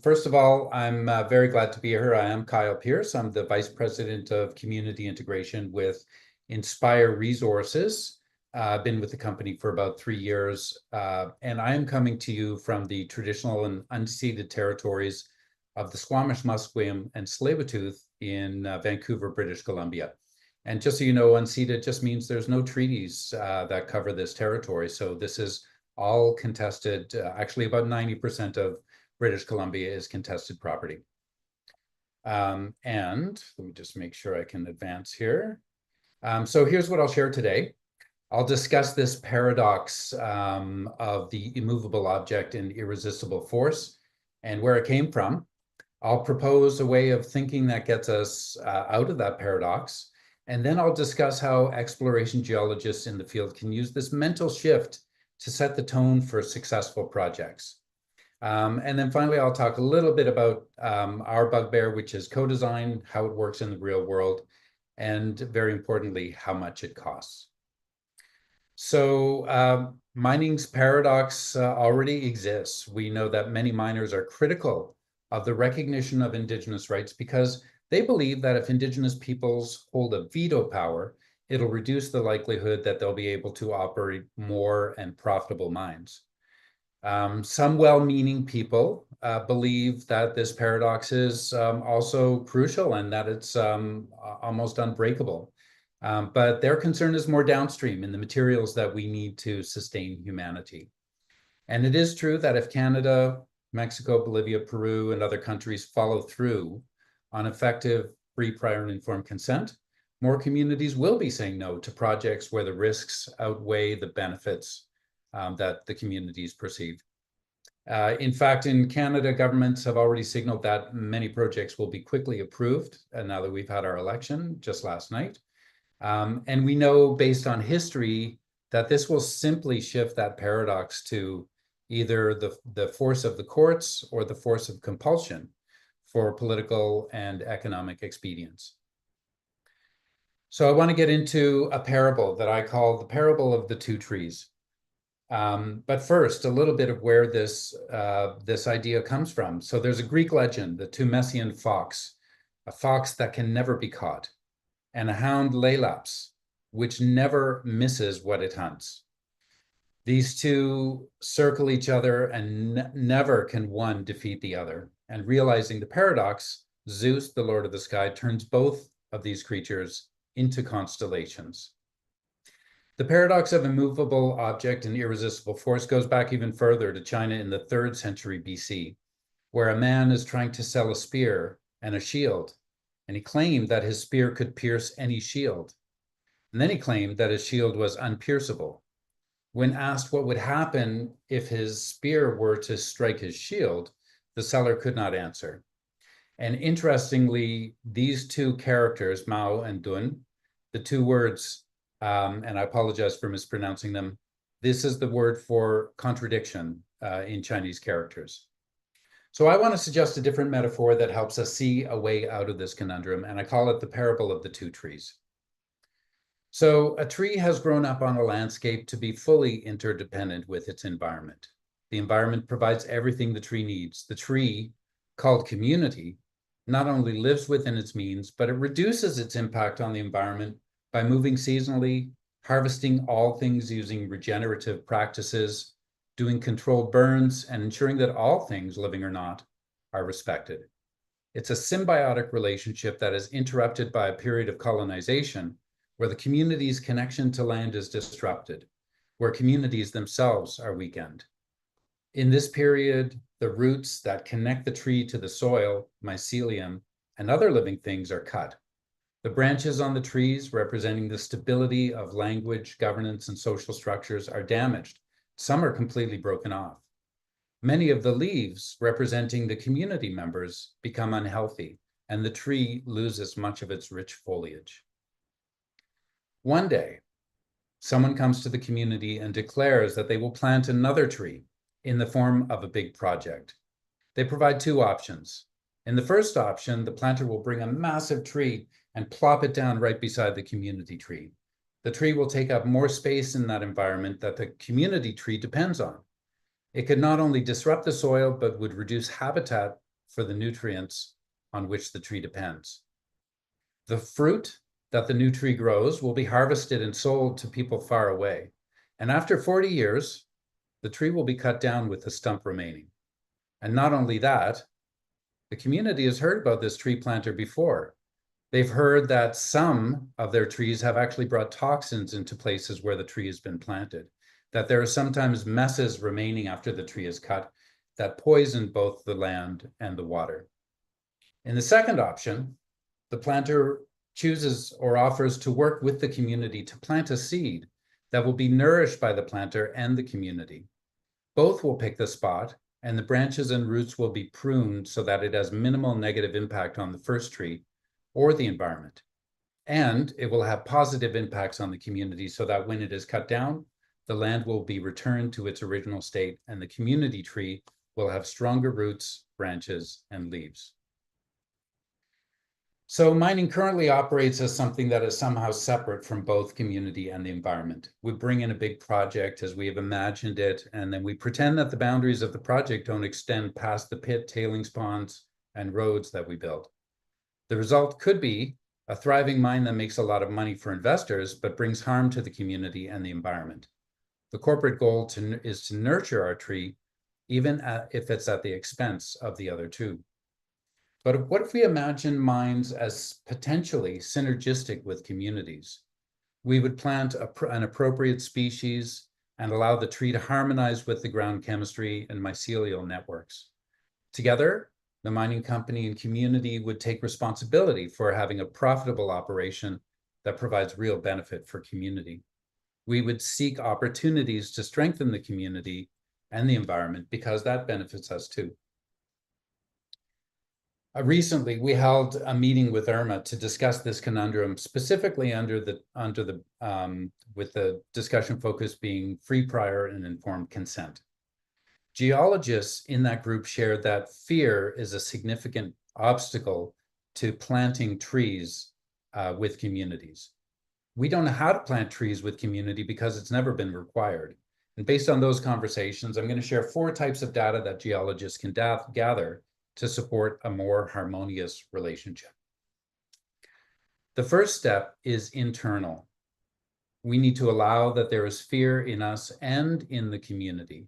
First of all, I'm very glad to be here. I am Kyle Pearce. I'm the Vice President of Community Integration with Inspire Resources. I've been with the company for about 3 years, and I am coming to you from the traditional and unceded territories of the Squamish, Musqueam, and Tsleil-Waututh in Vancouver, British Columbia. And just so you know, unceded just means there's no treaties that cover this territory. So this is all contested. Actually, about 90% of British Columbia is contested property. And let me just make sure I can advance here. So here's what I'll share today. I'll discuss this paradox of the immovable object and irresistible force and where it came from. I'll propose a way of thinking that gets us out of that paradox. And then I'll discuss how exploration geologists in the field can use this mental shift to set the tone for successful projects. And then finally, I'll talk a little bit about our bugbear, which is co-design, how it works in the real world, and very importantly, how much it costs. So mining's paradox already exists. We know that many miners are critical of the recognition of Indigenous rights because they believe that if Indigenous peoples hold a veto power, it'll reduce the likelihood that they'll be able to operate more and profitable mines. Some well-meaning people believe that this paradox is also crucial and that it's almost unbreakable. But their concern is more downstream in the materials that we need to sustain humanity. And it is true that if Canada, Mexico, Bolivia, Peru, and other countries follow through on effective, free, prior, and informed consent, more communities will be saying no to projects where the risks outweigh the benefits that the communities perceive. In fact, in Canada, governments have already signaled that many projects will be quickly approved, and now that we've had our election just last night. And we know based on history that this will simply shift that paradox to either the force of the courts or the force of compulsion for political and economic expedience. So I want to get into a parable that I call the parable of the two trees. But first, a little bit of where this idea comes from. So there's a Greek legend, the Tumessian fox, a fox that can never be caught, and a hound Laelaps, which never misses what it hunts. These two circle each other and never can one defeat the other. And realizing the paradox, Zeus, the Lord of the Sky, turns both of these creatures into constellations. The paradox of immovable object and irresistible force goes back even further to China in the 3rd century BC, where a man is trying to sell a spear and a shield, and he claimed that his spear could pierce any shield. And then he claimed that his shield was unpierceable. When asked what would happen if his spear were to strike his shield, the seller could not answer. And interestingly, these two characters, Mao and Dun, the two words, and I apologize for mispronouncing them, this is the word for contradiction in Chinese characters. So I want to suggest a different metaphor that helps us see a way out of this conundrum, and I call it the parable of the two trees. So a tree has grown up on a landscape to be fully interdependent with its environment. The environment provides everything the tree needs. The tree, called community, not only lives within its means, but it reduces its impact on the environment by moving seasonally, harvesting all things using regenerative practices, doing controlled burns, and ensuring that all things, living or not, are respected. It's a symbiotic relationship that is interrupted by a period of colonization where the community's connection to land is disrupted, where communities themselves are weakened. In this period, the roots that connect the tree to the soil, mycelium, and other living things are cut. The branches on the trees, representing the stability of language, governance, and social structures, are damaged. Some are completely broken off. Many of the leaves, representing the community members, become unhealthy, and the tree loses much of its rich foliage. One day, someone comes to the community and declares that they will plant another tree in the form of a big project. They provide two options. In the first option, the planter will bring a massive tree and plop it down right beside the community tree. The tree will take up more space in that environment that the community tree depends on. It could not only disrupt the soil, but would reduce habitat for the nutrients on which the tree depends. The fruit that the new tree grows will be harvested and sold to people far away. And after 40 years, the tree will be cut down with the stump remaining. And not only that, the community has heard about this tree planter before. They've heard that some of their trees have actually brought toxins into places where the tree has been planted, that there are sometimes messes remaining after the tree is cut that poison both the land and the water. In the second option, the planter chooses or offers to work with the community to plant a seed that will be nourished by the planter and the community. Both will pick the spot, and the branches and roots will be pruned so that it has minimal negative impact on the first tree or the environment. And it will have positive impacts on the community so that when it is cut down, the land will be returned to its original state and the community tree will have stronger roots, branches, and leaves. So mining currently operates as something that is somehow separate from both community and the environment. We bring in a big project as we have imagined it, and then we pretend that the boundaries of the project don't extend past the pit, tailings ponds, and roads that we build. The result could be a thriving mine that makes a lot of money for investors, but brings harm to the community and the environment. The corporate goal is to nurture our tree, even if it's at the expense of the other two. But what if we imagine mines as potentially synergistic with communities? We would plant an appropriate species and allow the tree to harmonize with the ground chemistry and mycelial networks. Together, the mining company and community would take responsibility for having a profitable operation that provides real benefit for community. We would seek opportunities to strengthen the community and the environment because that benefits us too. Recently, we held a meeting with IRMA to discuss this conundrum, specifically with the discussion focus being free, prior, and informed consent. Geologists in that group shared that fear is a significant obstacle to planting trees with communities. We don't know how to plant trees with community because it's never been required. And based on those conversations, I'm going to share 4 types of data that geologists can gather to support a more harmonious relationship. The first step is internal. We need to allow that there is fear in us and in the community.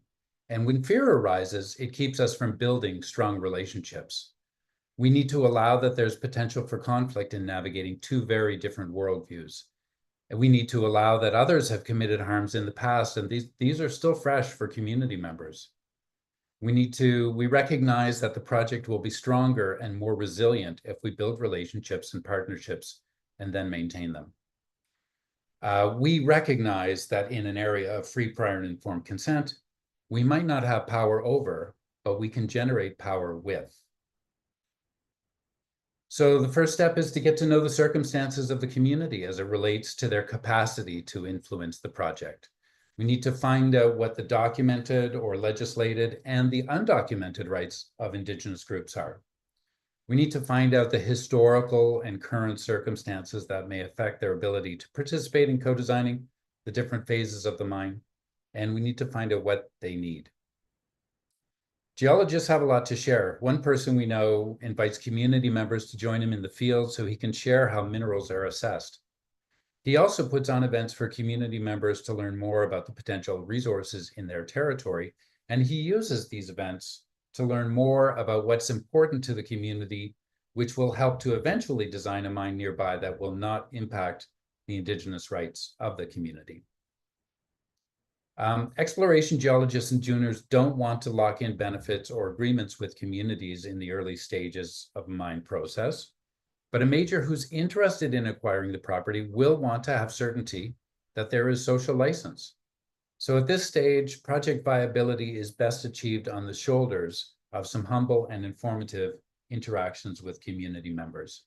And when fear arises, it keeps us from building strong relationships. We need to allow that there's potential for conflict in navigating 2 very different worldviews. And we need to allow that others have committed harms in the past, and these are still fresh for community members. We recognize that the project will be stronger and more resilient if we build relationships and partnerships and then maintain them. We recognize that in an area of free, prior, and informed consent, we might not have power over, but we can generate power with. So the first step is to get to know the circumstances of the community as it relates to their capacity to influence the project. We need to find out what the documented or legislated and the undocumented rights of Indigenous groups are. We need to find out the historical and current circumstances that may affect their ability to participate in co-designing the different phases of the mine, and we need to find out what they need. Geologists have a lot to share. One person we know invites community members to join him in the field so he can share how minerals are assessed. He also puts on events for community members to learn more about the potential resources in their territory, and he uses these events to learn more about what's important to the community, which will help to eventually design a mine nearby that will not impact the Indigenous rights of the community. Exploration geologists and juniors don't want to lock in benefits or agreements with communities in the early stages of a mine process. But a major who's interested in acquiring the property will want to have certainty that there is social license. So at this stage, project viability is best achieved on the shoulders of some humble and informative interactions with community members.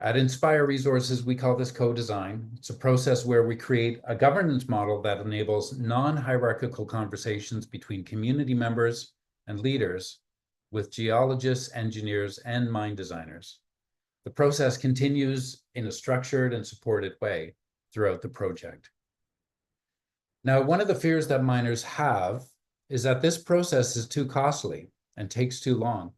At Inspire Resources, we call this co-design. It's a process where we create a governance model that enables non-hierarchical conversations between community members and leaders with geologists, engineers, and mine designers. The process continues in a structured and supported way throughout the project. Now, one of the fears that miners have is that this process is too costly and takes too long.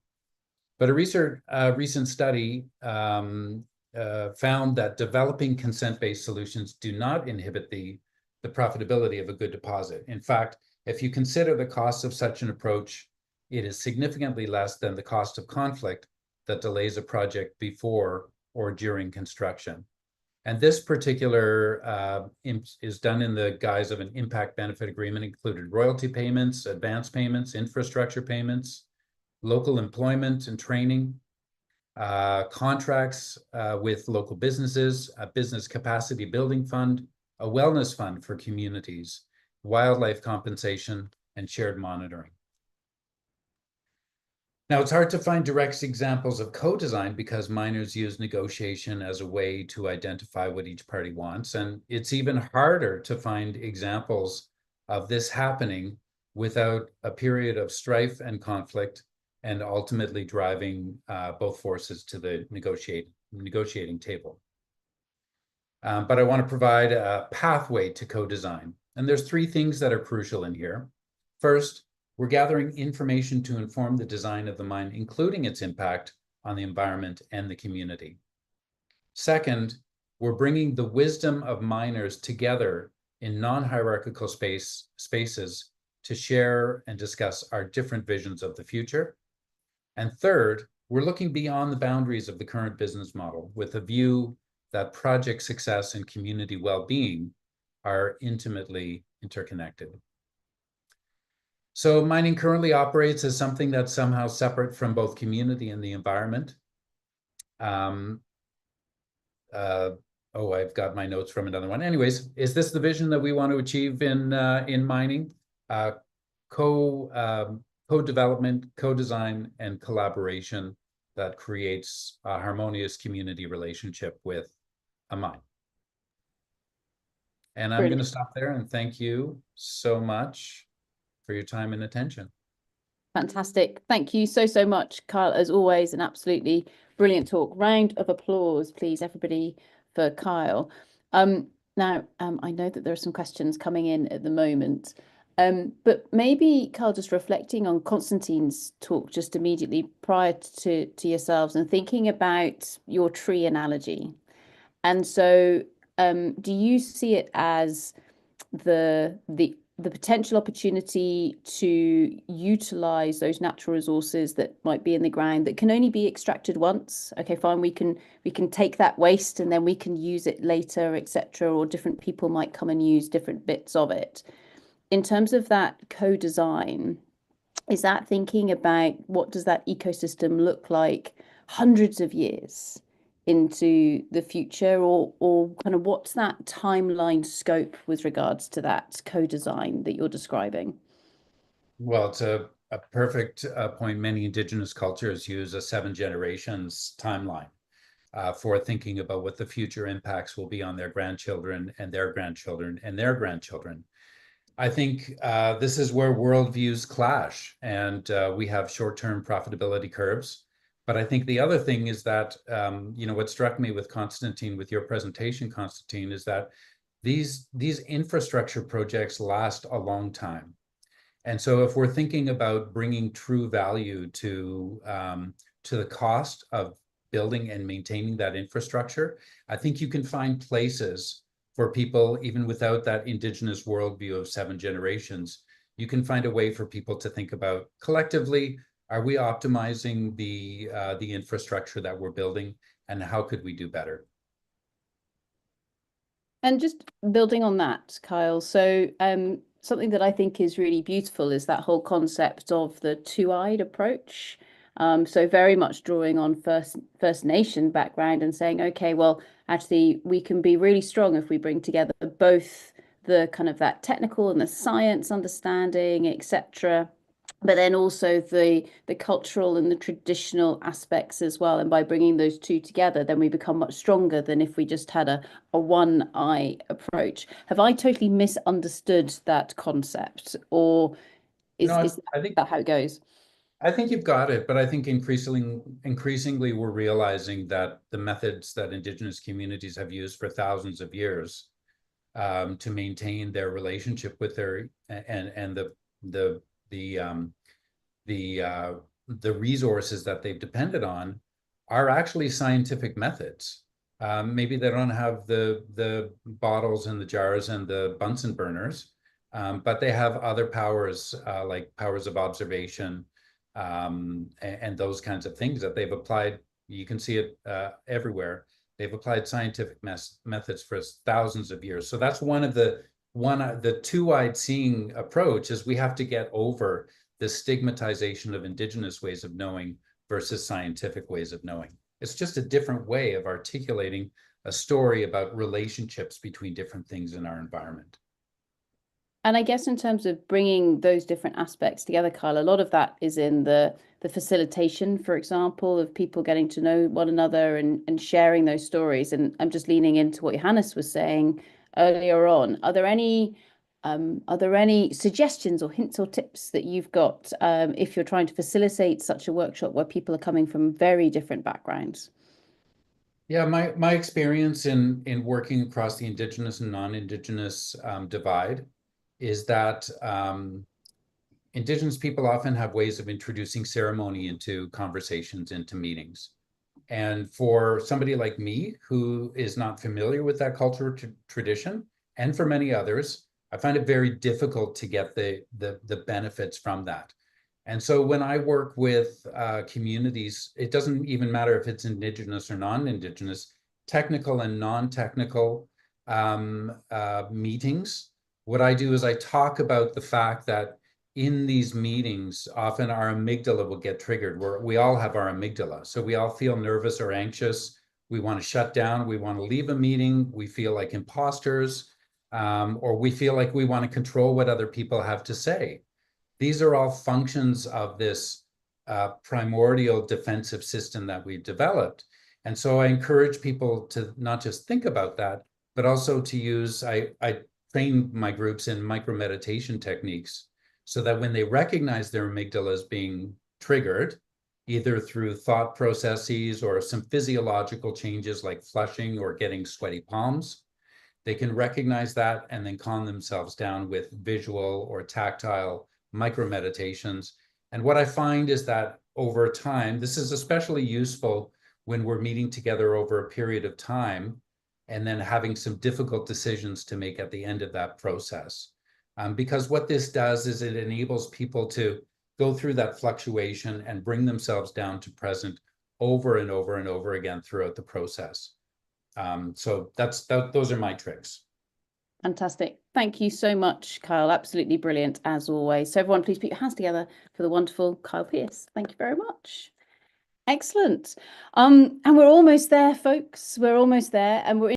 But a recent study found that developing consent-based solutions do not inhibit the profitability of a good deposit. In fact, if you consider the cost of such an approach, it is significantly less than the cost of conflict that delays a project before or during construction. And this particular is done in the guise of an impact benefit agreement, included royalty payments, advance payments, infrastructure payments, local employment and training, contracts with local businesses, a business capacity building fund, a wellness fund for communities, wildlife compensation, and shared monitoring. Now, it's hard to find direct examples of co-design because miners use negotiation as a way to identify what each party wants. And it's even harder to find examples of this happening without a period of strife and conflict and ultimately driving both forces to the negotiating table. But I want to provide a pathway to co-design. And there's three things that are crucial in here. First, we're gathering information to inform the design of the mine, including its impact on the environment and the community. Second, we're bringing the wisdom of miners together in non-hierarchical spaces to share and discuss our different visions of the future. And third, we're looking beyond the boundaries of the current business model with a view that project success and community well-being are intimately interconnected. So mining currently operates as something that's somehow separate from both community and the environment. I've got my notes from another one. Anyways, is this the vision that we want to achieve in mining? Co-development, co-design, and collaboration that creates a harmonious community relationship with a mine. And I'm going to stop there and thank you so much for your time and attention. Fantastic. Thank you so much, Kyle. As always, an absolutely brilliant talk. Round of applause, please, everybody, for Kyle. Now, I know that there are some questions coming in at the moment, but maybe, Kyle, just reflecting on Konstantin's talk just immediately prior to yourselves and thinking about your tree analogy. And so do you see it as the potential opportunity to utilize those natural resources that might be in the ground that can only be extracted once? Okay, fine, we can take that waste and then we can use it later, etc., or different people might come and use different bits of it. In terms of that co-design, is that thinking about what does that ecosystem look like hundreds of years into the future, or kind of what's that timeline scope with regards to that co-design that you're describing? Well, it's a perfect point. Many Indigenous cultures use a 7 generations timeline for thinking about what the future impacts will be on their grandchildren and their grandchildren and their grandchildren. I think this is where worldviews clash, and we have short-term profitability curves. But I think the other thing is that, what struck me with Konstantin, with your presentation, Konstantin, is that these infrastructure projects last a long time. And so if we're thinking about bringing true value to the cost of building and maintaining that infrastructure, I think you can find places for people, even without that Indigenous worldview of 7 generations, you can find a way for people to think about collectively, are we optimizing the infrastructure that we're building, and how could we do better? And just building on that, Kyle, so something that I think is really beautiful is that whole concept of the two-eyed approach. So very much drawing on First Nation background and saying, okay, well, actually, we can be really strong if we bring together both the kind of that technical and the science understanding, etc., but then also the cultural and the traditional aspects as well. And by bringing those two together, then we become much stronger than if we just had a one-eye approach. Have I totally misunderstood that concept, or is that how it goes? I think you've got it, but I think increasingly we're realizing that the methods that Indigenous communities have used for thousands of years to maintain their relationship with their and the resources that they've depended on are actually scientific methods. Maybe they don't have the bottles and the jars and the Bunsen burners, but they have other powers like powers of observation and those kinds of things that they've applied. You can see it everywhere. They've applied scientific methods for thousands of years. So that's one of the two-eyed seeing approach is we have to get over the stigmatization of Indigenous ways of knowing versus scientific ways of knowing. It's just a different way of articulating a story about relationships between different things in our environment. And I guess in terms of bringing those different aspects together, Kyle, a lot of that is in the facilitation, for example, of people getting to know one another and sharing those stories. And I'm just leaning into what Johannes was saying earlier on. Are there any Are there any suggestions or hints or tips that you've got if you're trying to facilitate such a workshop where people are coming from very different backgrounds? Yeah, my experience in working across the Indigenous and non-Indigenous divide is that Indigenous people often have ways of introducing ceremony into conversations, into meetings. And for somebody like me, who is not familiar with that cultural tradition, and for many others, I find it very difficult to get the benefits from that. And so when I work with communities, it doesn't even matter if it's Indigenous or non-Indigenous, technical and non-technical meetings. What I do is I talk about the fact that in these meetings, often our amygdala will get triggered. We all have our amygdala. So we all feel nervous or anxious. We want to shut down. We want to leave a meeting. We feel like imposters, or we feel like we want to control what other people have to say. These are all functions of this primordial defensive system that we've developed. And so I encourage people to not just think about that, but also to use, I train my groups in micro-meditation techniques so that when they recognize their amygdala as being triggered, either through thought processes or some physiological changes like flushing or getting sweaty palms, they can recognize that and then calm themselves down with visual or tactile micro-meditations. And what I find is that over time, this is especially useful when we're meeting together over a period of time and then having some difficult decisions to make at the end of that process. Because what this does is it enables people to go through that fluctuation and bring themselves down to present over and over and over again throughout the process. So those are my tricks. Fantastic. Thank you so much, Kyle. Absolutely brilliant, as always. So everyone, please put your hands together for the wonderful Kyle Pearce. Thank you very much. Excellent. And we're almost there, folks. We're almost there. And we're